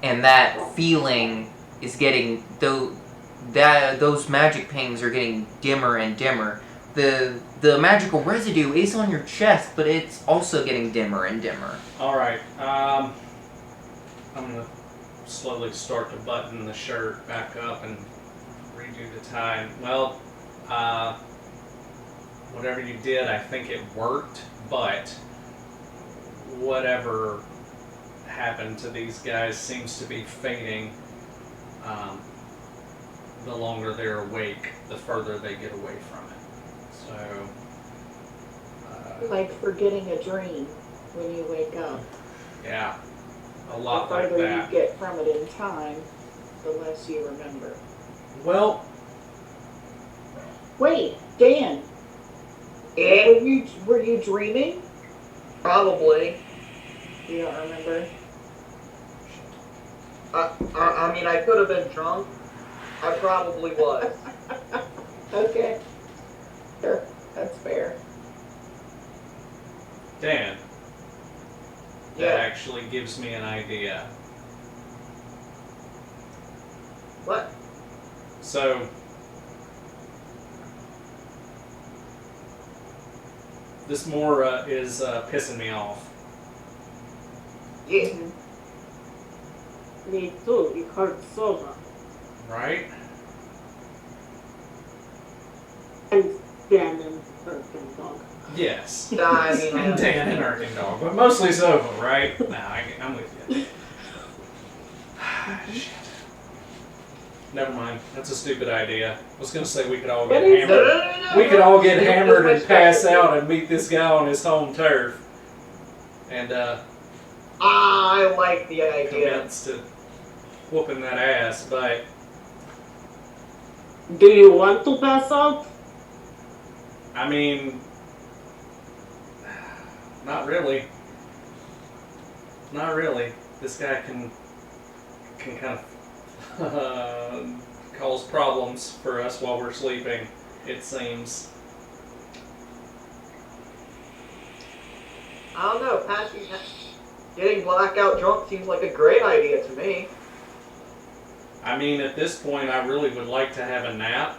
[SPEAKER 4] that feeling is getting those magic pings are getting dimmer and dimmer. The magical residue is on your chest, but it's also getting dimmer and dimmer.
[SPEAKER 2] Alright, I'm gonna slowly start to button the shirt back up and redo the tie. Well, whatever you did, I think it worked, but whatever happened to these guys seems to be fading. The longer they're awake, the further they get away from it. So,
[SPEAKER 5] Like forgetting a dream when you wake up.
[SPEAKER 2] yeah, a lot
[SPEAKER 5] The
[SPEAKER 2] like
[SPEAKER 5] further
[SPEAKER 2] that.
[SPEAKER 5] you get from it in time, the less you remember.
[SPEAKER 2] Well,
[SPEAKER 5] Wait, Dan,
[SPEAKER 3] Eh?
[SPEAKER 5] were you dreaming?
[SPEAKER 3] Probably.
[SPEAKER 5] You don't remember?
[SPEAKER 3] I mean, I could have been drunk. I probably was.
[SPEAKER 5] Okay. Sure, that's fair.
[SPEAKER 2] Dan, that
[SPEAKER 3] Yeah.
[SPEAKER 2] actually gives me an idea.
[SPEAKER 3] What?
[SPEAKER 2] So, this Mora is pissing me off,
[SPEAKER 3] Yeah.
[SPEAKER 7] Me too, it hurts so much.
[SPEAKER 2] right?
[SPEAKER 7] And Dan and Hurricane Dog.
[SPEAKER 2] Yes.
[SPEAKER 3] I mean,
[SPEAKER 2] And Dan and Arkandog, but mostly Zova, right? Nah, I'm with you. Shit. Never mind. That's a stupid idea. I was gonna say we could all get
[SPEAKER 5] What is
[SPEAKER 2] hammered.
[SPEAKER 3] No.
[SPEAKER 2] We could all get
[SPEAKER 3] This is
[SPEAKER 2] hammered
[SPEAKER 3] my
[SPEAKER 2] and pass
[SPEAKER 3] specialty.
[SPEAKER 2] out and meet this guy on his home turf. And
[SPEAKER 3] I like the idea.
[SPEAKER 2] commence to whooping that ass, but
[SPEAKER 7] Do you want to pass out?
[SPEAKER 2] I mean, not really. Not really. This guy can kind of cause problems for us while we're sleeping, it seems.
[SPEAKER 3] I don't know. Getting blackout drunk seems like a great idea to me.
[SPEAKER 2] I mean, at this point, I really would like to have a nap.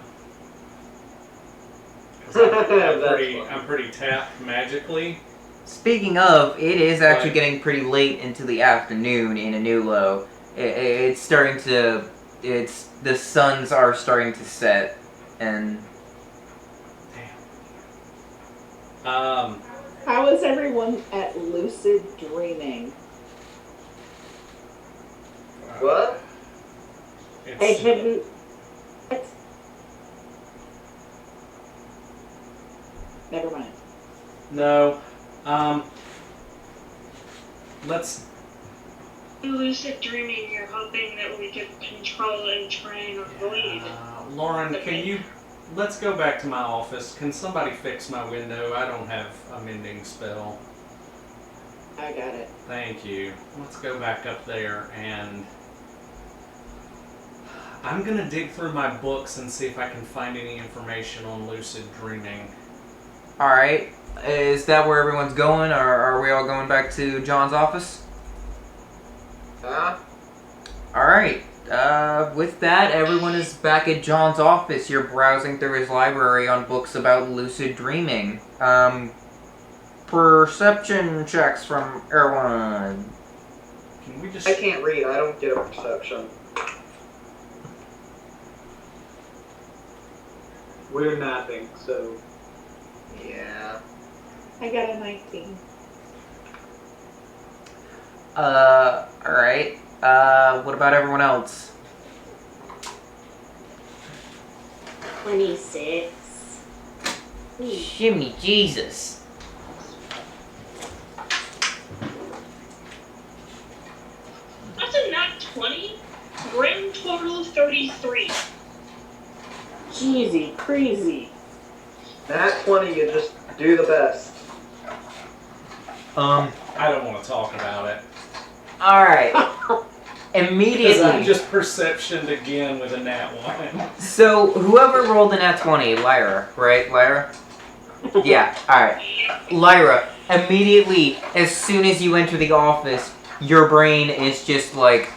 [SPEAKER 2] 'Cause I'm pretty tapped magically.
[SPEAKER 4] Speaking of, it is actually
[SPEAKER 2] Right.
[SPEAKER 4] getting pretty late into the afternoon in Anulo. It's starting to, the suns are starting to set, and
[SPEAKER 5] How is everyone at lucid dreaming?
[SPEAKER 3] What?
[SPEAKER 7] I
[SPEAKER 2] It's,
[SPEAKER 7] haven't.
[SPEAKER 5] Never mind.
[SPEAKER 2] no. Let's.
[SPEAKER 1] Lucid dreaming, you're hoping that we could control and train or lead.
[SPEAKER 2] Lauren, can you? Let's go back to my office. Can somebody fix my window? I don't have a mending spell.
[SPEAKER 5] I got it.
[SPEAKER 2] Thank you. Let's go back up there and I'm gonna dig through my books and see if I can find any information on lucid dreaming.
[SPEAKER 4] alright. Is that where everyone's going, or are we all going back to John's office?
[SPEAKER 3] Huh?
[SPEAKER 4] Alright, with that, everyone is back at John's office. You're browsing through his library on books about lucid dreaming. Perception checks from everyone.
[SPEAKER 2] Can we just...
[SPEAKER 3] I can't read. I don't get a perception.
[SPEAKER 6] We're napping, so
[SPEAKER 3] Yeah.
[SPEAKER 5] I got a 19.
[SPEAKER 4] Alright. What about everyone else?
[SPEAKER 7] 26.
[SPEAKER 4] Shimmy Jesus.
[SPEAKER 1] That's a nat 20. Grand total 33.
[SPEAKER 7] Jeezy, crazy.
[SPEAKER 3] Nat 20, you just do the best.
[SPEAKER 2] I don't want to talk about it.
[SPEAKER 4] Alright.
[SPEAKER 2] Because
[SPEAKER 4] Immediately.
[SPEAKER 2] I just perceptioned again with a nat 1.
[SPEAKER 4] So, whoever rolled a nat 20, Lyra, right? Lyra? Yeah, alright. Lyra, immediately, as soon as you enter the office, your brain is just like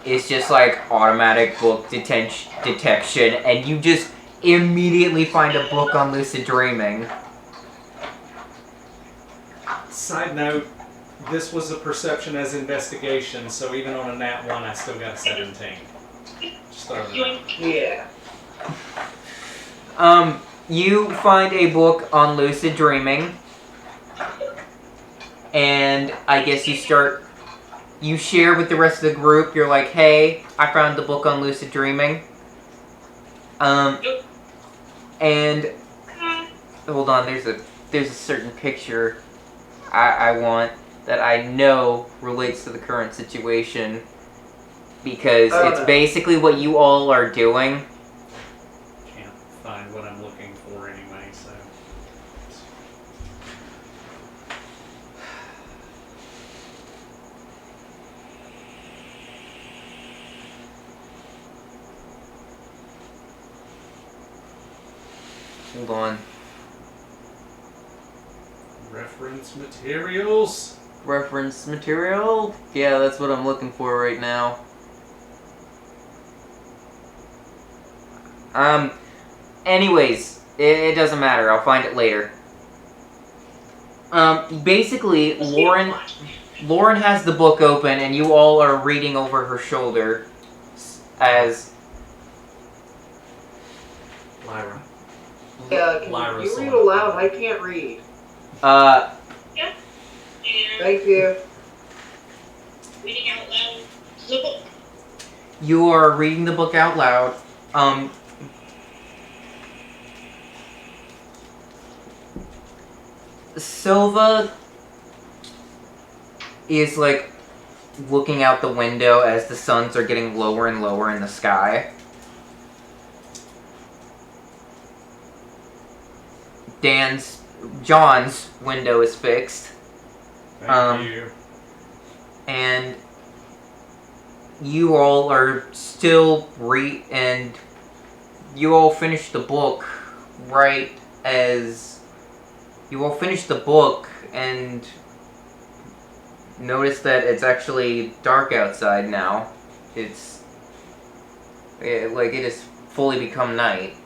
[SPEAKER 4] automatic book detection, and you just immediately find a book on lucid dreaming.
[SPEAKER 2] Side note, this was a perception as investigation, so even on a nat 1, I still got a 17. Just throw it out.
[SPEAKER 3] Yeah.
[SPEAKER 4] You find a book on lucid dreaming, and I guess you share with the rest of the group. You're like, hey, I found the book on lucid dreaming. And hold on, there's a certain picture I want that I know relates to the current situation, because it's basically what you all are doing.
[SPEAKER 2] Can't find what I'm looking for anyway, so...
[SPEAKER 4] Hold on.
[SPEAKER 2] Reference materials?
[SPEAKER 4] Reference material? Yeah, that's what I'm looking for right now. Anyways, it doesn't matter. I'll find it later. Basically, Lauren has the book open, and you all are reading over her shoulder as...
[SPEAKER 2] Lyra.
[SPEAKER 3] Yeah, can
[SPEAKER 2] Lyra's
[SPEAKER 3] you read
[SPEAKER 2] the one.
[SPEAKER 3] aloud? I can't read.
[SPEAKER 1] And
[SPEAKER 3] Thank you.
[SPEAKER 1] reading out loud the book.
[SPEAKER 4] You are reading the book out loud. Silva is like looking out the window as the suns are getting lower and lower in the sky. John's window is fixed.
[SPEAKER 2] Thank you.
[SPEAKER 4] And you all are still and you all finish the book right as you all finish the book and notice that it's actually dark outside now. It has fully become night.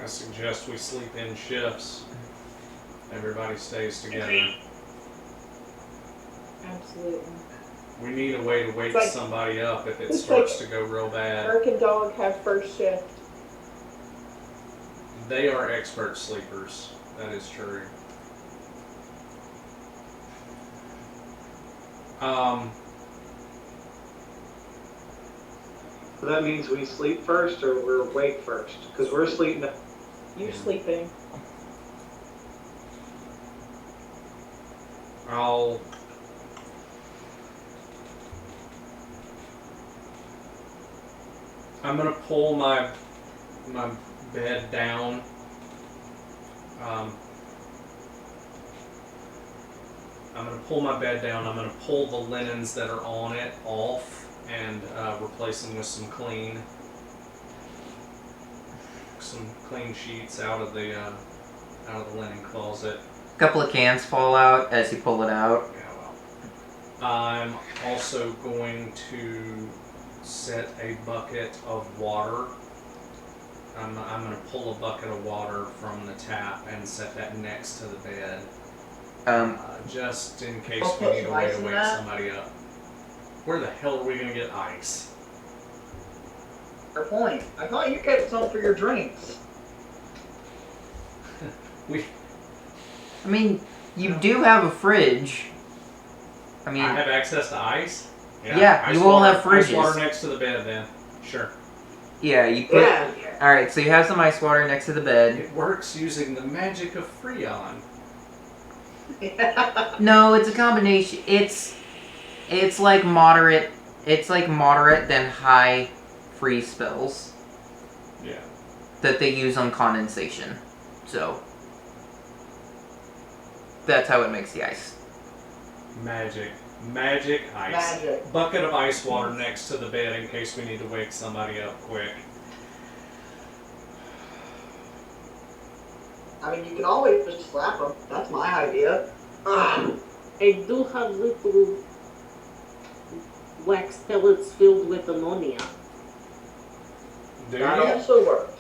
[SPEAKER 2] I suggest we sleep in shifts. Everybody stays together.
[SPEAKER 5] Absolutely.
[SPEAKER 2] We need a way to wake
[SPEAKER 5] It's like-
[SPEAKER 2] somebody up if it
[SPEAKER 5] it's
[SPEAKER 2] starts
[SPEAKER 5] like-
[SPEAKER 2] to go real bad.
[SPEAKER 5] Eric and Dog have first shift.
[SPEAKER 2] They are expert sleepers. That is true.
[SPEAKER 6] So that means we sleep first or we're awake first? Because we're asleep now.
[SPEAKER 5] You're sleeping.
[SPEAKER 2] I'm gonna pull my bed down. I'm gonna pull my bed down. I'm gonna pull the linens that are on it off and replace them with some clean sheets out of the out of the linen closet.
[SPEAKER 4] A couple of cans fall out as you pull it out.
[SPEAKER 2] Yeah, well. I'm also going to set a bucket of water. I'm going to pull a bucket of water from the tap and set that next to the bed. Just in case
[SPEAKER 3] I'll
[SPEAKER 2] we
[SPEAKER 3] put
[SPEAKER 2] need a
[SPEAKER 3] some
[SPEAKER 2] way
[SPEAKER 3] ice
[SPEAKER 2] to
[SPEAKER 3] in
[SPEAKER 2] wake
[SPEAKER 3] that.
[SPEAKER 2] somebody up. Where the hell are we going to get ice?
[SPEAKER 3] Fair point. I thought you kept some for your drinks.
[SPEAKER 4] I mean, you do have a fridge. I mean,
[SPEAKER 2] I have access to ice?
[SPEAKER 4] Yeah,
[SPEAKER 2] ice
[SPEAKER 4] you all
[SPEAKER 2] water,
[SPEAKER 4] have fridges.
[SPEAKER 2] Ice water next to the bed then. Sure.
[SPEAKER 4] yeah, you put.
[SPEAKER 3] Yeah.
[SPEAKER 4] Alright, so you have some ice water next to the bed.
[SPEAKER 2] It works using the magic of Freon.
[SPEAKER 4] No, it's a combination. It's like moderate. It's like moderate then high freeze spells
[SPEAKER 2] Yeah.
[SPEAKER 4] that they use on condensation. So that's how it makes the ice.
[SPEAKER 2] Magic. Magic ice.
[SPEAKER 3] Magic.
[SPEAKER 2] Bucket of ice water next to the bed in case we need to wake somebody up quick.
[SPEAKER 3] I mean, you can always just slap them. That's my idea. Ugh.
[SPEAKER 7] I do have little wax pellets filled with ammonia,
[SPEAKER 2] Do
[SPEAKER 3] That
[SPEAKER 2] you?
[SPEAKER 3] also works.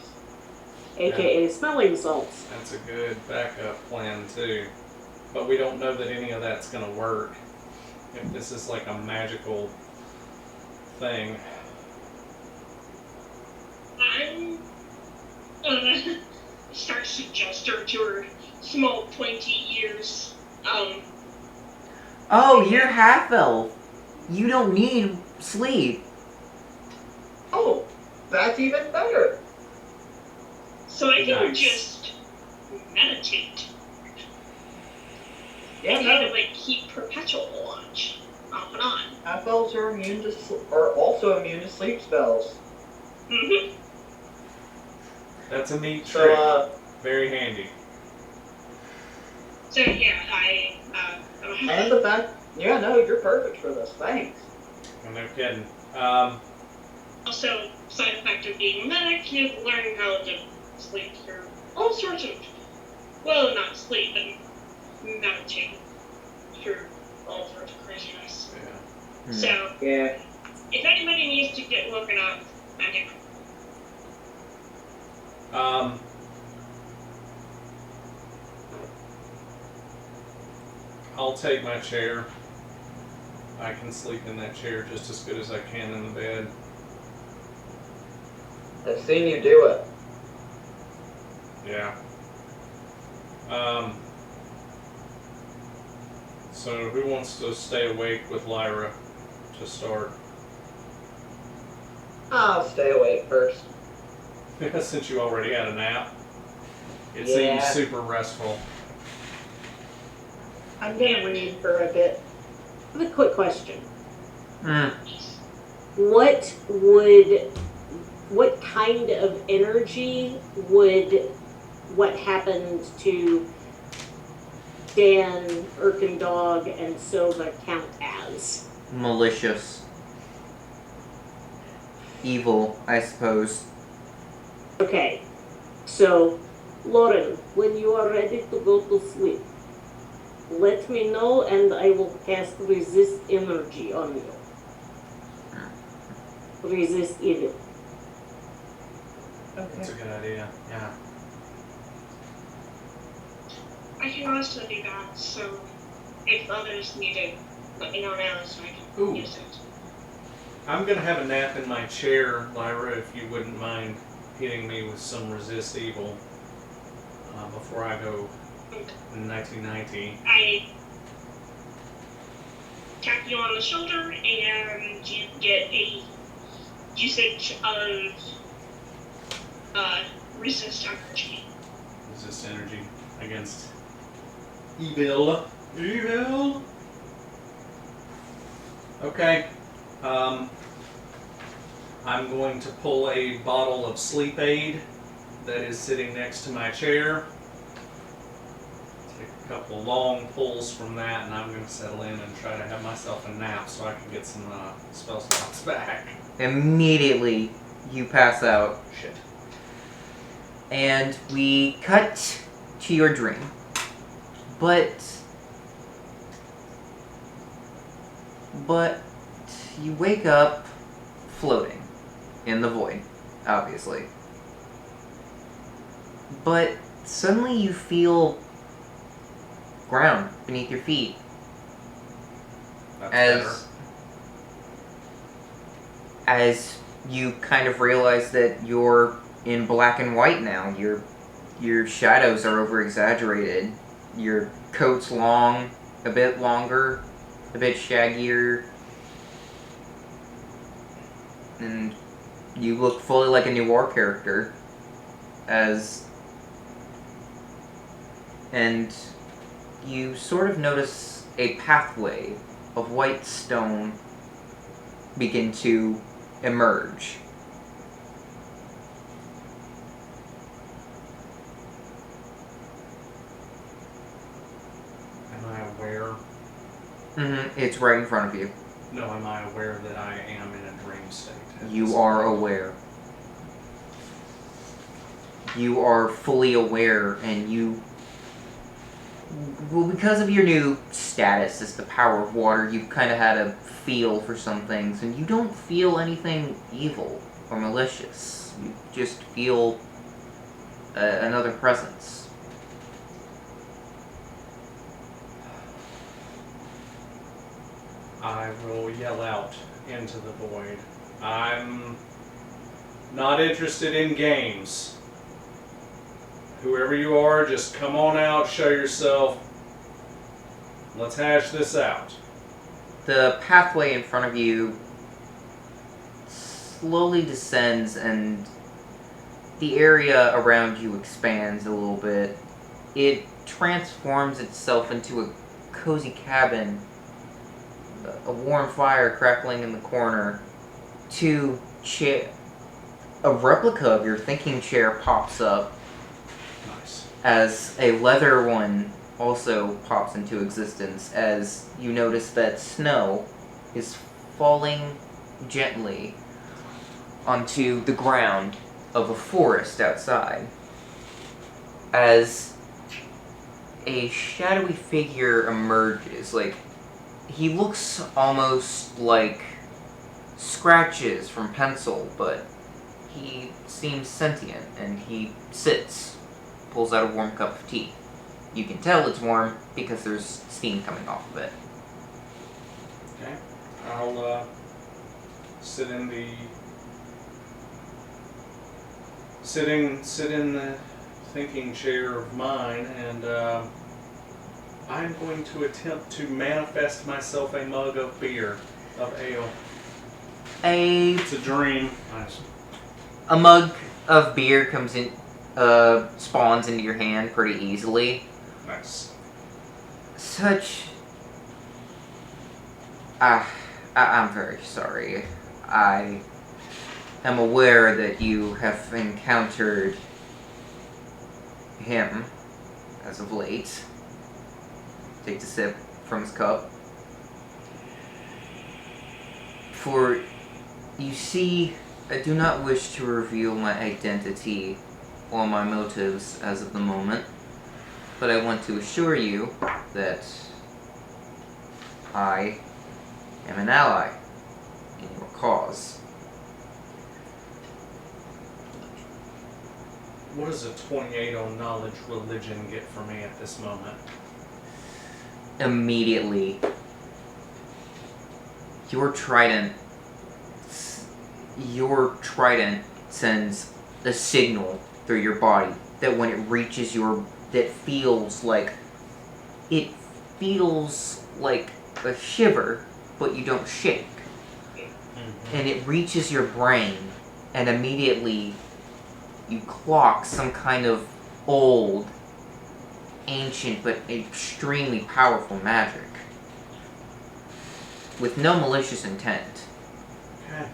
[SPEAKER 7] aka smelling salts.
[SPEAKER 2] That's a good backup plan too. But we don't know that any of that's going to work. If this is like a magical thing.
[SPEAKER 1] I'm gonna start to gesture to her small pointy ears.
[SPEAKER 4] Oh, you're half elf. You don't need sleep.
[SPEAKER 3] Oh, that's even better.
[SPEAKER 1] So I can
[SPEAKER 2] Nice.
[SPEAKER 1] just meditate.
[SPEAKER 3] Yeah,
[SPEAKER 1] And kind of
[SPEAKER 3] no.
[SPEAKER 1] like keep perpetual watch off and on.
[SPEAKER 3] Half elves are are also immune to sleep spells.
[SPEAKER 1] Mm-hmm.
[SPEAKER 2] That's a neat
[SPEAKER 3] So,
[SPEAKER 2] trick. Very handy.
[SPEAKER 1] So yeah,
[SPEAKER 3] and the fact, yeah, no, you're perfect for this. Thanks.
[SPEAKER 2] No kidding.
[SPEAKER 1] also side effect of being a medic, you learn how to sleep through all sorts of, well, not sleep, but meditate through all sorts of craziness.
[SPEAKER 2] Yeah.
[SPEAKER 1] So
[SPEAKER 3] Yeah.
[SPEAKER 1] if anybody needs to get woken up, I'm here.
[SPEAKER 2] I'll take my chair. I can sleep in that chair just as good as I can in the bed.
[SPEAKER 3] I've seen you do it.
[SPEAKER 2] Yeah. So who wants to stay awake with Lyra to start?
[SPEAKER 3] I'll stay awake first.
[SPEAKER 2] Since you already had a nap. It
[SPEAKER 3] Yeah.
[SPEAKER 2] seems super restful.
[SPEAKER 5] I'm gonna read for a bit.
[SPEAKER 7] I have a quick question.
[SPEAKER 4] Mm.
[SPEAKER 7] What kind of energy would what happened to Dan, Erkendog, and Silva count as?
[SPEAKER 4] Malicious. Evil, I suppose.
[SPEAKER 7] Okay, so Lauren, when you are ready to go to sleep, let me know and I will cast resist energy on you. Resist evil.
[SPEAKER 2] That's a good idea. Yeah.
[SPEAKER 1] I can also do that, so if others need it, let me know now so I can
[SPEAKER 2] Ooh.
[SPEAKER 1] use it.
[SPEAKER 2] I'm gonna have a nap in my chair, Lyra, if you wouldn't mind hitting me with some resist evil before I go in 1990.
[SPEAKER 1] I tap you on the shoulder and you get a usage of resist energy.
[SPEAKER 2] Resist energy against evil. Evil. Okay. I'm going to pull a bottle of sleep aid that is sitting next to my chair. Take a couple long pulls from that, and I'm going to settle in and try to have myself a nap so I can get some spell slots back.
[SPEAKER 4] Immediately, you pass out.
[SPEAKER 2] Shit.
[SPEAKER 4] And we cut to your dream. But you wake up floating in the void, obviously. But suddenly you feel ground beneath your feet.
[SPEAKER 2] That's better.
[SPEAKER 4] As you kind of realize that you're in black and white now. Your shadows are over exaggerated. Your coat's long, a bit longer, a bit shaggier. And you look fully like a Noir character. And you sort of notice a pathway of white stone begin to emerge.
[SPEAKER 2] Am I aware?
[SPEAKER 4] It's right in front of you.
[SPEAKER 2] No, am I aware that I am in a dream state?
[SPEAKER 4] You are aware. You are fully aware, and well, because of your new status as the power of water, you've kind of had a feel for some things, and you don't feel anything evil or malicious. You just feel another presence.
[SPEAKER 2] I will yell out into the void. I'm not interested in games. Whoever you are, just come on out, show yourself. Let's hash this out.
[SPEAKER 4] The pathway in front of you slowly descends, and the area around you expands a little bit. It transforms itself into a cozy cabin, a warm fire crackling in the corner. A replica of your thinking chair pops up.
[SPEAKER 2] Nice.
[SPEAKER 4] As a leather one also pops into existence, as you notice that snow is falling gently onto the ground of a forest outside. As a shadowy figure emerges, he looks almost like scratches from pencil, but he seems sentient, and he sits, pulls out a warm cup of tea. You can tell it's warm because there's steam coming off of it.
[SPEAKER 2] Okay. I'll sit in the thinking chair of mine, and I'm going to attempt to manifest myself a mug of beer, of ale. It's a dream. Nice.
[SPEAKER 4] A mug of beer comes in, spawns into your hand pretty easily.
[SPEAKER 2] Nice.
[SPEAKER 4] I'm very sorry. I am aware that you have encountered him as of late. Takes a sip from his cup. For you see, I do not wish to reveal my identity or my motives as of the moment, but I want to assure you that I am an ally in your cause.
[SPEAKER 2] What does a 28 on knowledge religion get for me at this moment?
[SPEAKER 4] Immediately, your trident sends a signal through your body that when it reaches that feels like a shiver, but you don't shake.
[SPEAKER 2] Mm-hmm.
[SPEAKER 4] And it reaches your brain, and immediately you clock some kind of old, ancient, but extremely powerful magic. With no malicious intent.
[SPEAKER 2] Okay.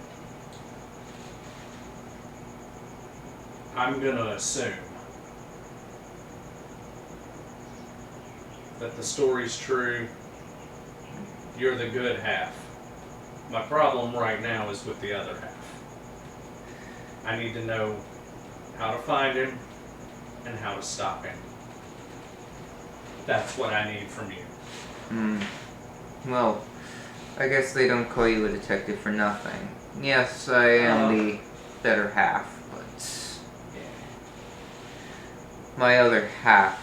[SPEAKER 2] I'm gonna assume that the story's true. You're the good half. My problem right now is with the other half. I need to know how to find him and how to stop him. That's what I need from you.
[SPEAKER 4] Well, I guess they don't call you a detective for nothing. Yes, I am the better half, but my other half,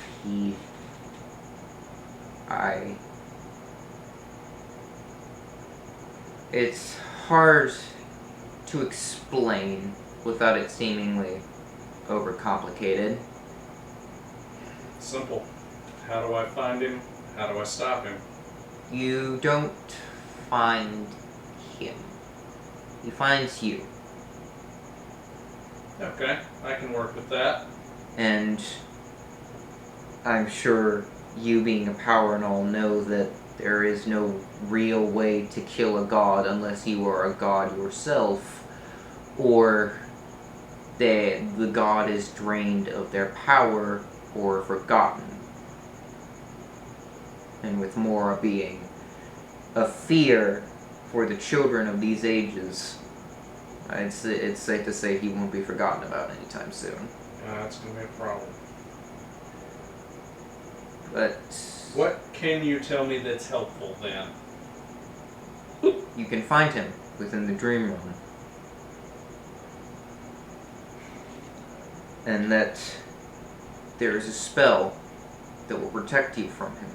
[SPEAKER 4] it's hard to explain without it seemingly overcomplicated.
[SPEAKER 2] Simple. How do I find him? How do I stop him?
[SPEAKER 4] You don't find him. He finds you.
[SPEAKER 2] Okay, I can work with that.
[SPEAKER 4] And I'm sure you being a power and all know that there is no real way to kill a god unless you are a god yourself, or that the god is drained of their power or forgotten. And with Mora being a fear for the children of these ages, it's safe to say he won't be forgotten about anytime soon.
[SPEAKER 2] That's going to be a problem.
[SPEAKER 4] But
[SPEAKER 2] what can you tell me that's helpful then?
[SPEAKER 4] you can find him within the dream realm. And that there is a spell that will protect you from him.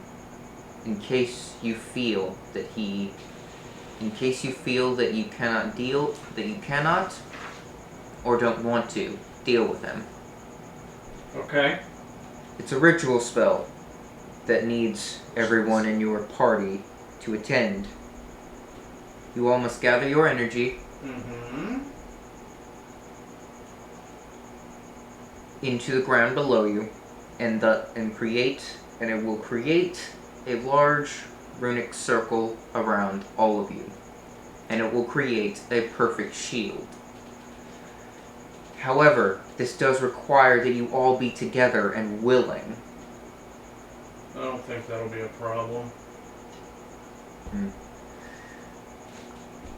[SPEAKER 4] In case you feel that you cannot or don't want to deal with him.
[SPEAKER 2] Okay.
[SPEAKER 4] It's a ritual spell that needs everyone in your party to attend. You all must gather your energy into the ground below you, and it will create a large runic circle around all of you, and it will create a perfect shield. However, this does require that you all be together and willing.
[SPEAKER 2] I don't think that'll be a problem.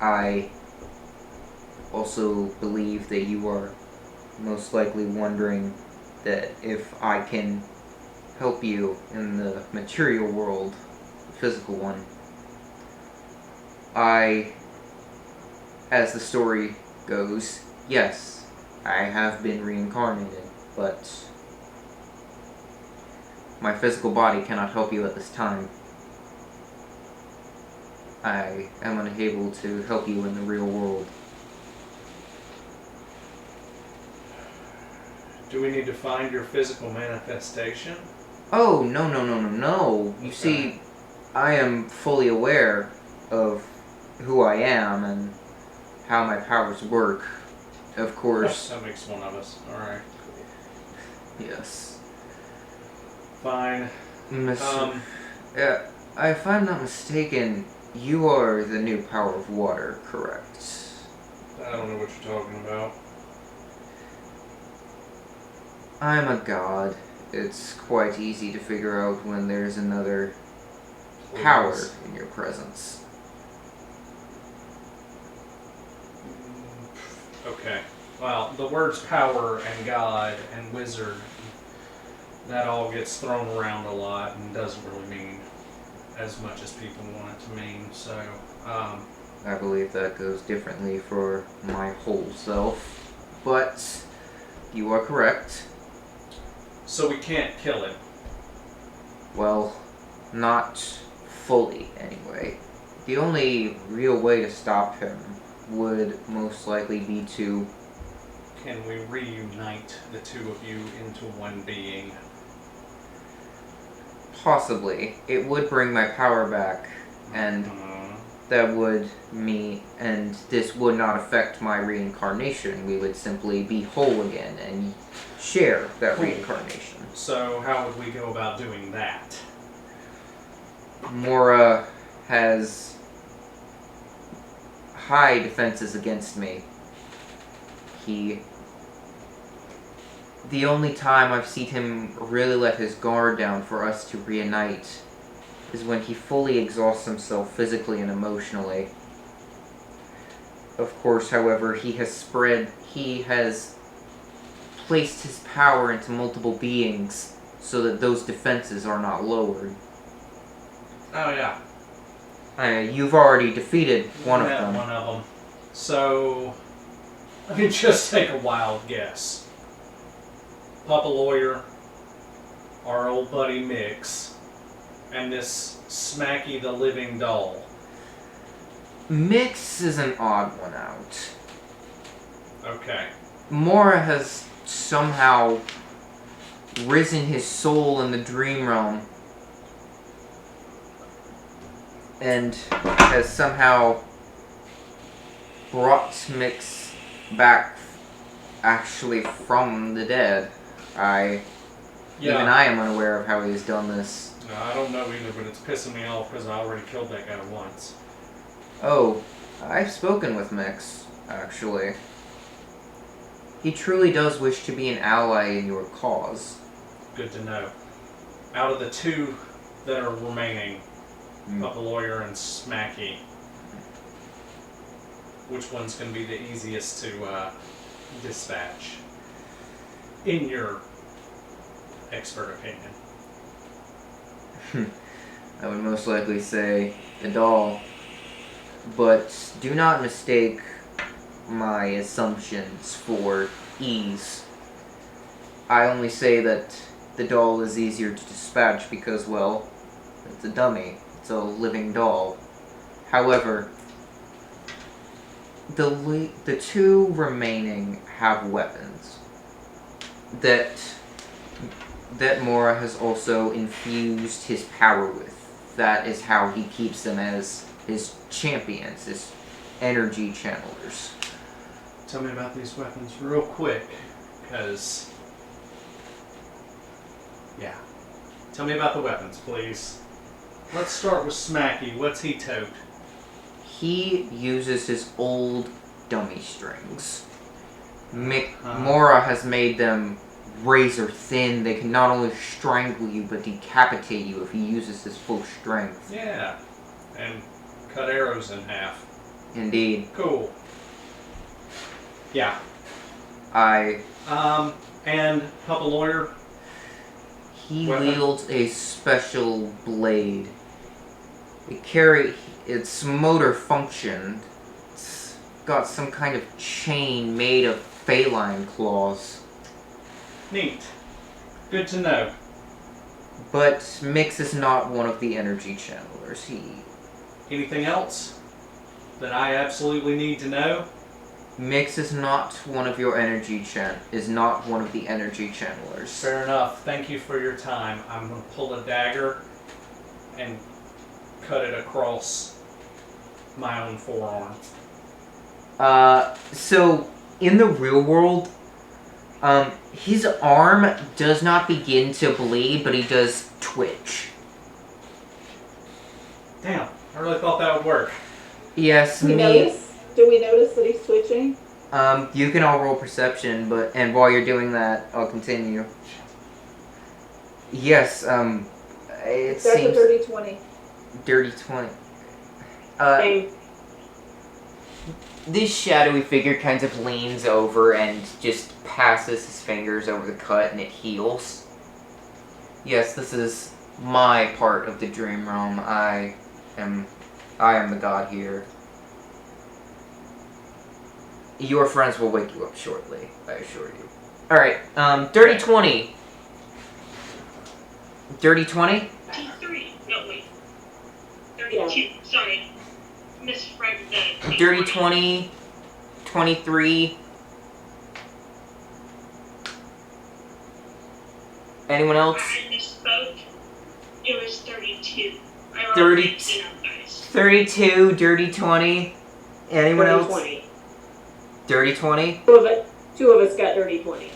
[SPEAKER 4] I also believe that you are most likely wondering that if I can help you in the material world, the physical one. As the story goes, yes, I have been reincarnated, but my physical body cannot help you at this time. I am unable to help you in the real world.
[SPEAKER 2] Do we need to find your physical manifestation?
[SPEAKER 4] Oh, no. You see, I am fully aware of who I am and how my powers work. Of course.
[SPEAKER 2] That makes one of us. Alright.
[SPEAKER 4] Yes.
[SPEAKER 2] Fine.
[SPEAKER 4] If I'm not mistaken, you are the new power of water, correct?
[SPEAKER 2] I don't know what you're talking about.
[SPEAKER 4] I'm a god. It's quite easy to figure out when there's another power in your presence.
[SPEAKER 2] Okay. Well, the words power and god and wizard, that all gets thrown around a lot and doesn't really mean as much as people want it to mean. So,
[SPEAKER 4] I believe that goes differently for my whole self. But you are correct.
[SPEAKER 2] So we can't kill him.
[SPEAKER 4] Well, not fully, anyway. The only real way to stop him would most likely be to...
[SPEAKER 2] Can we reunite the two of you into one being?
[SPEAKER 4] Possibly. It would bring my power back, and that would and this would not affect my reincarnation. We would simply be whole again and share that reincarnation.
[SPEAKER 2] So how would we go about doing that?
[SPEAKER 4] Mora has high defenses against me. The only time I've seen him really let his guard down for us to reunite is when he fully exhausts himself physically and emotionally. Of course, however, he has placed his power into multiple beings so that those defenses are not lowered.
[SPEAKER 2] Oh yeah.
[SPEAKER 4] You've already defeated one of
[SPEAKER 2] Met
[SPEAKER 4] them.
[SPEAKER 2] One of them. So, let me just take a wild guess. Papa Lawyer, our old buddy Mix, and this Smacky the Living Doll.
[SPEAKER 4] Mix is an odd one out.
[SPEAKER 2] Okay.
[SPEAKER 4] Mora has somehow risen his soul in the dream realm and has somehow brought Mix back actually from the dead. Even I am unaware of how he's done this.
[SPEAKER 2] No, I don't know either, but it's pissing me off because I already killed that guy once.
[SPEAKER 4] Oh, I've spoken with Mix, actually. He truly does wish to be an ally in your cause.
[SPEAKER 2] Good to know. Out of the two that are remaining, Papa Lawyer and Smacky, which one's going to be the easiest to dispatch? In your expert opinion.
[SPEAKER 4] I would most likely say the doll. But do not mistake my assumptions for ease. I only say that the doll is easier to dispatch because, well, it's a dummy. It's a living doll. However, the two remaining have weapons that Mora has also infused his power with. That is how he keeps them as his champions, his energy channelers.
[SPEAKER 2] Tell me about these weapons real quick, because... Yeah. Tell me about the weapons, please. Let's start with Smacky. What's he tote?
[SPEAKER 4] He uses his old dummy strings. Mora has made them razor thin. They can not only strangle you, but decapitate you if he uses his full strength.
[SPEAKER 2] Yeah. And cut arrows in half.
[SPEAKER 4] Indeed.
[SPEAKER 2] Cool. Yeah. And Papa Lawyer?
[SPEAKER 4] He
[SPEAKER 2] Weapon?
[SPEAKER 4] wields a special blade. Its motor function. It's got some kind of chain made of feline claws.
[SPEAKER 2] Neat. Good to know.
[SPEAKER 4] But Mix is not one of the energy channelers.
[SPEAKER 2] Anything else that I absolutely need to know?
[SPEAKER 4] Mix is not one of your is not one of the energy channelers.
[SPEAKER 2] Fair enough. Thank you for your time. I'm going to pull a dagger and cut it across my own forearm.
[SPEAKER 4] So in the real world, his arm does not begin to bleed, but he does twitch.
[SPEAKER 2] Damn, I really thought that would work.
[SPEAKER 4] Yes,
[SPEAKER 5] Do we notice that he's twitching?
[SPEAKER 4] You can all roll perception, and while you're doing that, I'll continue. Yes, it
[SPEAKER 5] That's a
[SPEAKER 4] seems...
[SPEAKER 5] dirty 20.
[SPEAKER 4] Dirty 20.
[SPEAKER 7] Same.
[SPEAKER 4] This shadowy figure kind of leans over and just passes his fingers over the cut and it heals. Yes, this is my part of the dream realm. I am the god here. Your friends will wake you up shortly, I assure you. Alright, dirty 20. Dirty 20?
[SPEAKER 1] 23. No, wait. 32.
[SPEAKER 7] Yeah.
[SPEAKER 1] Sorry. Misread the...
[SPEAKER 4] Dirty 20, 23. Anyone else?
[SPEAKER 1] I misspoke. It was 32. I
[SPEAKER 4] 30.
[SPEAKER 1] already mixed it up, guys.
[SPEAKER 4] 32, dirty 20. Anyone else?
[SPEAKER 7] 20.
[SPEAKER 4] Dirty 20?
[SPEAKER 7] Two of us got dirty 20s.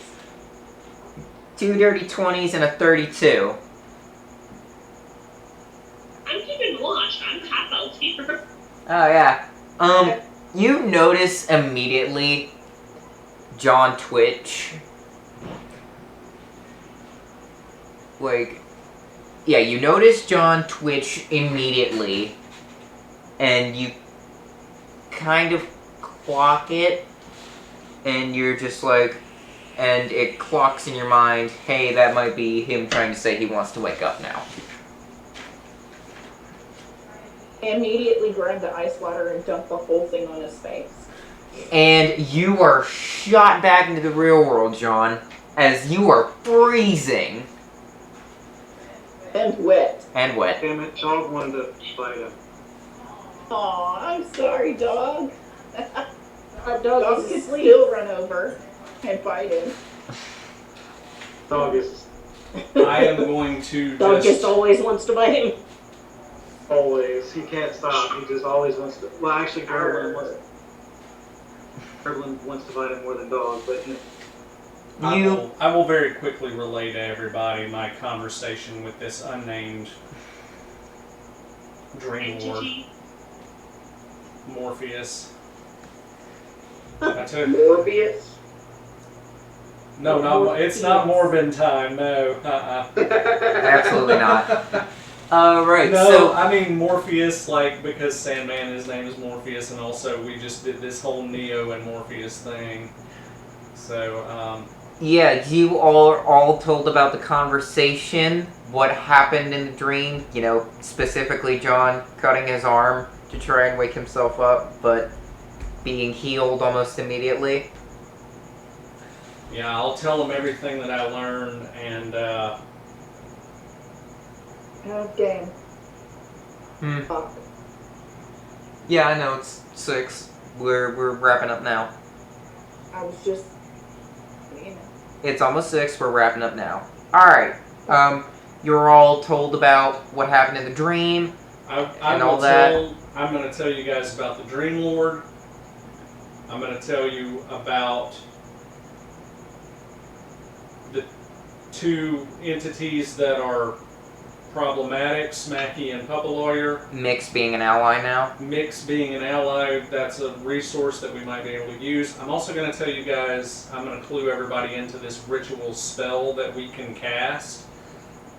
[SPEAKER 4] 2 dirty 20s and a 32.
[SPEAKER 1] I'm keeping watch. I'm half out here.
[SPEAKER 4] Oh, yeah. You notice immediately John Twitch. You notice John Twitch immediately, and you kind of clock it, and you're just like, and it clocks in your mind, hey, that might be him trying to say he wants to wake up now.
[SPEAKER 5] Immediately grab the ice water and dump the whole thing on his face.
[SPEAKER 4] And you are shot back into the real world, John, as you are freezing.
[SPEAKER 5] And wet.
[SPEAKER 4] And wet.
[SPEAKER 6] Damn it, dog wanted to fight him.
[SPEAKER 5] Aw, I'm sorry, dog.
[SPEAKER 7] Our
[SPEAKER 5] Dog
[SPEAKER 7] dog
[SPEAKER 5] can
[SPEAKER 7] is asleep.
[SPEAKER 5] still run over and bite him.
[SPEAKER 6] Dog is
[SPEAKER 2] I am going to
[SPEAKER 7] Dog just
[SPEAKER 2] just.
[SPEAKER 7] always wants to bite him.
[SPEAKER 6] always, he can't stop. He just always wants to. Well, actually, Gerblin wants to fight him more than dog, but
[SPEAKER 2] I will very quickly relay to everybody my conversation with this unnamed Dream Lord,
[SPEAKER 1] Entity.
[SPEAKER 2] Morpheus. I took,
[SPEAKER 3] Morbius?
[SPEAKER 2] no, it's not Morbin time. No,
[SPEAKER 4] Absolutely not. Right,
[SPEAKER 2] No,
[SPEAKER 4] so...
[SPEAKER 2] I mean Morpheus, like, because Sandman, his name is Morpheus, and also we just did this whole Neo and Morpheus thing. So,
[SPEAKER 4] Yeah, you are all told about the conversation, what happened in the dream, you know, specifically John cutting his arm to try and wake himself up, but being healed almost immediately.
[SPEAKER 2] yeah, I'll tell him everything that I learned, and,
[SPEAKER 5] Game. Fuck.
[SPEAKER 4] Yeah, I know, it's 6. We're wrapping up now.
[SPEAKER 5] I was just, you know.
[SPEAKER 4] It's almost 6, we're wrapping up now. Alright, you're all told about what happened in the dream.
[SPEAKER 2] I'm going to tell you guys about the Dream Lord. I'm going to tell you about the 2 entities that are problematic, Smacky and Puppa Lawyer.
[SPEAKER 4] Mix being an ally now.
[SPEAKER 2] Mix being an ally, that's a resource that we might be able to use. I'm also going to tell you guys, I'm going to clue everybody into this ritual spell that we can cast.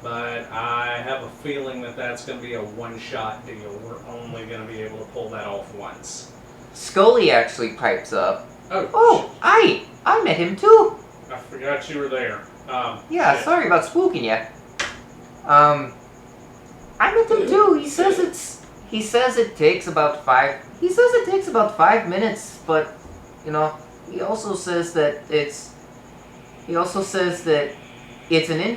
[SPEAKER 2] But I have a feeling that that's going to be a one-shot deal. We're only going to be able to pull that off once.
[SPEAKER 4] Scully actually pipes up.
[SPEAKER 2] Oh,
[SPEAKER 4] I met him too.
[SPEAKER 2] I forgot you were there.
[SPEAKER 4] Yeah,
[SPEAKER 2] shit.
[SPEAKER 4] sorry about spooking you. I met him too. He says it takes about 5 minutes, but you know, he also says that it's an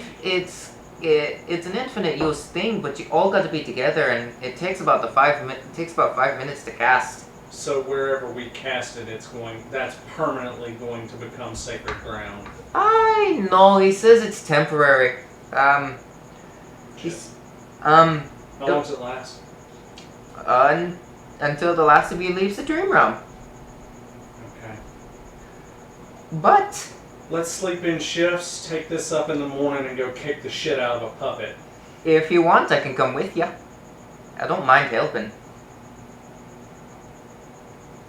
[SPEAKER 4] infinite use thing, but you all got to be together, and it takes about 5 minutes to cast.
[SPEAKER 2] So wherever we cast it, that's permanently going to become sacred ground.
[SPEAKER 4] I know. He says it's temporary.
[SPEAKER 2] How long does it last?
[SPEAKER 4] Until the last of you leaves the dream realm.
[SPEAKER 2] Okay.
[SPEAKER 4] But
[SPEAKER 2] Let's sleep in shifts, take this up in the morning, and go kick the shit out of a puppet.
[SPEAKER 4] if you want, I can come with you. I don't mind helping.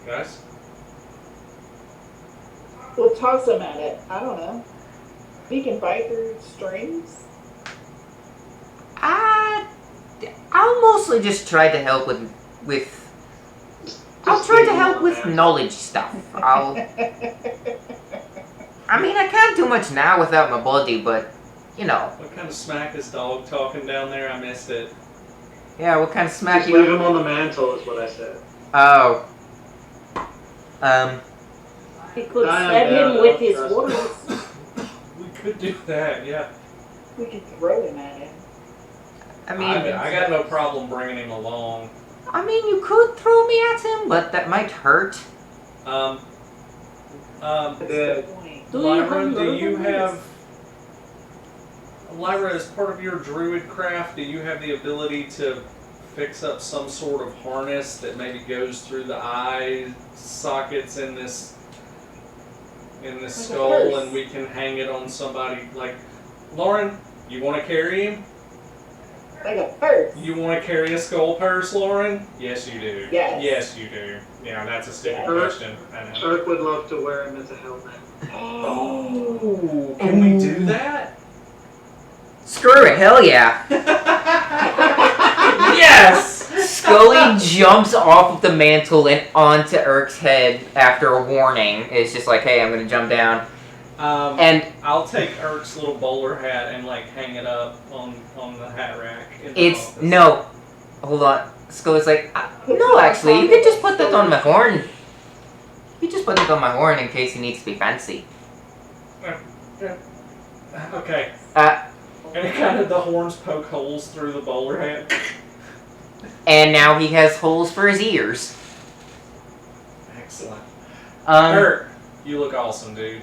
[SPEAKER 2] Guys?
[SPEAKER 5] We'll toss him at it. I don't know. He can bite through strings.
[SPEAKER 4] I'll mostly just try to help I'll try to help with knowledge stuff. I mean, I can't do much now without my body, but, you know.
[SPEAKER 2] What kind of smack is dog talking down there? I missed it.
[SPEAKER 4] Yeah, what kind of smack
[SPEAKER 6] just
[SPEAKER 4] you...
[SPEAKER 6] leave him on the mantle is what I said.
[SPEAKER 4] Oh.
[SPEAKER 7] He could
[SPEAKER 6] I
[SPEAKER 7] stab
[SPEAKER 6] know,
[SPEAKER 7] him with his
[SPEAKER 6] trust me.
[SPEAKER 7] words.
[SPEAKER 2] We could do that, yeah.
[SPEAKER 5] We could throw him at him.
[SPEAKER 4] I mean,
[SPEAKER 2] I got no problem bringing him along.
[SPEAKER 4] you could throw me at him, but that might hurt.
[SPEAKER 5] That's the point.
[SPEAKER 7] Do you
[SPEAKER 2] Lyra,
[SPEAKER 7] have
[SPEAKER 2] do you
[SPEAKER 7] nerve
[SPEAKER 2] have... Lyra, as part of your druid craft, do you have the ability to fix up some sort of harness that maybe goes through the eye sockets in this skull,
[SPEAKER 5] purse.
[SPEAKER 2] and we can hang it on somebody? Like, Lauren, you want to carry him?
[SPEAKER 5] Like a purse.
[SPEAKER 2] You want to carry a skull purse, Lauren? Yes, you do.
[SPEAKER 5] Yes.
[SPEAKER 2] Yes, you do. Yeah, that's a stupid
[SPEAKER 5] Yeah.
[SPEAKER 2] question. I know.
[SPEAKER 6] Urk would love to wear him as a helmet.
[SPEAKER 2] Oh, can we do that?
[SPEAKER 4] Screw it, hell yeah.
[SPEAKER 2] Yes!
[SPEAKER 4] Scully jumps off of the mantle and onto Urk's head after a warning. It's just like, hey, I'm gonna jump down. And
[SPEAKER 2] I'll take Eric's little bowler hat and like hang it up on the hat rack. In the
[SPEAKER 4] it's
[SPEAKER 2] office.
[SPEAKER 4] no. Hold on. Skull's like, no, actually, you can just put that on my horn. You just put it on my horn in case he needs to be fancy.
[SPEAKER 2] Okay.
[SPEAKER 4] Uh,
[SPEAKER 2] And kind of the horns poke holes through the bowler hat.
[SPEAKER 4] and now he has holes for his ears.
[SPEAKER 2] Excellent.
[SPEAKER 4] Um,
[SPEAKER 2] You look awesome, dude.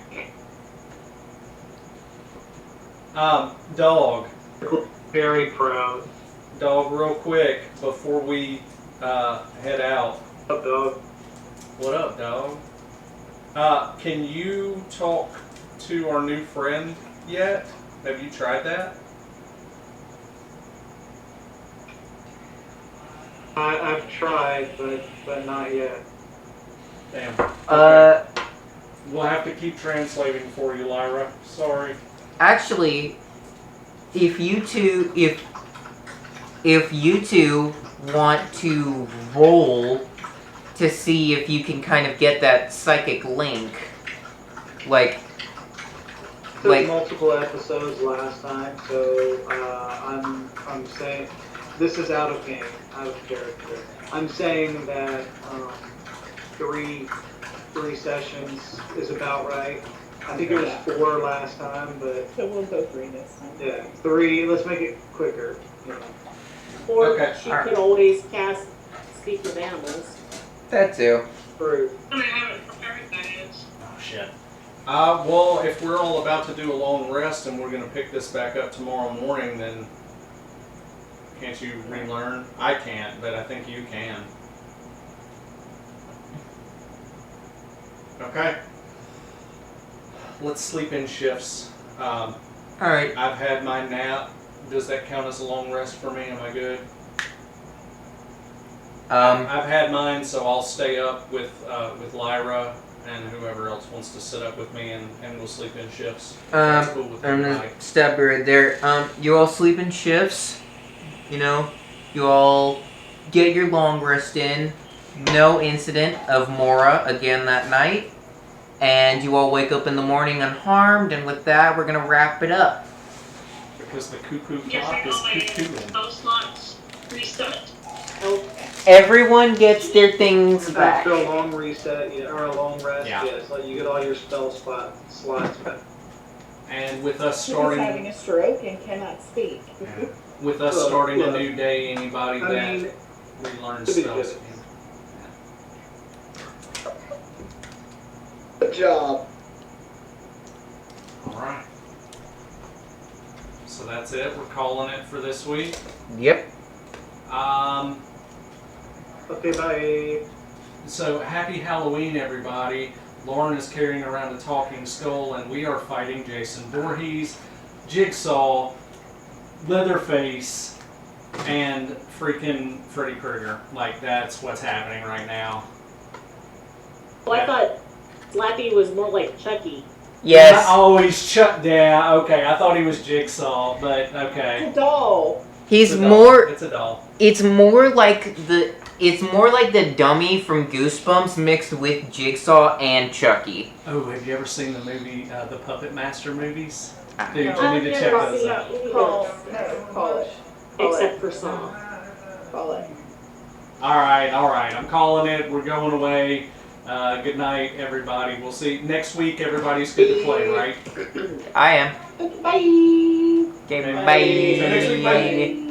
[SPEAKER 2] Dog.
[SPEAKER 6] Very proud.
[SPEAKER 2] Dog, real quick, before we head out.
[SPEAKER 6] Up, dog.
[SPEAKER 2] What up, dog? Can you talk to our new friend yet? Have you tried that?
[SPEAKER 6] I've tried, but not yet.
[SPEAKER 2] Damn. Okay.
[SPEAKER 4] uh,
[SPEAKER 2] We'll have to keep translating for you, Lyra. Sorry.
[SPEAKER 4] actually, if you two want to roll to see if you can kind of get that psychic link, like,
[SPEAKER 6] Took multiple episodes last time, so I'm saying this is out of game, out of character. I'm saying that three sessions is about right. I think it was 4 last time, but
[SPEAKER 5] So we'll go 3 this time.
[SPEAKER 6] yeah, 3. Let's make it quicker. You know.
[SPEAKER 7] Or
[SPEAKER 2] Okay,
[SPEAKER 7] she
[SPEAKER 2] alright.
[SPEAKER 7] could always cast Speak with Animals.
[SPEAKER 4] that too.
[SPEAKER 6] True.
[SPEAKER 1] I haven't prepared that is.
[SPEAKER 2] Oh, shit. Well, if we're all about to do a long rest and we're going to pick this back up tomorrow morning, then can't you relearn? I can't, but I think you can. Okay. Let's sleep in shifts.
[SPEAKER 4] Alright.
[SPEAKER 2] I've had my nap. Does that count as a long rest for me? Am I good? I've had mine, so I'll stay up with Lyra and whoever else wants to sit up with me, and we'll sleep in shifts. That's cool with
[SPEAKER 4] I'm
[SPEAKER 2] everybody.
[SPEAKER 4] gonna stop you right there. You all sleep in shifts. You know, you all get your long rest in. No incident of Mora again that night. And you all wake up in the morning unharmed, and with that, we're gonna wrap it up.
[SPEAKER 2] Because the cuckoo
[SPEAKER 1] Yes,
[SPEAKER 2] clock
[SPEAKER 1] I
[SPEAKER 2] is
[SPEAKER 1] got my
[SPEAKER 2] cuckooing.
[SPEAKER 1] those slots reset.
[SPEAKER 7] Okay.
[SPEAKER 4] Everyone gets their things back.
[SPEAKER 6] After a long reset, or a long rest,
[SPEAKER 2] Yeah.
[SPEAKER 6] yes, like you get all your spell slots back.
[SPEAKER 2] And with us
[SPEAKER 5] He's having
[SPEAKER 2] starting,
[SPEAKER 5] a stroke and cannot speak.
[SPEAKER 2] with us
[SPEAKER 6] Well,
[SPEAKER 2] starting a
[SPEAKER 6] look,
[SPEAKER 2] new day, anybody
[SPEAKER 6] I
[SPEAKER 2] that
[SPEAKER 6] mean,
[SPEAKER 2] relearns
[SPEAKER 6] to be
[SPEAKER 2] spells.
[SPEAKER 6] good.
[SPEAKER 3] Good job.
[SPEAKER 2] All right. So that's it. We're calling it for this week.
[SPEAKER 4] Yep.
[SPEAKER 6] Okay, bye.
[SPEAKER 2] So happy Halloween, everybody. Lauren is carrying around a talking skull, and we are fighting Jason Voorhees, Jigsaw, Leatherface, and freaking Freddy Krueger. Like, that's what's happening right now.
[SPEAKER 7] Well, I thought Slappy was more like Chucky.
[SPEAKER 4] Yes.
[SPEAKER 2] Oh, he's Chuck. Yeah, okay. I thought he was Jigsaw, but okay.
[SPEAKER 5] It's a doll.
[SPEAKER 4] He's
[SPEAKER 2] It's a doll.
[SPEAKER 4] more.
[SPEAKER 2] It's a doll.
[SPEAKER 4] It's more like the. It's more like the dummy from Goosebumps mixed with Jigsaw and Chucky.
[SPEAKER 2] Oh, have you ever seen the movie, the Puppet Master movies?
[SPEAKER 4] Ah.
[SPEAKER 2] Dude, you
[SPEAKER 7] I've
[SPEAKER 2] need to
[SPEAKER 7] never
[SPEAKER 2] check those
[SPEAKER 7] seen
[SPEAKER 2] out.
[SPEAKER 7] it.
[SPEAKER 5] Call it. Call
[SPEAKER 7] Except
[SPEAKER 5] it.
[SPEAKER 7] for Saw.
[SPEAKER 5] Call it.
[SPEAKER 2] All right. I'm calling it. We're going away. Good night, everybody. We'll see next week. Everybody's good to play, right?
[SPEAKER 4] I am.
[SPEAKER 5] Bye.
[SPEAKER 4] Okay,
[SPEAKER 2] Okay.
[SPEAKER 4] bye.
[SPEAKER 2] See you next week, bye.